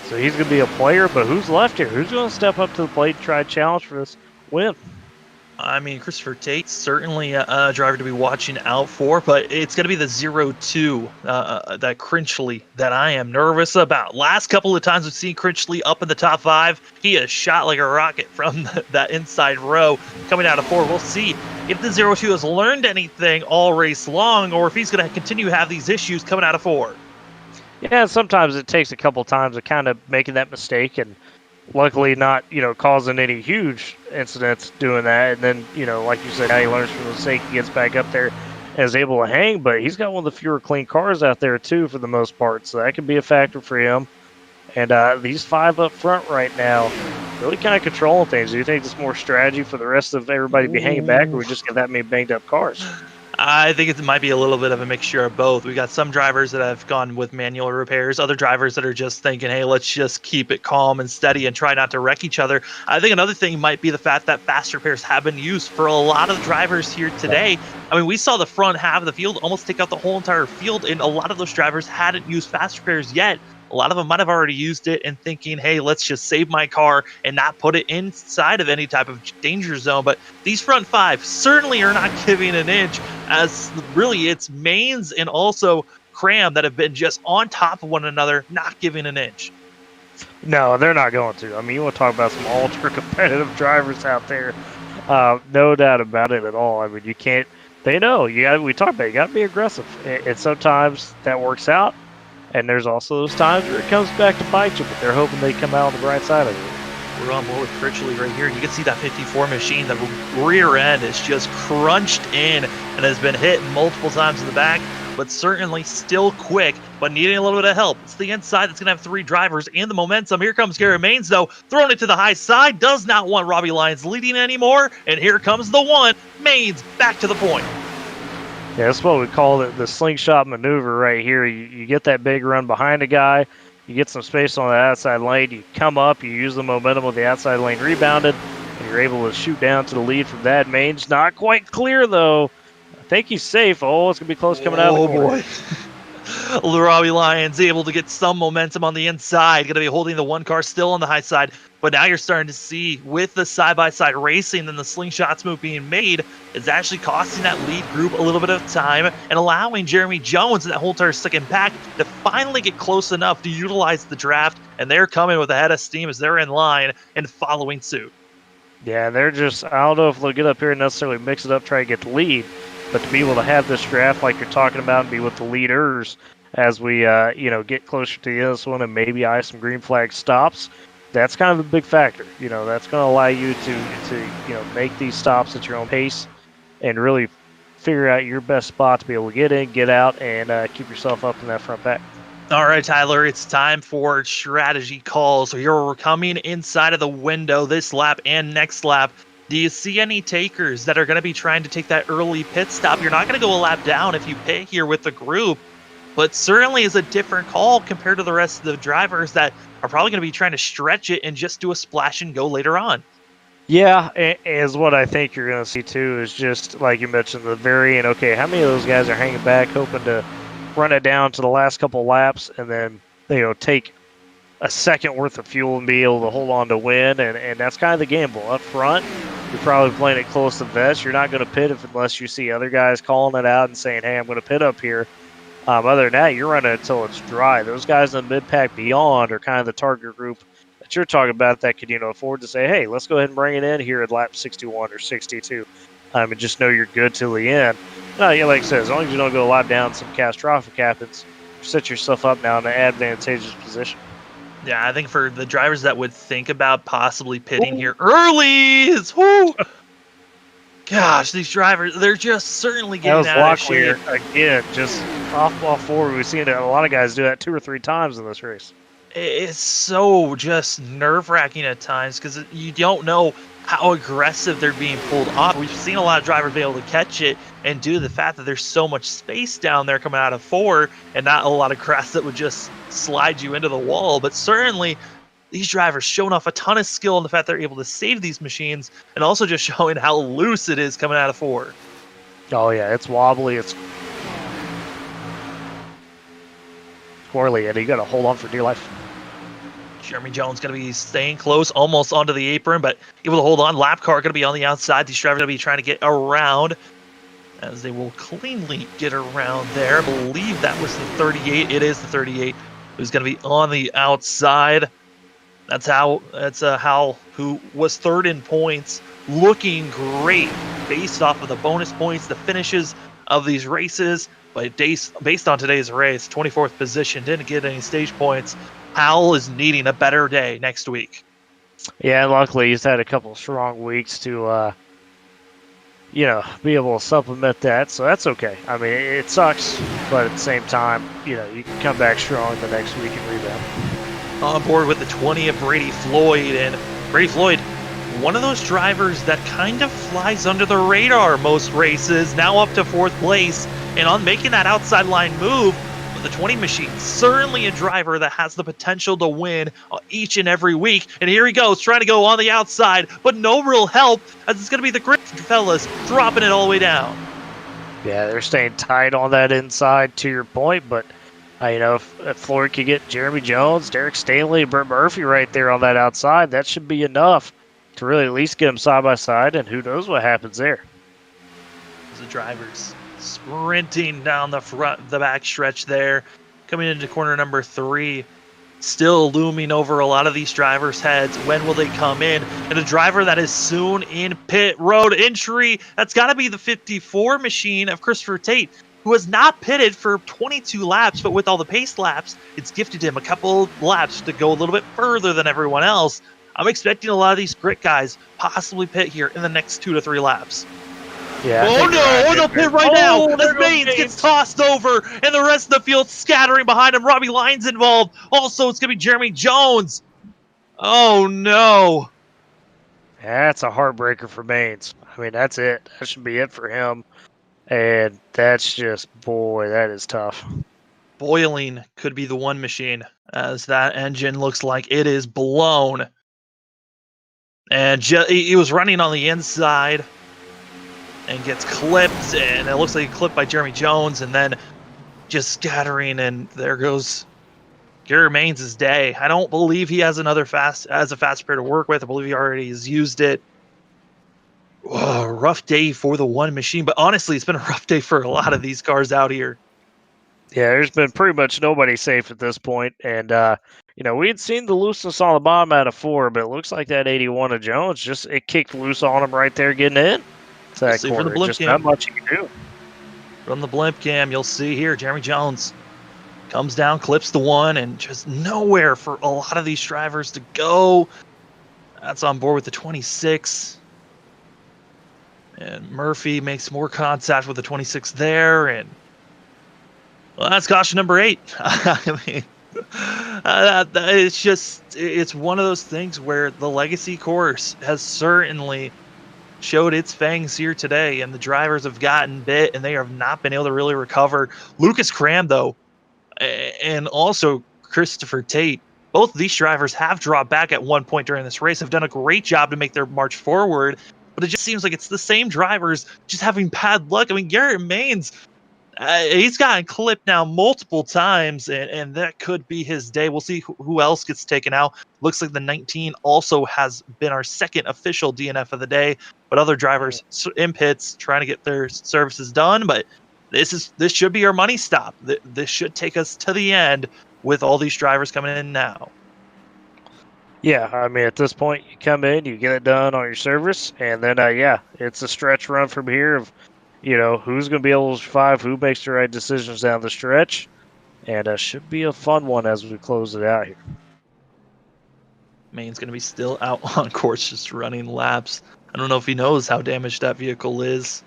So he's going to be a player, but who's left here? Who's going to step up to the plate and try to challenge for this win? Christopher Tate, certainly a driver to be watching out for, but it's going to be the 0-2, that Crinchley, that I am nervous about. Last couple of times we've seen Crinchley up in the top 5. He has shot like a rocket from that inside row coming out of 4. We'll see if the 0-2 has learned anything all race long, or if he's going to continue to have these issues coming out of 4. Yeah, sometimes it takes a couple times of kind of making that mistake and luckily not, causing any huge incidents doing that. And then, like you said, how he learns from the mistake, he gets back up there and is able to hang. But he's got one of the fewer clean cars out there, too, for the most part. So that could be a factor for him. And these 5 up front right now really kind of controlling things. Do you think it's more strategy for the rest of everybody to be hanging back, or we just get that many banged up cars? I think it might be a little bit of a mixture of both. We got some drivers that have gone with manual repairs, other drivers that are just thinking, hey, let's just keep it calm and steady and try not to wreck each other. I think another thing might be the fact that fast repairs have been used for a lot of drivers here today. We saw the front half of the field almost take out the whole entire field, and a lot of those drivers hadn't used fast repairs yet. a lot of them might have already used it and thinking, hey, let's just save my car and not put it inside of any type of danger zone. But these front five certainly are not giving an inch, as really it's Mains and also Cram that have been just on top of one another, not giving an inch. No, they're not going to. I mean, you want to talk about some ultra competitive drivers out there. No doubt about it at all. I mean, you can't. They know we talk about it, you got to be aggressive, and sometimes that works out, and there's also those times where it comes back to bite you. But they're hoping they come out on the bright side of it. We're on board with Critchley right here. You can see that 54 machine. The rear end is just crunched in and has been hit multiple times in the back, but certainly still quick, but needing a little bit of help. It's the inside that's going to have 3 drivers and the momentum. Here comes Garrett Mains, though, throwing it to the high side. Does not want Robbie Lyons leading anymore, and here comes the one. Mains back to the point. Yeah, that's what we call it, the slingshot maneuver right here. You get that big run behind a guy, you get some space on the outside lane, you come up, you use the momentum with the outside lane rebounded, and you're able to shoot down to the lead from that. Mains not quite clear, though. I think he's safe. Oh, it's going to be close coming out of the corner. Oh, boy. Robbie Lyons able to get some momentum on the inside. Going to be holding the one car still on the high side. But now you're starting to see with the side-by-side racing and the slingshots move being made, it's actually costing that lead group a little bit of time and allowing Jeremy Jones and that whole entire second pack to finally get close enough to utilize the draft. And they're coming with a head of steam as they're in line and following suit. Yeah, they're just, I don't know if they'll get up here and necessarily mix it up, try to get the lead. But to be able to have this draft like you're talking about and be with the leaders as we, get closer to the end of this one and maybe eye some green flag stops, that's kind of a big factor. That's going to allow you to make these stops at your own pace and really figure out your best spot to be able to get in, get out, and keep yourself up in that front pack. All right, Tyler, it's time for strategy calls. So here we're coming inside of the window this lap and next lap. Do you see any takers that are going to be trying to take that early pit stop? You're not going to go a lap down if you pit here with the group, but certainly is a different call compared to the rest of the drivers that are probably going to be trying to stretch it and just do a splash and go later on. Yeah, is what I think you're going to see too, is just like you mentioned, the very end. Okay, how many of those guys are hanging back, hoping to run it down to the last couple laps and then take a second worth of fuel and be able to hold on to win, and that's kind of the gamble. Up front, you're probably playing it close to vest. You're not going to pit unless you see other guys calling it out and saying, hey, I'm going to pit up here. Other than that, you're running until it's dry. Those guys in the mid-pack beyond are kind of the target group that you're talking about that could afford to say, hey, let's go ahead and bring it in here at lap 61 or 62 and just know you're good till the end. No, yeah, like I said, as long as you don't go a lap down, some catastrophic happens, set yourself up now in an advantageous position. Yeah, I think for the drivers that would think about possibly pitting here early, gosh, these drivers, they're just certainly getting out of shape. Again, just off forward. We've seen a lot of guys do that 2 or 3 times in this race. It's so just nerve-wracking at times because you don't know how aggressive they're being pulled off. We've seen a lot of drivers be able to catch it, and due to the fact that there's so much space down there coming out of 4 and not a lot of grass that would just slide you into the wall. But certainly these drivers showing off a ton of skill in the fact they're able to save these machines, and also just showing how loose it is coming out of 4. Oh yeah, it's wobbly, it's squirrely, and you got to hold on for dear life. Jeremy Jones going to be staying close, almost onto the apron, but able to hold on. Lap car going to be on the outside. These drivers going to be trying to get around, as they will cleanly get around there. I believe that was the 38. It is the 38 who's going to be on the outside. That's Hal, who was third in points, looking great based off of the bonus points, the finishes of these races. But based on today's race, 24th position, didn't get any stage points. Hal is needing a better day next week. Yeah, and luckily he's had a couple of strong weeks to, be able to supplement that, so that's okay. I mean, it sucks, but at the same time, you can come back strong the next week and rebound. On board with the 20 of Brady Floyd, and Brady Floyd, one of those drivers that kind of flies under the radar most races, now up to 4th place, and on making that outside line move, the 20 machine, certainly a driver that has the potential to win each and every week. And here he goes, trying to go on the outside, but no real help, as it's going to be the Grit fellas dropping it all the way down. Yeah, they're staying tight on that inside, to your point, but If Floyd could get Jeremy Jones, Derek Stanley, and Brett Murphy right there on that outside, that should be enough to really at least get them side by side, and who knows what happens there. The drivers sprinting down the back stretch there, coming into corner number 3, still looming over a lot of these drivers' heads. When will they come in? And a driver that is soon in pit road entry, that's got to be the 54 machine of Christopher Tate, who has not pitted for 22 laps, but with all the pace laps, it's gifted him a couple laps to go a little bit further than everyone else. I'm expecting a lot of these grit guys possibly pit here in the next 2 to 3 laps. Yeah. Oh no! They'll pit right now as Maines gets tossed over, and the rest of the field scattering behind him. Robbie Lyons involved. Also, it's gonna be Jeremy Jones. Oh no! That's a heartbreaker for Maines. I mean, that's it. That should be it for him. And that's just, boy, that is tough. Boiling could be the one machine, as that engine looks like it is blown. And he was running on the inside and gets clipped, and it looks like clipped by Jeremy Jones, and then just scattering, and there goes Garrett Maines' day. I don't believe he has a fast pair to work with. I believe he already has used it. Whoa, rough day for the one machine, but honestly, it's been a rough day for a lot of these cars out here. Yeah, there's been pretty much nobody safe at this point, and we had seen the looseness on the bottom out of 4, but it looks like that 81 of Jones it kicked loose on him right there getting in. That see from the blimp just cam. not much you can do. From the blimp cam, you'll see here Jeremy Jones comes down, clips the one, and just nowhere for a lot of these drivers to go. That's on board with the 26. And Murphy makes more contact with the 26 there, and well, that's caution number 8. I mean, it's one of those things where the legacy course has certainly showed its fangs here today, and the drivers have gotten bit, and they have not been able to really recover. Lucas Cram, though, and also Christopher Tate, both of these drivers have dropped back at one point during this race, have done a great job to make their march forward, but it just seems like it's the same drivers just having bad luck. I mean, Garrett Maines, he's gotten clipped now multiple times, and that could be his day. We'll see who else gets taken out. Looks like the 19 also has been our second official DNF of the day, but other drivers in pits trying to get their services done. But this should be our money stop. This should take us to the end with all these drivers coming in now. Yeah, I mean, at this point, you come in, you get it done on your service, and then, it's a stretch run from here of, who's going to be able to survive, who makes the right decisions down the stretch, and should be a fun one as we close it out here. Maine's going to be still out on course, just running laps. I don't know if he knows how damaged that vehicle is.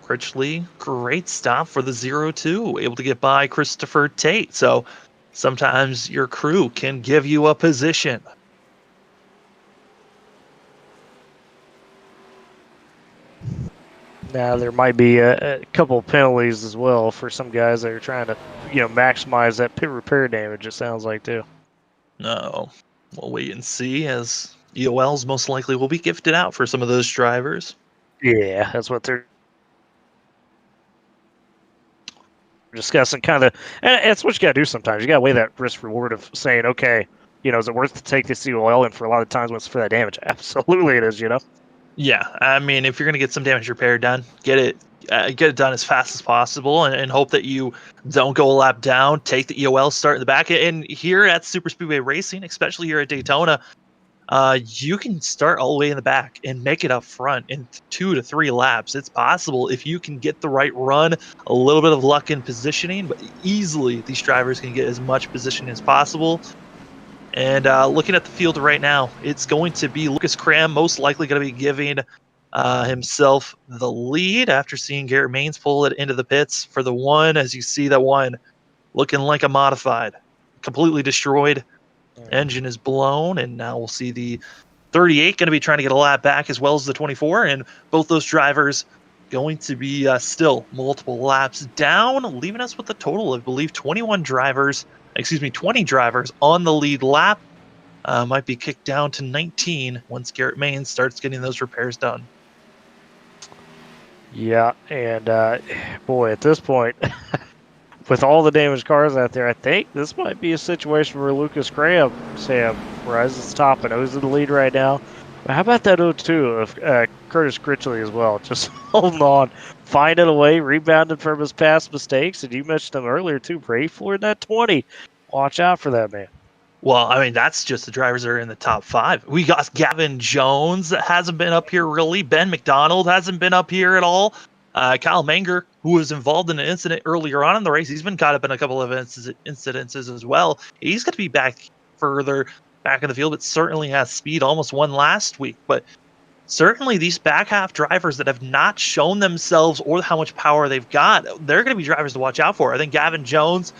Critchley, great stop for the 0-2, able to get by Christopher Tate. So sometimes your crew can give you a position. Now, there might be a couple of penalties as well for some guys that are trying to, maximize that pit repair damage, it sounds like, too. No, we'll wait and see, as EOLs most likely will be gifted out for some of those drivers. Yeah, that's what they're discussing, kind of, and it's what you got to do sometimes. You got to weigh that risk reward of saying, okay, is it worth to take this EOL in for a lot of times when it's for that damage? Absolutely it is, Yeah, I mean, if you're going to get some damage repair done, get it done as fast as possible, and hope that you don't go a lap down. Take the EOL, start in the back. And here at Superspeedway Racing, especially here at Daytona, you can start all the way in the back and make it up front in 2 to 3 laps. It's possible if you can get the right run, a little bit of luck in positioning, but easily these drivers can get as much positioning as possible. And looking at the field right now, it's going to be Lucas Cram most likely going to be giving himself the lead after seeing Garrett Maines pull it into the pits for the one. As you see that one looking like a modified, completely destroyed. Engine is blown, and now we'll see the 38 going to be trying to get a lap back, as well as the 24, and both those drivers going to be still multiple laps down, leaving us with a total of, I believe, 20 drivers on the lead lap. Might be kicked down to 19 once Garrett Maines starts getting those repairs done. Yeah, and boy, at this point, with all the damaged cars out there, I think this might be a situation where Lucas Graham, Sam, rises top. I know he's in the lead right now. But how about that 0-2 of Curtis Critchley as well? Just holding on, finding a way, rebounding from his past mistakes. And you mentioned him earlier, too. Brady Floyd, that 20. Watch out for that, man. Well, I mean, that's just the drivers that are in the top 5. We got Gavin Jones that hasn't been up here really. Ben McDonald hasn't been up here at all. Kyle Manger, who was involved in an incident earlier on in the race, he's been caught up in a couple of incidences as well. He's going to be back further back in the field, but certainly has speed. Almost won last week. But certainly these back half drivers that have not shown themselves or how much power they've got, they're going to be drivers to watch out for. I think Gavin Jones,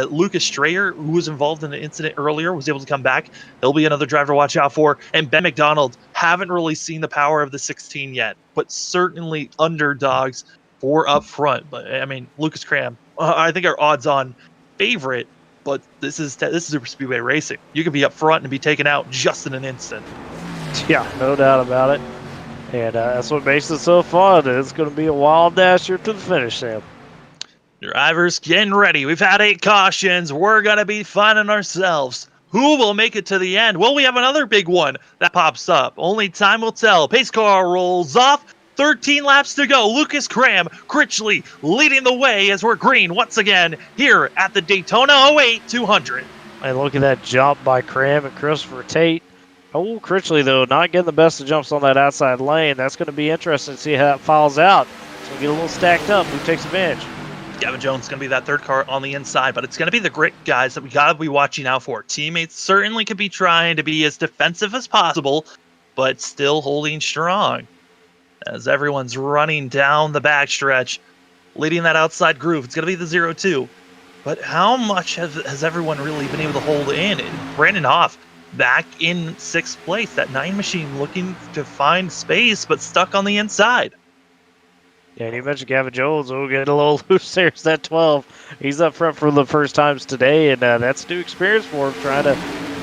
Lucas Strayer, who was involved in the incident earlier, was able to come back. He'll be another driver to watch out for. And Ben McDonald, haven't really seen the power of the 16 yet, but certainly underdogs for up front. But I mean, Lucas Graham, I think our odds-on favorite. But this is Superspeedway racing. You can be up front and be taken out just in an instant. Yeah, no doubt about it. And that's what makes it so fun. It's going to be a wild dash here to the finish, Sam. Drivers, getting ready. We've had 8 cautions. We're going to be finding ourselves. Who will make it to the end? Well, we have another big one that pops up. Only time will tell. Pace car rolls off. 13 laps to go. Lucas Graham, Critchley leading the way as we're green once again here at the Daytona 08 200. And look at that jump by Cram and Christopher Tate. Oh, Critchley, though, not getting the best of jumps on that outside lane. That's going to be interesting to see how it files out. It's going to get a little stacked up. Who takes advantage? Gavin Jones is going to be that third car on the inside, but it's going to be the grit guys that we got to be watching out for. Teammates certainly could be trying to be as defensive as possible, but still holding strong. As everyone's running down the backstretch, leading that outside groove. It's going to be the 0-2. But how much has everyone really been able to hold in? Brandon Hoff back in 6th place. That 9 machine looking to find space, but stuck on the inside. Yeah, and you mentioned Gavin Jones. We'll get a little loose there. It's that 12. He's up front for the first times today, and that's new experience for him, trying to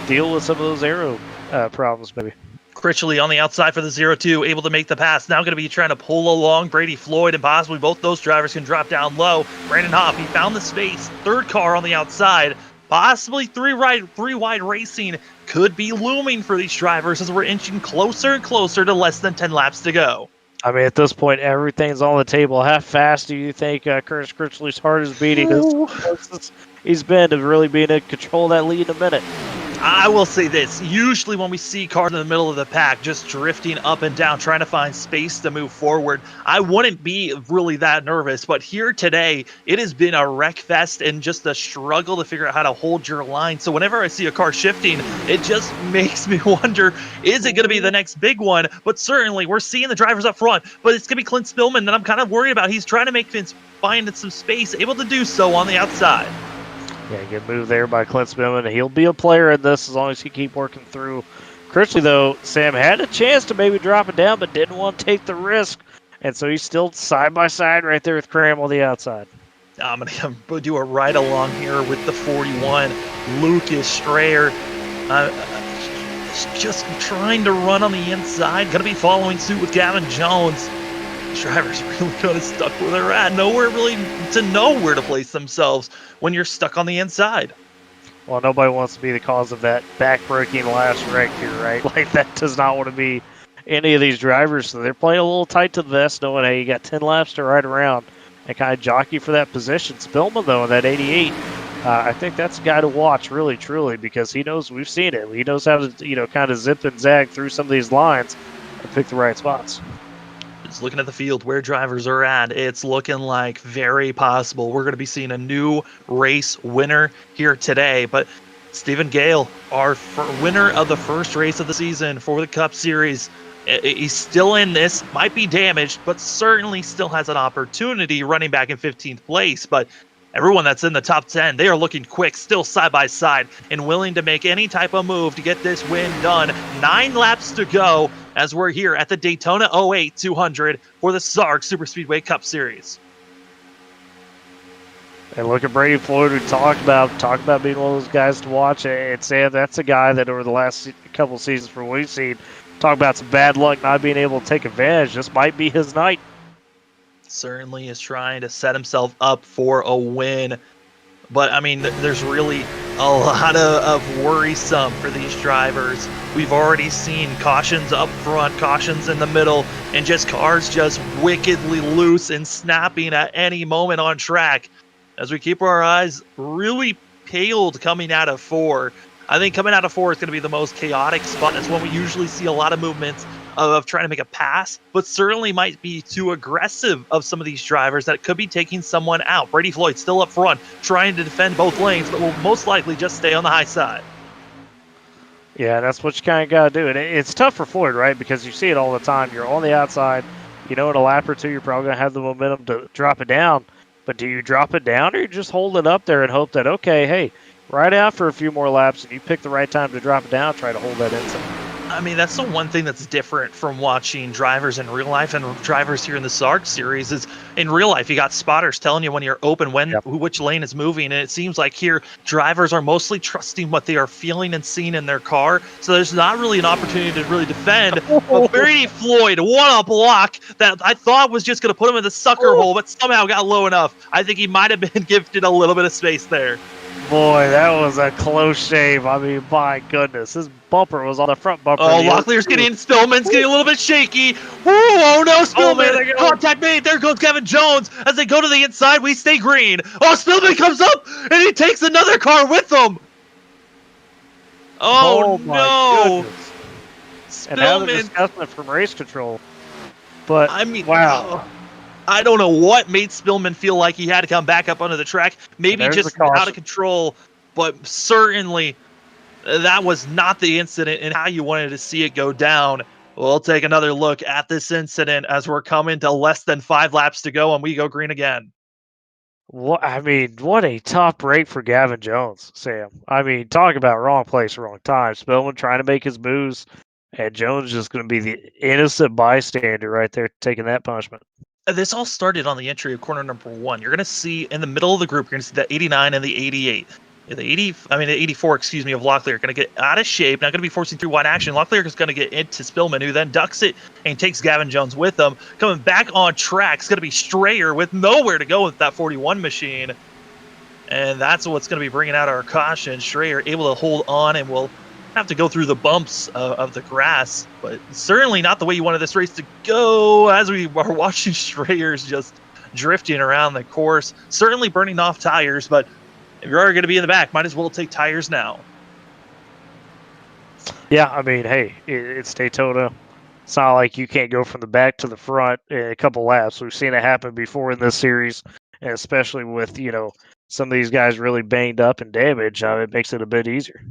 deal with some of those aero problems, maybe. Critchley on the outside for the 0-2, able to make the pass. Now going to be trying to pull along Brady Floyd, and possibly both those drivers can drop down low. Brandon Hoff, he found the space. 3rd car on the outside. Possibly three wide racing could be looming for these drivers as we're inching closer and closer to less than 10 laps to go. I mean, at this point, everything's on the table. How fast do you think Curtis Critchley's heart is beating? He's been to really being in control of that lead in a minute. I will say this. Usually when we see cars in the middle of the pack just drifting up and down, trying to find space to move forward, I wouldn't be really that nervous. But here today, it has been a wreck fest and just a struggle to figure out how to hold your line. So whenever I see a car shifting, it just makes me wonder, is it going to be the next big one? But certainly, we're seeing the drivers up front. But it's going to be Clint Spillman that I'm kind of worried about. He's trying to make things find some space, able to do so on the outside. Yeah, good move there by Clint Spillman. He'll be a player in this as long as he keep working through. Critchley, though, Sam had a chance to maybe drop it down, but didn't want to take the risk. And so he's still side by side right there with Cram on the outside. I'm going to do a ride along here with the 41, Lucas Strayer. Just trying to run on the inside. Going to be following suit with Gavin Jones. Drivers really kind of stuck where they're at. Nowhere really to know where to place themselves when you're stuck on the inside. Well, nobody wants to be the cause of that back-breaking last wreck here, right? Like, that does not want to be any of these drivers. So they're playing a little tight to the vest, knowing, hey, you got 10 laps to ride around and kind of jockey for that position. Spillman, though, in that 88, I think that's a guy to watch, really, truly, because he knows, we've seen it. He knows how to, kind of zip and zag through some of these lines and pick the right spots. Just looking at the field where drivers are at, it's looking like very possible we're going to be seeing a new race winner here today. But Stephen Gale, our winner of the first race of the season for the Cup Series, he's still in this, might be damaged, but certainly still has an opportunity running back in 15th place. But everyone that's in the top 10, they are looking quick, still side by side, and willing to make any type of move to get this win done. 9 laps to go as we're here at the Daytona 08 200 for the SARG Superspeedway Cup Series. And look at Brady Floyd, we talked about being one of those guys to watch. And Sam, that's a guy that over the last couple seasons from what we've seen, talk about some bad luck not being able to take advantage. This might be his night. Certainly is trying to set himself up for a win. But I mean, there's really a lot of worrisome for these drivers. We've already seen cautions up front, cautions in the middle, and just cars just wickedly loose and snapping at any moment on track. As we keep our eyes really peeled coming out of 4. I think coming out of 4 is going to be the most chaotic spot. That's when we usually see a lot of movements of trying to make a pass, but certainly might be too aggressive of some of these drivers that could be taking someone out. Brady Floyd still up front, trying to defend both lanes, but will most likely just stay on the high side. Yeah, that's what you kind of got to do. And it's tough for Floyd, right? Because you see it all the time. You're on the outside. You know, in a lap or two, you're probably going to have the momentum to drop it down. But do you drop it down, or you just hold it up there and hope that, okay, hey, ride out for a few more laps and you pick the right time to drop it down, try to hold that inside? I mean, that's the one thing that's different from watching drivers in real life and drivers here in the SARG series is in real life, you got spotters telling you when you're open, which lane is moving. And it seems like here, drivers are mostly trusting what they are feeling and seeing in their car. So there's not really an opportunity to really defend. But Brady Floyd, what a block that I thought was just going to put him in the sucker hole, but somehow got low enough. I think he might have been gifted a little bit of space there. Boy, that was a close shave. I mean, my goodness. His bumper was on the front bumper. Oh, Locklear's getting in. Spillman's getting a little bit shaky. Oh no, Spillman. Contact made. There goes Kevin Jones. As they go to the inside, we stay green. Oh, Spillman comes up, and he takes another car with him. Oh no. Spillman. And now the disgustment from race control. But, I mean, wow. I don't know what made Spillman feel like he had to come back up onto the track. Maybe just out of control, but certainly that was not the incident and how you wanted to see it go down. We'll take another look at this incident as we're coming to less than 5 laps to go and we go green again. What a tough break for Gavin Jones, Sam. I mean, talk about wrong place, wrong time. Spillman trying to make his moves, and Jones just going to be the innocent bystander right there taking that punishment. This all started on the entry of corner number 1. You're going to see in the middle of the group, you're going to see the 89 and the 88. The 84, of Locklear, going to get out of shape. Not going to be forcing through wide action. Locklear is going to get into Spillman, who then ducks it and takes Gavin Jones with him. Coming back on track, it's going to be Strayer with nowhere to go with that 41 machine. And that's what's going to be bringing out our caution. Strayer able to hold on and will have to go through the bumps of the grass, but certainly not the way you wanted this race to go as we are watching Strayer's just drifting around the course, certainly burning off tires, but if you're already going to be in the back, might as well take tires now. Yeah, I mean, hey, it's Daytona. It's not like you can't go from the back to the front in a couple laps. We've seen it happen before in this series, and especially with, some of these guys really banged up and damaged, it makes it a bit easier.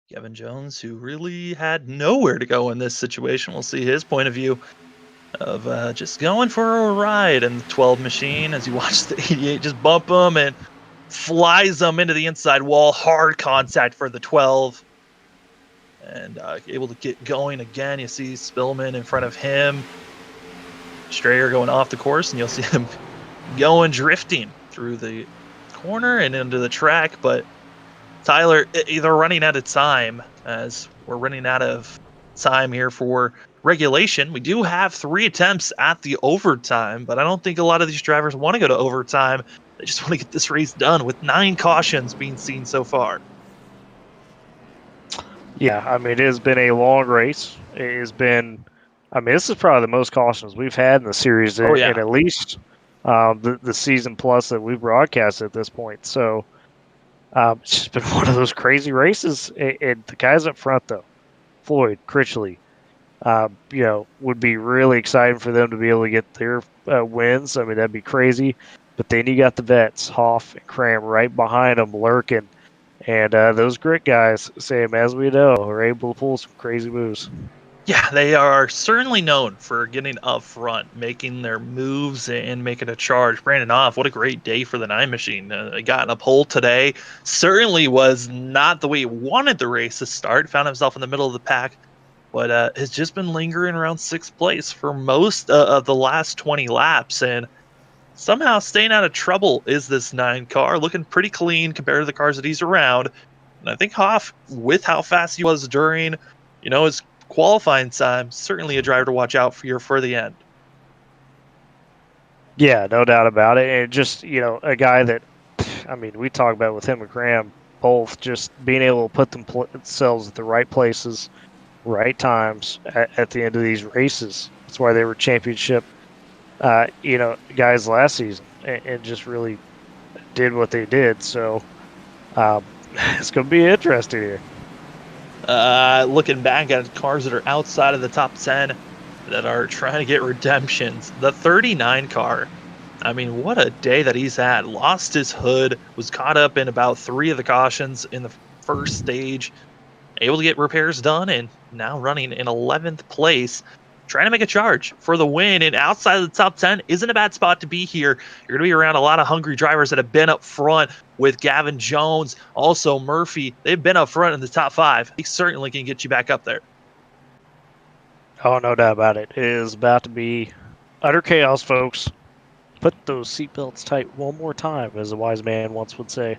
Kevin Jones, who really had nowhere to go in this situation. We'll see his point of view of just going for a ride in the 12 machine as you watch the 88 just bump him and flies him into the inside wall. Hard contact for the 12. And able to get going again. You see Spillman in front of him. Strayer going off the course, and you'll see him going drifting through the corner and into the track, but Tyler, they're running out of time as we're running out of time here for regulation. We do have 3 attempts at the overtime, but I don't think a lot of these drivers want to go to overtime. They just want to get this race done with 9 cautions being seen so far. Yeah, I mean, it has been a long race. It has been, this is probably the most cautions we've had in the series in at least the season plus that we've broadcast at this point. So, it's just been one of those crazy races. And the guys up front, though, Floyd, Critchley, would be really exciting for them to be able to get their wins. I mean, that'd be crazy. But then you got the vets, Hoff and Cram, right behind them, lurking. And those grit guys, Sam, as we know, are able to pull some crazy moves. Yeah, they are certainly known for getting up front, making their moves and making a charge. Brandon Hoff, what a great day for the 9 machine. He got in a pole today. Certainly was not the way he wanted the race to start. Found himself in the middle of the pack, but has just been lingering around 6th place for most of the last 20 laps. And somehow staying out of trouble is this 9 car. Looking pretty clean compared to the cars that he's around. And I think Hoff, with how fast he was during, his qualifying time, certainly a driver to watch out for the end. Yeah, no doubt about it. And just, a guy that, I mean, we talk about with him and Graham both just being able to put themselves at the right places, right times at the end of these races. That's why they were championship, guys last season, and just really did what they did. So it's going to be interesting here. Looking back at cars that are outside of the top 10 that are trying to get redemptions, the 39 car, I mean, what a day that he's had. Lost his hood, was caught up in about 3 of the cautions in the first stage, able to get repairs done, and now running in 11th place, trying to make a charge for the win. And outside of the top 10 isn't a bad spot to be here. You're going to be around a lot of hungry drivers that have been up front with Gavin Jones, also Murphy. They've been up front in the top 5. They certainly can get you back up there. Oh, no doubt about it. It is about to be utter chaos, folks. Put those seatbelts tight one more time, as a wise man once would say.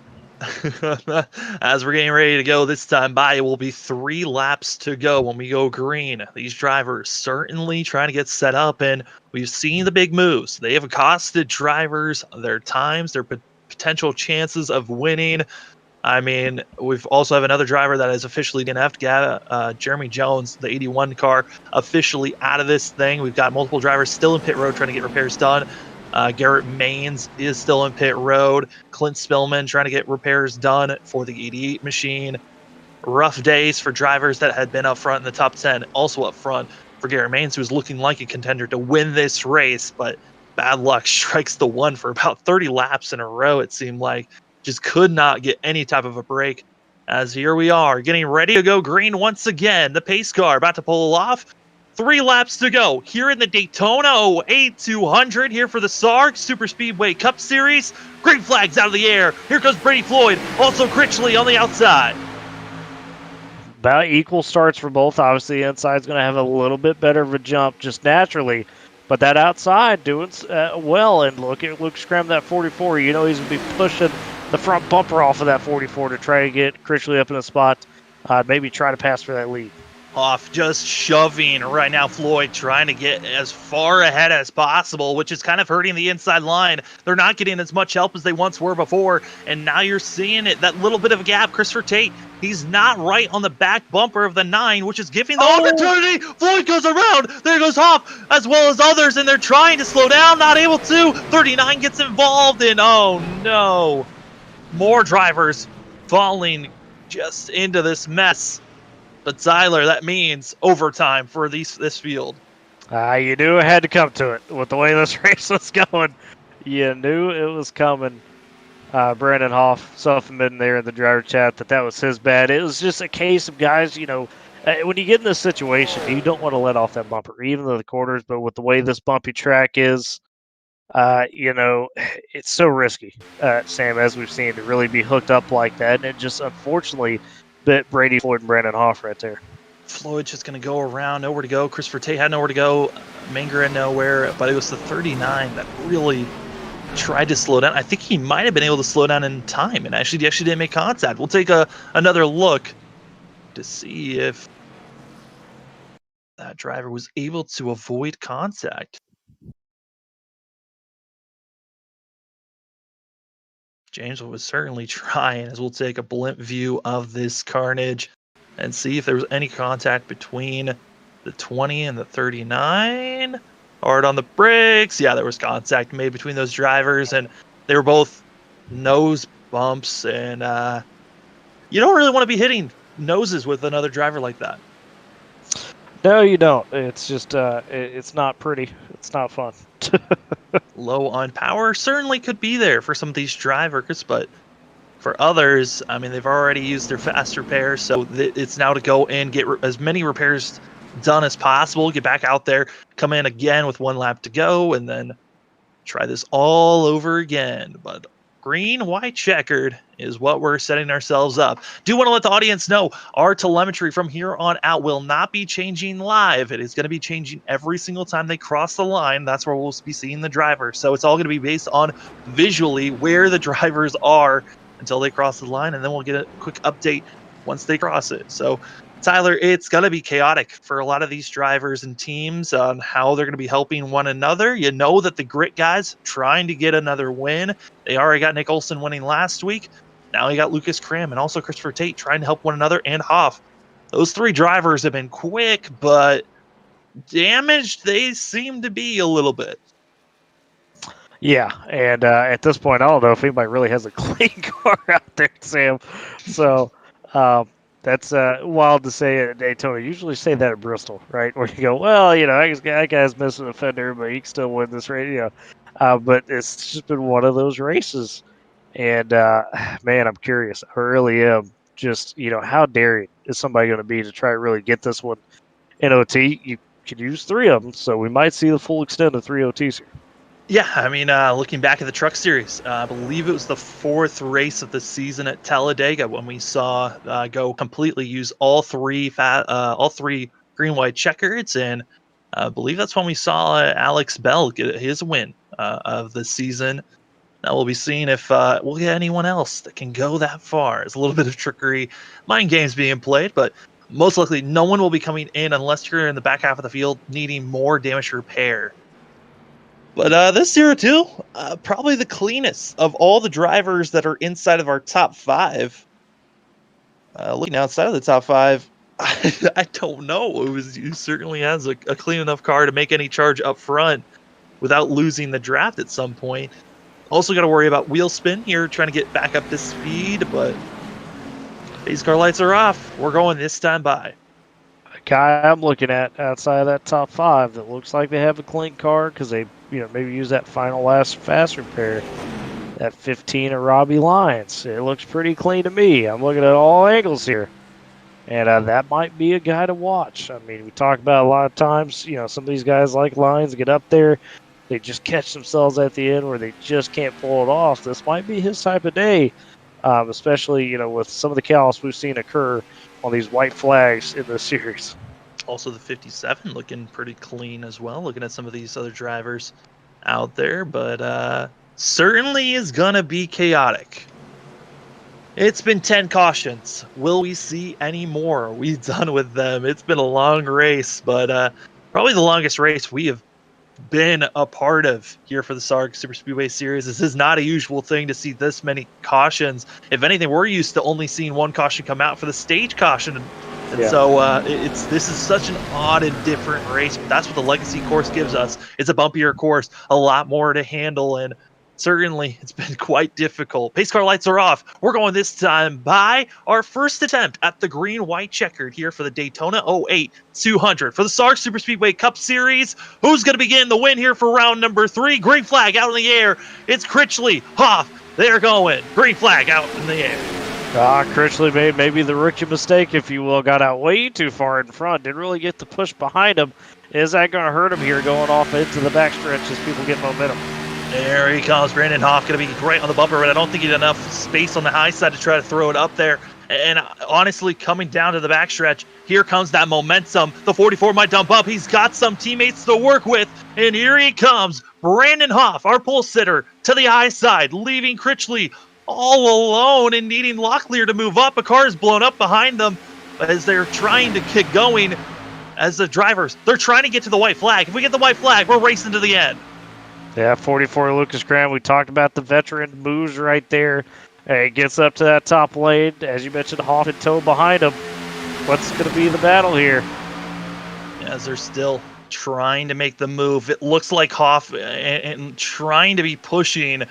As we're getting ready to go this time by, it will be 3 laps to go when we go green. These drivers certainly trying to get set up, and we've seen the big moves. They have costed drivers their times, their potential chances of winning. I mean, we've also have another driver that is officially DNF'd, Jeremy Jones, the 81 car, officially out of this thing. We've got multiple drivers still in pit road trying to get repairs done. Garrett Maines is still in pit road. Clint Spillman trying to get repairs done for the 88 machine. Rough days for drivers that had been up front in the top 10. Also up front for Garrett Maines, who was looking like a contender to win this race, but bad luck strikes the one for about 30 laps in a row, it seemed like. Just could not get any type of a break. As here we are, getting ready to go green once again. The pace car about to pull off. 3 laps to go here in the Daytona 08 200 here for the SARG Superspeedway Cup Series. Green flags out of the air. Here comes Brady Floyd, also Critchley on the outside. About equal starts for both. Obviously, the inside's going to have a little bit better of a jump just naturally. But that outside doing well. And look at Luke Scram, that 44. You know he's going to be pushing the front bumper off of that 44 to try to get Critchley up in a spot. Maybe try to pass for that lead. Off, just shoving right now. Floyd trying to get as far ahead as possible, which is kind of hurting the inside line. They're not getting as much help as they once were before, and now you're seeing it, that little bit of a gap. Christopher Tate, he's not right on the back bumper of the 9, which is giving the opportunity. Floyd goes around. There goes Hoff, as well as others, and they're trying to slow down, not able to. 39 gets involved, and oh no, more drivers falling just into this mess. But Zyler, that means overtime for this field. You knew it had to come to it with the way this race was going. You knew it was coming. Brandon Hoff self-admitting there in the driver chat that was his bad. It was just a case of guys, when you get in this situation, you don't want to let off that bumper, even though the quarters. But with the way this bumpy track is, it's so risky, Sam, as we've seen, to really be hooked up like that. And it just unfortunately bit Brady Floyd and Brandon Hoff right there. Floyd's just going to go around, nowhere to go. Christopher Tate had nowhere to go. Manger had nowhere, but it was the 39 that really tried to slow down. I think he might have been able to slow down in time, and actually didn't make contact. We'll take another look to see if that driver was able to avoid contact. James was certainly trying, as we'll take a blimp view of this carnage and see if there was any contact between the 20 and the 39. Hard on the brakes. Yeah, there was contact made between those drivers, and they were both nose bumps, and you don't really want to be hitting noses with another driver like that. No, you don't. It's just, it's not pretty. It's not fun. Low on power certainly could be there for some of these drivers, but for others, I mean, they've already used their fast repairs, so it's now to go and get as many repairs done as possible, get back out there, come in again with 1 lap to go, and then try this all over again. But green, white, checkered is what we're setting ourselves up. Do want to let the audience know our telemetry from here on out will not be changing live. It is going to be changing every single time they cross the line. That's where we'll be seeing the driver. So it's all going to be based on visually where the drivers are until they cross the line, and then we'll get a quick update once they cross it. So Tyler, it's going to be chaotic for a lot of these drivers and teams on how they're going to be helping one another. You know that the grit guys trying to get another win. They already got Nick Olson winning last week. Now you got Lucas Cram and also Christopher Tate trying to help one another, and Hoff. Those three drivers have been quick, but damaged they seem to be a little bit. Yeah, and at this point, I don't know if anybody really has a clean car out there, Sam. So that's wild to say at Daytona. Usually say that at Bristol, right? Where you go, well, that guy's missing a fender, but he can still win this race, but it's just been one of those races. And, man, I'm curious. I really am. Just, how daring is somebody going to be to try to really get this one in OT? You could use 3 of them, so we might see the full extent of 3 OTs here. Yeah, I mean, looking back at the Truck Series, I believe it was the 4th race of the season at Talladega when we saw go completely use all three green-white checkers, and I believe that's when we saw Alex Bell get his win of the season. Now we'll be seeing if we'll get anyone else that can go that far. It's a little bit of trickery, mind games being played, but most likely no one will be coming in unless you're in the back half of the field needing more damage repair. But this 0-2, probably the cleanest of all the drivers that are inside of our top 5. Looking outside of the top 5, I don't know. He certainly has a clean enough car to make any charge up front without losing the draft at some point. Also got to worry about wheel spin here, trying to get back up to speed, but pace car lights are off. We're going this time by. Guy I'm looking at outside of that top 5 that looks like they have a clean car because they maybe use that final last fast repair. That 15 of Robbie Lyons. It looks pretty clean to me. I'm looking at all angles here. And that might be a guy to watch. I mean, we talk about a lot of times, some of these guys like Lyons get up there. They just catch themselves at the end where they just can't pull it off. This might be his type of day, especially, with some of the chaos we've seen occur on these white flags in this series. Also the 57 looking pretty clean as well, looking at some of these other drivers out there, but certainly is going to be chaotic. It's been 10 cautions. Will we see any more? Are we done with them? It's been a long race, but probably the longest race we have been a part of here for the SARG Superspeedway Series. This is not a usual thing to see this many cautions. If anything, we're used to only seeing one caution come out for the stage caution. And so this is such an odd and different race, but that's what the Legacy course gives us. It's a bumpier course, a lot more to handle, and certainly it's been quite difficult. Pace car lights are off. We're going this time by our first attempt at the green-white checkered here for the Daytona 08 200. For the SARG Superspeedway Cup Series, who's going to begin the win here for round number 3? Green flag out in the air. It's Critchley, Hoff. They're going. Green flag out in the air. Critchley made maybe the rookie mistake, if you will, got out way too far in front. Didn't really get the push behind him. Is that going to hurt him here going off into the backstretch as people get momentum? There he comes. Brandon Hoff going to be right on the bumper, but I don't think he had enough space on the high side to try to throw it up there. And honestly, coming down to the backstretch, here comes that momentum. The 44 might dump up. He's got some teammates to work with. And here he comes. Brandon Hoff, our pole sitter, to the high side, leaving Critchley all alone and needing Locklear to move up. A car is blown up behind them as they're trying to get going. As the drivers, they're trying to get to the white flag. If we get the white flag, we're racing to the end. Yeah, 44 Lucas Graham. We talked about the veteran moves right there. He gets up to that top lane. As you mentioned, Hoff and Toe behind him. What's going to be the battle here? As they're still trying to make the move. It looks like Hoff and trying to be pushing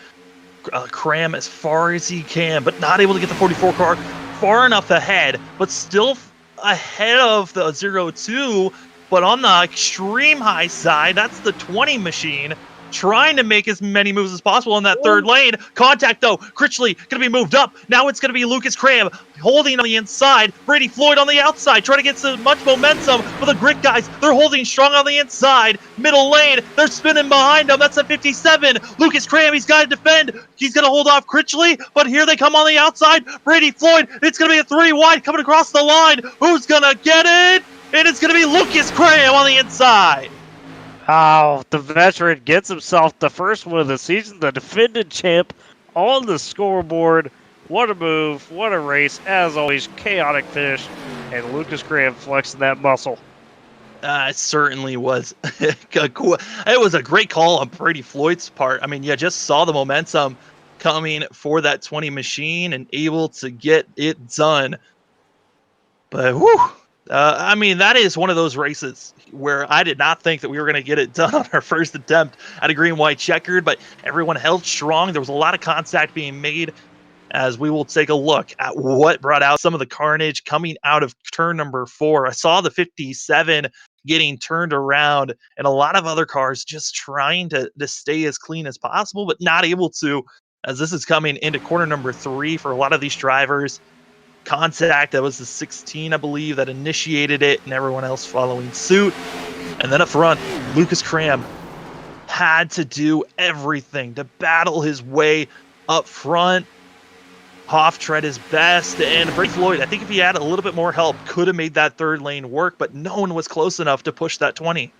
Cram as far as he can, but not able to get the 44 car far enough ahead, but still ahead of the 0-2, but on the extreme high side, that's the 20 machine, trying to make as many moves as possible in that third lane. Contact, though. Critchley going to be moved up. Now it's going to be Lucas Cram holding on the inside. Brady Floyd on the outside, trying to get so much momentum. But the grit guys, they're holding strong on the inside. Middle lane, they're spinning behind them. That's a 57. Lucas Cram, he's got to defend. He's going to hold off Critchley, but here they come on the outside. Brady Floyd, it's going to be a 3 wide coming across the line. Who's going to get it? And it's going to be Lucas Cram on the inside. Oh, the veteran gets himself the first win of the season, the defending champ on the scoreboard. What a move, what a race. As always, chaotic finish and Lucas Graham flexing that muscle. It certainly was. It was a great call on Brady Floyd's part. I mean, you just saw the momentum coming for that 20 machine and able to get it done. But whew, I mean, that is one of those races where I did not think that we were going to get it done on our first attempt at a green-white checkered, but everyone held strong. There was a lot of contact being made, as we will take a look at what brought out some of the carnage coming out of turn number 4. I saw the 57 getting turned around and a lot of other cars just trying to stay as clean as possible, but not able to, as this is coming into corner number 3 for a lot of these drivers. Contact, that was the 16, I believe, that initiated it, and everyone else following suit. And then up front, Lucas Cram had to do everything to battle his way up front. Hoff tried his best, and Brady Floyd, I think if he had a little bit more help, could have made that third lane work, but no one was close enough to push that 20.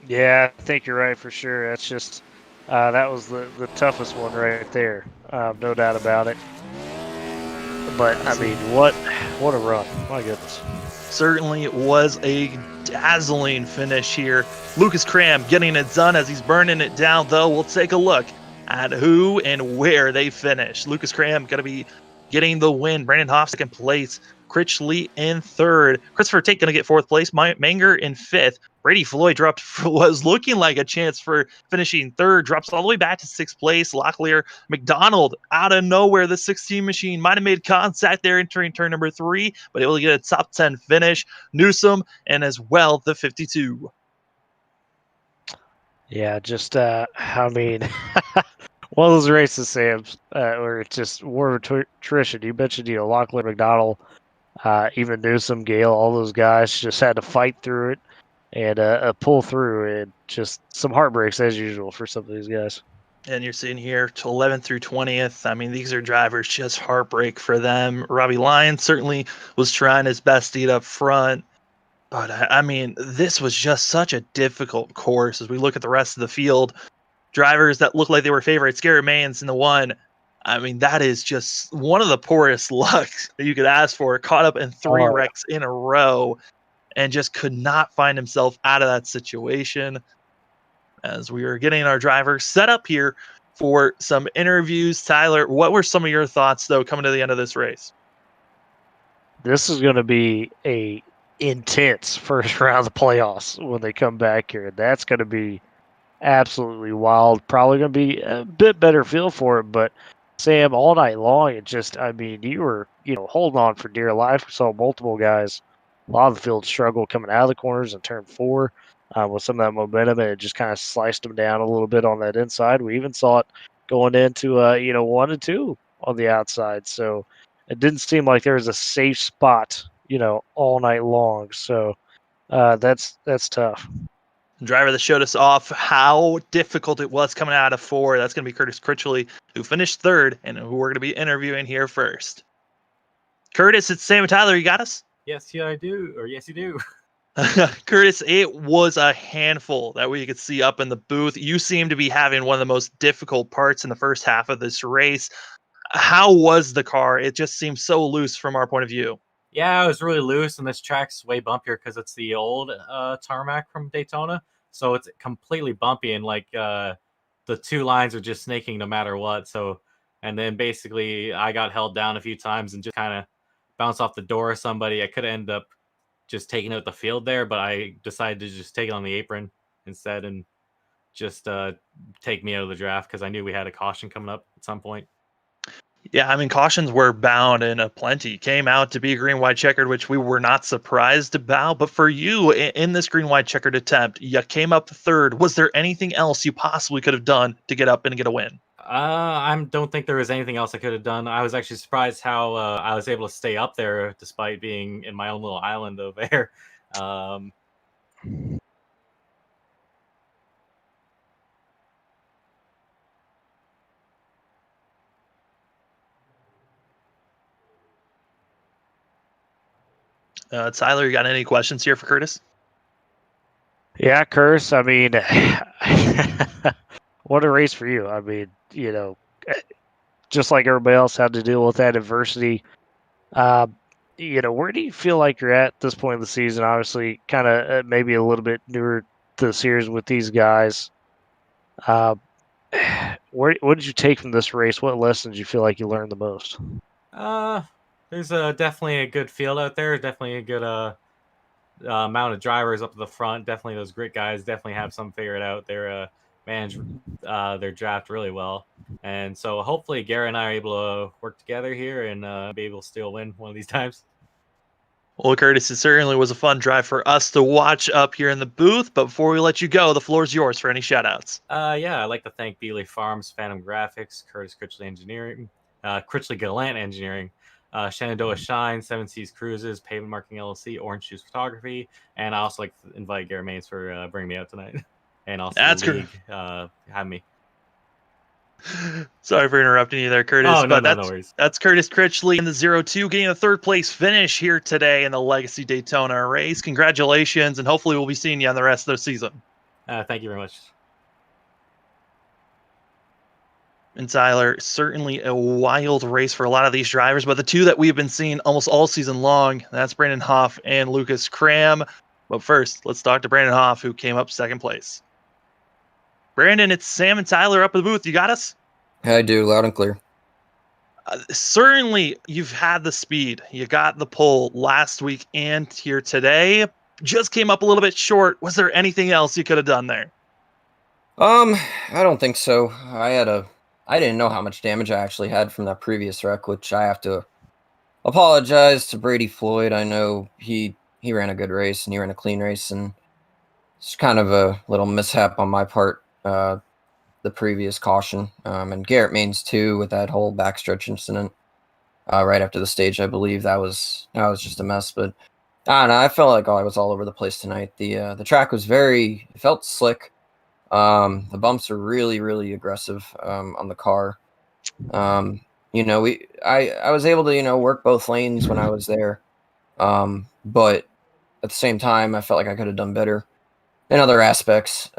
Yeah, I think you're right for sure. That's just that was the toughest one right there, no doubt about it. But I mean, what a run! My goodness. Certainly was a dazzling finish here. Lucas Cram getting it done as he's burning it down, though. We'll take a look at who and where they finish. Lucas Cram going to be getting the win. Brandon Hoff second place. Critchley in third. Christopher Tate going to get fourth place. Manger in fifth. Brady Floyd was looking like a chance for finishing third. Drops all the way back to sixth place. Locklear McDonald out of nowhere. The 16 machine might have made contact there entering turn number 3, but able to get a top 10 finish. Newsom and as well the 52. Yeah, just I mean, one of those races, Sam, where it's just war of attrition. You mentioned, Locklear McDonald, even Newsom, Gale, all those guys just had to fight through it and pull through, and just some heartbreaks as usual for some of these guys. And you're seeing here to 11th through 20th. I mean, these are drivers, just heartbreak for them. Robbie Lyons certainly was trying his best to get up front. But, I mean, this was just such a difficult course as we look at the rest of the field. Drivers that look like they were favorites. Garrett Mayans in the 1. I mean, that is just one of the poorest lucks that you could ask for. Caught up in 3 wrecks in a row and just could not find himself out of that situation. As we were getting our drivers set up here for some interviews. Tyler, what were some of your thoughts, though, coming to the end of this race? This is going to be a intense first round of the playoffs when they come back here. That's going to be absolutely wild. Probably going to be a bit better feel for it, but Sam, all night long, it just, I mean, you were, holding on for dear life. We saw multiple guys, a lot of the field struggle coming out of the corners in turn 4 with some of that momentum, and it just kind of sliced them down a little bit on that inside. We even saw it going into, 1 and 2 on the outside. So it didn't seem like there was a safe spot all night long. So that's tough. Driver that showed us off how difficult it was coming out of 4. That's going to be Curtis Critchley, who finished third and who we're going to be interviewing here first. Curtis, it's Sam and Tyler. You got us? Yes, yeah, I do. Or yes, you do. Curtis, it was a handful that we could see up in the booth. You seem to be having one of the most difficult parts in the first half of this race. How was the car? It just seemed so loose from our point of view. Yeah, it was really loose, and this track's way bumpier because it's the old tarmac from Daytona. So it's completely bumpy, and the 2 lines are just snaking no matter what. So, and then basically I got held down a few times and just kind of bounced off the door of somebody. I could end up just taking out the field there, but I decided to just take it on the apron instead and just take me out of the draft because I knew we had a caution coming up at some point. Yeah, I mean, cautions were bound and aplenty. Came out to be a green-white checkered, which we were not surprised about. But for you, in this green-white checkered attempt, you came up third. Was there anything else you possibly could have done to get up and get a win? I don't think there was anything else I could have done. I was actually surprised how I was able to stay up there despite being in my own little island over there. Tyler, you got any questions here for Curtis? Yeah, Curtis, I mean, what a race for you. I mean, just like everybody else had to deal with that adversity. where do you feel like you're at this point in the season? Obviously, kind of maybe a little bit newer to the series with these guys. What did you take from this race? What lessons do you feel like you learned the most? There's definitely a good field out there. Definitely a good amount of drivers up to the front. Definitely those grit guys definitely have some figured out. They're manage their draft really well. And so hopefully Garrett and I are able to work together here and be able to still win one of these times. Well, Curtis, it certainly was a fun drive for us to watch up here in the booth. But before we let you go, the floor is yours for any shout-outs. Yeah, I'd like to thank Beeley Farms, Phantom Graphics, Curtis Critchley Engineering, Critchley Gallant Engineering, Shenandoah Shine, Seven Seas Cruises, Pavement Marking LLC, Orange Shoes Photography, and I also like to invite Garrett Maines for bringing me out tonight, and also That's the league having me. Sorry for interrupting you there, Curtis. Oh, no, but no worries. That's Curtis Critchley in the 0-2, getting a third place finish here today in the Legacy Daytona race. Congratulations, and hopefully we'll be seeing you on the rest of the season. Thank you very much. And Tyler, certainly a wild race for a lot of these drivers, but the two that we've been seeing almost all season long, that's Brandon Hoff and Lucas Cram. But first, let's talk to Brandon Hoff, who came up second place. Brandon, it's Sam and Tyler up in the booth. You got us? I do, loud and clear. Certainly, you've had the speed. You got the pole last week and here today. Just came up a little bit short. Was there anything else you could have done there? I don't think so. I didn't know how much damage I actually had from that previous wreck, which I have to apologize to Brady Floyd. I know he ran a good race and he ran a clean race, and it's kind of a little mishap on my part. The previous caution, and Garrett Maines too, with that whole backstretch incident right after the stage. I believe that was just a mess. But I don't know, I felt like I was all over the place tonight. The track was it felt slick. The bumps are really, really aggressive on the car. I was able to work both lanes when I was there, but at the same time, I felt like I could have done better in other aspects.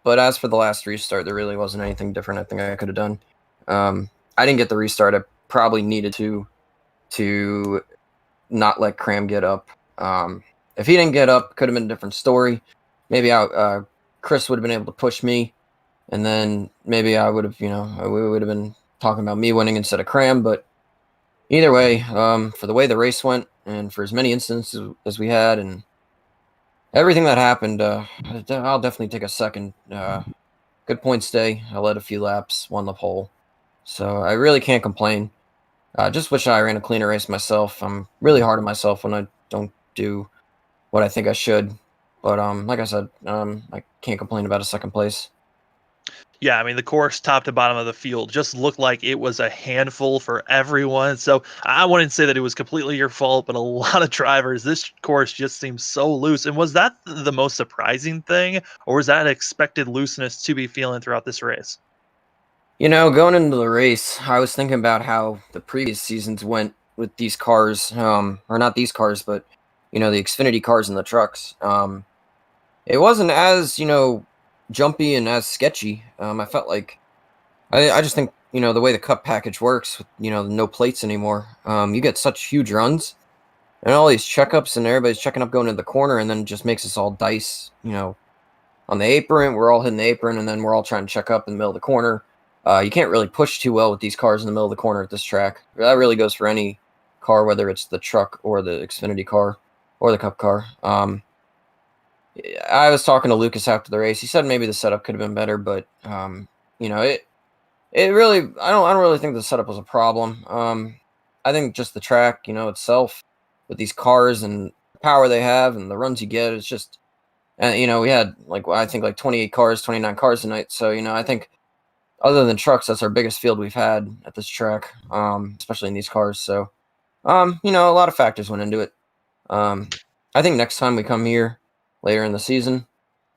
But as for the last restart, there really wasn't anything different I think I could have done. I didn't get the restart I probably needed to not let Cram get up. If he didn't get up, could have been a different story. Maybe Chris would have been able to push me, and then maybe I would have, we would have been talking about me winning instead of Cram. But either way, for the way the race went and for as many instances as we had and everything that happened, I'll definitely take a second. Good points day. I led a few laps, won the pole. So I really can't complain. Just wish I ran a cleaner race myself. I'm really hard on myself when I don't do what I think I should. But like I said, I can't complain about a second place. Yeah, I mean, the course top to bottom of the field just looked like it was a handful for everyone. So I wouldn't say that it was completely your fault, but a lot of drivers, this course just seems so loose. And was that the most surprising thing, or was that expected looseness to be feeling throughout this race? Going into the race, I was thinking about how the previous seasons went with these cars, or not these cars, but, the Xfinity cars and the trucks. It wasn't as, jumpy and as sketchy. I felt like I just think the way the cup package works with no plates anymore, you get such huge runs and all these checkups and everybody's checking up going into the corner, and then it just makes us all dice on the apron. We're all hitting the apron, and then we're all trying to check up in the middle of the corner. You can't really push too well with these cars in the middle of the corner at this track. That really goes for any car, whether it's the truck or the Xfinity car or the cup car. I was talking to Lucas after the race. He said maybe the setup could have been better, but it really, I don't really think the setup was a problem. I think just the track, itself with these cars and the power they have and the runs you get, it's just, we had I think 28 cars, 29 cars tonight. So, I think other than trucks, that's our biggest field we've had at this track, especially in these cars. So, a lot of factors went into it. I think next time we come here later in the season,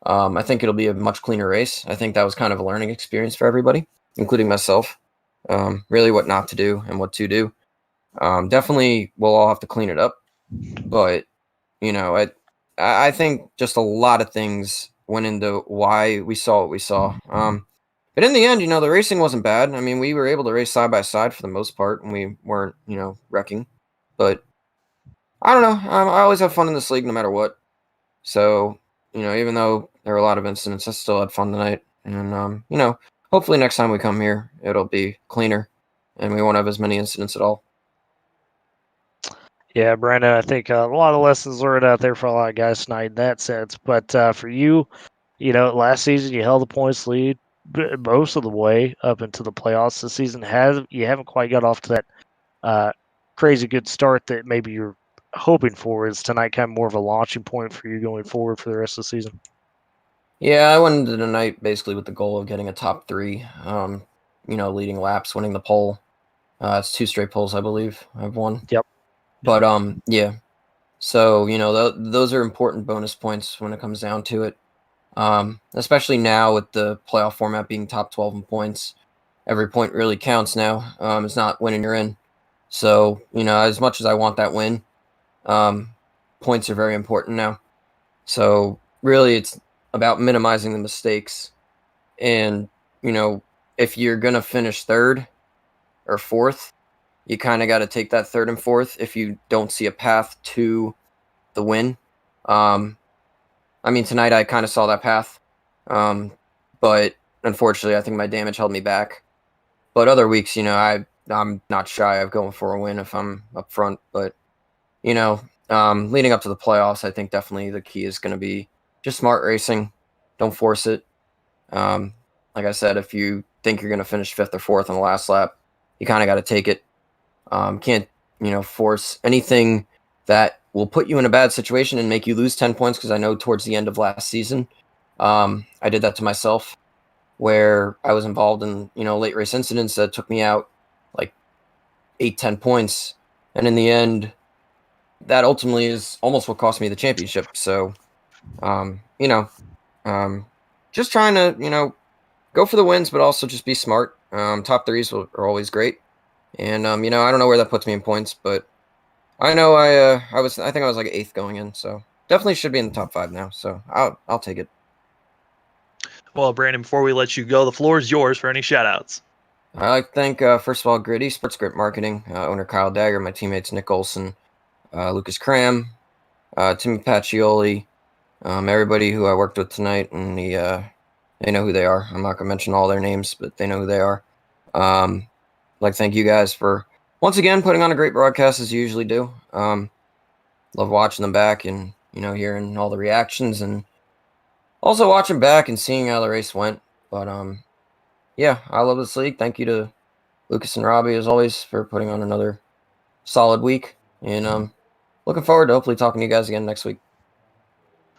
I think it'll be a much cleaner race. I think that was kind of a learning experience for everybody, including myself, really what not to do and what to do. Definitely we'll all have to clean it up, but, I think just a lot of things went into why we saw what we saw. But in the end, the racing wasn't bad. I mean, we were able to race side by side for the most part, and we weren't, wrecking. But I don't know. I always have fun in this league no matter what. So, even though there were a lot of incidents, I still had fun tonight. And, hopefully next time we come here, it'll be cleaner and we won't have as many incidents at all. Yeah, Brandon, I think a lot of lessons learned out there for a lot of guys tonight in that sense. But for you, last season you held the points lead most of the way up into the playoffs. This season you haven't quite got off to that crazy good start that maybe you're hoping for. Is tonight kind of more of a launching point for you going forward for the rest of the season? Yeah, I went into the night basically with the goal of getting a top 3, leading laps, winning the pole. It's 2 straight poles, I believe. I've won. Yep. But, yeah. So, those are important bonus points when it comes down to it. Especially now with the playoff format being top 12 in points. Every point really counts now. It's not winning you're in. So, as much as I want that win, points are very important now. So, really, it's about minimizing the mistakes. And, if you're going to finish 3rd or 4th, you kind of got to take that 3rd and 4th if you don't see a path to the win. Tonight I kind of saw that path. But unfortunately, I think my damage held me back. But other weeks, I'm not shy of going for a win if I'm up front. But, leading up to the playoffs, I think definitely the key is going to be just smart racing. Don't force it. Like I said, if you think you're going to finish 5th or 4th on the last lap, you kind of got to take it. Can't, force anything that will put you in a bad situation and make you lose 10 points, because I know towards the end of last season, I did that to myself, where I was involved in, late race incidents that took me out like 8-10 points. And in the end, that ultimately is almost what cost me the championship. So, just trying to, go for the wins, but also just be smart. Top 3s are always great. And, I don't know where that puts me in points, but I know I think I was like 8th going in. So definitely should be in the top 5 now. So I'll take it. Well, Brandon, before we let you go, the floor is yours for any shout-outs. I'd like to thank, first of all, Gritty, Sports Grip Marketing, owner Kyle Dagger, my teammates Nick Olson, Lucas Cram, Timmy Pacioli, everybody who I worked with tonight, and they know who they are. I'm not going to mention all their names, but they know who they are. I'd like to thank you guys for, once again, putting on a great broadcast as you usually do. Love watching them back and, hearing all the reactions, and also watching back and seeing how the race went. But, yeah, I love this league. Thank you to Lucas and Robbie, as always, for putting on another solid week. And looking forward to hopefully talking to you guys again next week.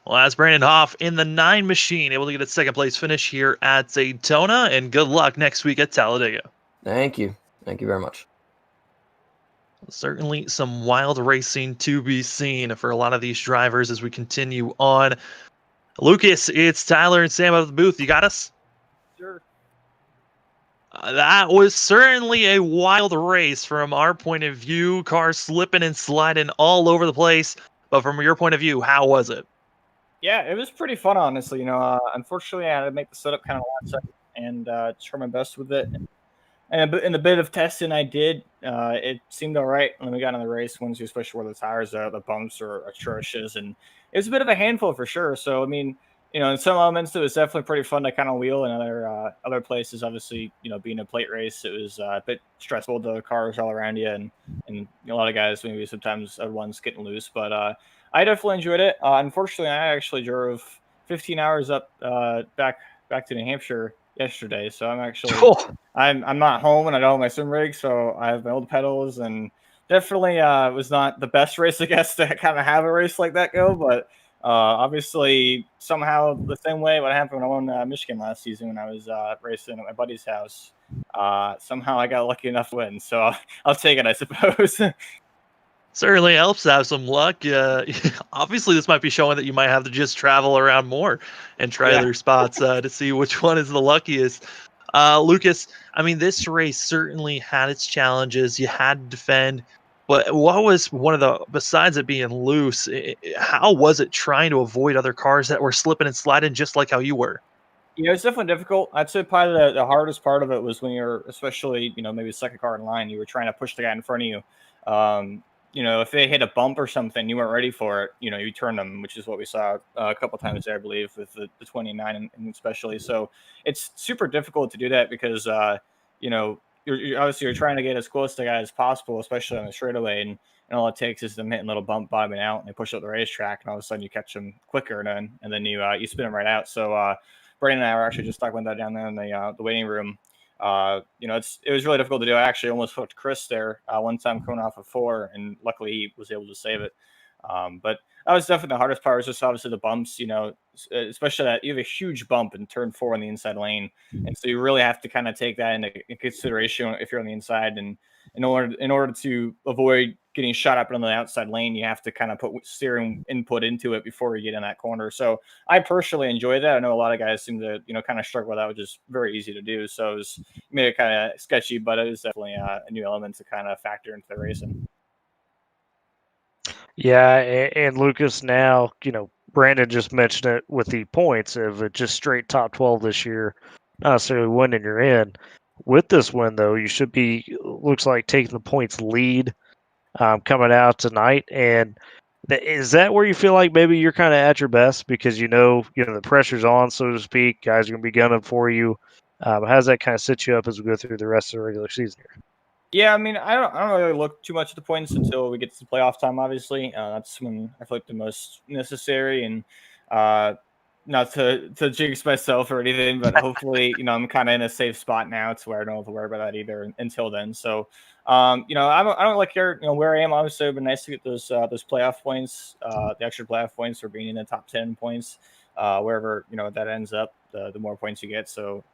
Well, that's Brandon Hoff in the 9 machine, able to get a 2nd place finish here at Daytona, and good luck next week at Talladega. Thank you. Thank you very much. Certainly some wild racing to be seen for a lot of these drivers as we continue on. Lucas, it's Tyler and Sam out of the booth. You got us? Sure. That was certainly a wild race from our point of view. Cars slipping and sliding all over the place. But from your point of view, how was it? Yeah, it was pretty fun, honestly. Unfortunately, I had to make the setup kind of last second and try my best with it. And in the bit of testing I did, it seemed all right when we got in the race, once you especially where the tires are, the bumps are atrocious. And it was a bit of a handful for sure. So, in some elements, it was definitely pretty fun to kind of wheel. In other places, obviously, being a plate race, it was a bit stressful. The cars all around you, and a lot of guys maybe sometimes other ones getting loose. But I definitely enjoyed it. Unfortunately, I actually drove 15 hours up back to New Hampshire yesterday, so I'm actually I'm not home and I don't have my swim rig, so I have my old pedals, and definitely was not the best race, I guess, to kind of have a race like that go. But obviously, somehow the same way what happened when I won Michigan last season when I was racing at my buddy's house, somehow I got lucky enough to win. So I'll take it, I suppose. Certainly helps to have some luck. Obviously, this might be showing that you might have to just travel around more and try other spots to see which one is the luckiest. Lucas, this race certainly had its challenges. You had to defend. But what was one of the, besides it being loose, how was it trying to avoid other cars that were slipping and sliding just like how you were? It's definitely difficult. I'd say probably the hardest part of it was when you're, especially, maybe the second car in line, you were trying to push the guy in front of you. if they hit a bump or something, you weren't ready for it, you turn them, which is what we saw a couple times there, I believe, with the 29 and especially. So it's super difficult to do that because, you're obviously you're trying to get as close to the guy as possible, especially on the straightaway. And all it takes is them hitting a little bump, bottoming out, and they push up the racetrack, and all of a sudden you catch them quicker, and then you spin them right out. So Brandon and I were actually just talking about that down there in the waiting room. It was really difficult to do. I actually almost hooked Chris there one time coming off of 4, and luckily he was able to save it. But that was definitely the hardest part. Was just obviously the bumps, especially that you have a huge bump in turn 4 on the inside lane, and so you really have to kind of take that into consideration if you're on the inside. And in order to avoid getting shot up on the outside lane, you have to kind of put steering input into it before you get in that corner. So I personally enjoy that. I know a lot of guys seem to kind of struggle with that, which is very easy to do. So it made it kind of sketchy, but it was definitely a new element to kind of factor into the racing. Yeah, and Lucas, now, Brandon just mentioned it with the points of it just straight top 12 this year, not necessarily winning you're in. With this win, though, you should be, looks like, taking the points lead coming out tonight. And is that where you feel like maybe you're kind of at your best because the pressure's on, so to speak, guys are going to be gunning for you? How does that kind of set you up as we go through the rest of the regular season here? Yeah, I mean, I don't really look too much at the points until we get to the playoff time. Obviously, that's when I feel like the most necessary, and not to jinx myself or anything, but hopefully, I'm kind of in a safe spot now to where I don't have to worry about that either until then. So, I don't like where I am. Obviously, it would be nice to get those playoff points, the extra playoff points for being in the top 10 points, wherever that ends up. The more points you get, so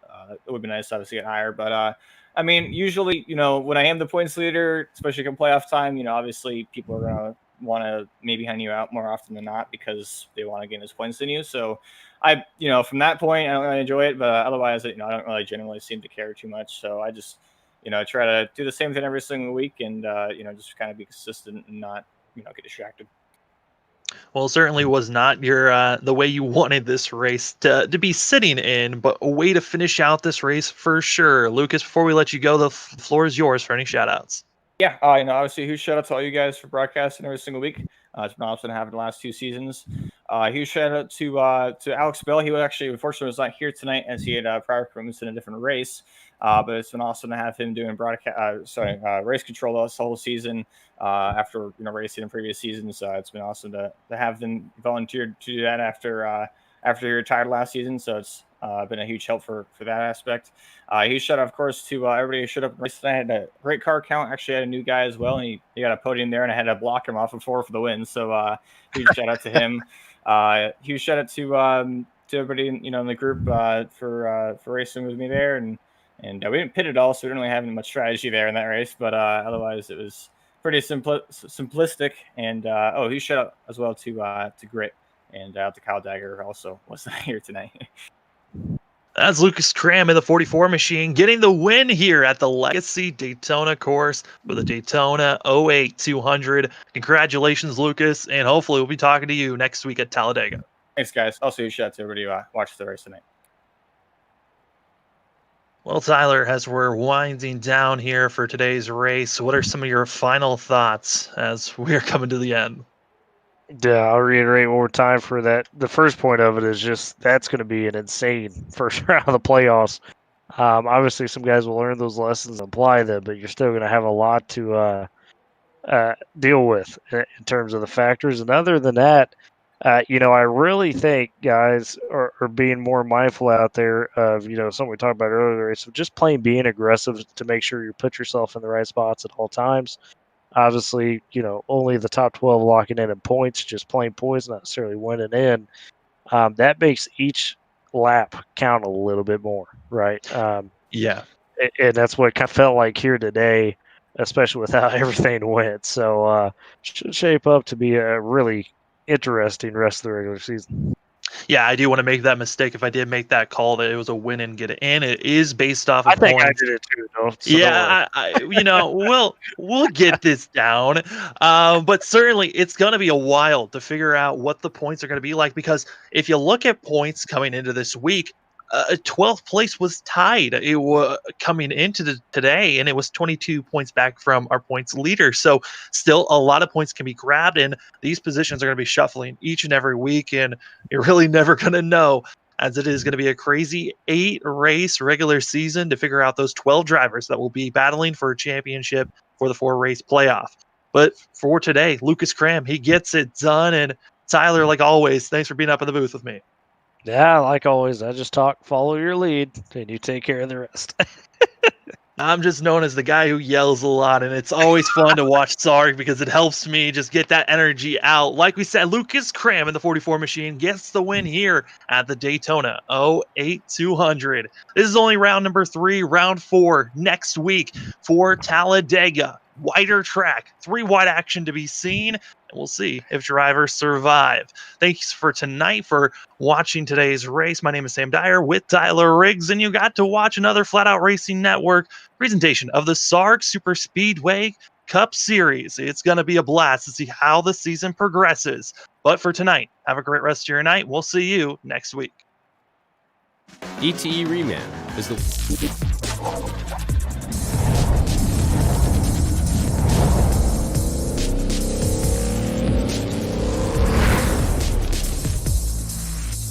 it would be nice to obviously get higher, but. I mean, usually, when I am the points leader, especially come playoff time, obviously people are going to want to maybe hand you out more often than not because they want to gain those points than you. So from that point, I don't really enjoy it, but otherwise, I don't really generally seem to care too much. So I just, try to do the same thing every single week and, just kind of be consistent and not, get distracted. Well, it certainly was not your the way you wanted this race to be sitting in, but a way to finish out this race for sure. Lucas, before we let you go, the floor is yours for any shout-outs. Yeah, obviously, huge shout out to all you guys for broadcasting every single week. It's been awesome to have the last 2 seasons. Huge shout out to Alex Bell. He unfortunately was not here tonight as he had prior commitments in a different race. But it's been awesome to have him doing race control this whole season after racing in previous seasons. It's been awesome to have them volunteer to do that after he retired last season. So it's been a huge help for that aspect. Huge shout out, of course, to everybody who showed up. I had a great car count. Actually, had a new guy as well, and he got a podium there, and I had to block him off of 4 for the win. So huge shout out to him. Huge shout out to everybody in the group for racing with me there, and we didn't pit at all, so we didn't really have much strategy there in that race. But otherwise, it was pretty simplistic. And huge shout out as well to Grit and to Kyle Dagger, who also was not here tonight. That's Lucas Cram in the 44 machine getting the win here at the Legacy Daytona course for the Daytona 08 200. Congratulations, Lucas, and hopefully we'll be talking to you next week at Talladega. Thanks, guys. Also, shout out to everybody who watched the race tonight. Well, Tyler, as we're winding down here for today's race, what are some of your final thoughts as we're coming to the end? Yeah, I'll reiterate one more time for that. The first point of it is just that's going to be an insane first round of the playoffs. Obviously, some guys will learn those lessons and apply them, but you're still going to have a lot to deal with in terms of the factors. And other than that, I really think guys are being more mindful out there of, something we talked about earlier. So just being aggressive to make sure you put yourself in the right spots at all times. Obviously, only the top 12 locking in points, just playing points, not necessarily winning in. That makes each lap count a little bit more, right? Yeah. And that's what it kind of felt like here today, especially with how everything went. So should shape up to be a really interesting rest of the regular season. Yeah, I do want to make that mistake. If I did make that call that it was a win and get it in, it is based off of I think points. I did it too, though. So Yeah, we'll get this down. But certainly it's going to be a while to figure out what the points are going to be like, because if you look at points coming into this week, 12th place was tied. It was coming into today, and it was 22 points back from our points leader. So still a lot of points can be grabbed, and these positions are going to be shuffling each and every week, and you're really never going to know, as it is going to be a crazy 8-race regular season to figure out those 12 drivers that will be battling for a championship for the 4-race playoff. But for today, Lucas Cram, he gets it done. And Tyler, like always, thanks for being up in the booth with me. Yeah, like always, I just talk, follow your lead, and you take care of the rest. I'm just known as the guy who yells a lot, and it's always fun to watch SARG because it helps me just get that energy out. Like we said, Lucas Cram in the 44 machine gets the win here at the Daytona 08-200. This is only round number 3, round 4 next week for Talladega. Wider track, 3 wide action to be seen, and we'll see if drivers survive. Thanks for tonight for watching today's race. My name is Sam Dyer with Tyler Riggs, and you got to watch another Flatout Racing Network presentation of the SARG Superspeedway Cup Series. It's going to be a blast to see how the season progresses. But for tonight, have a great rest of your night. We'll see you next week. ETE Reman is the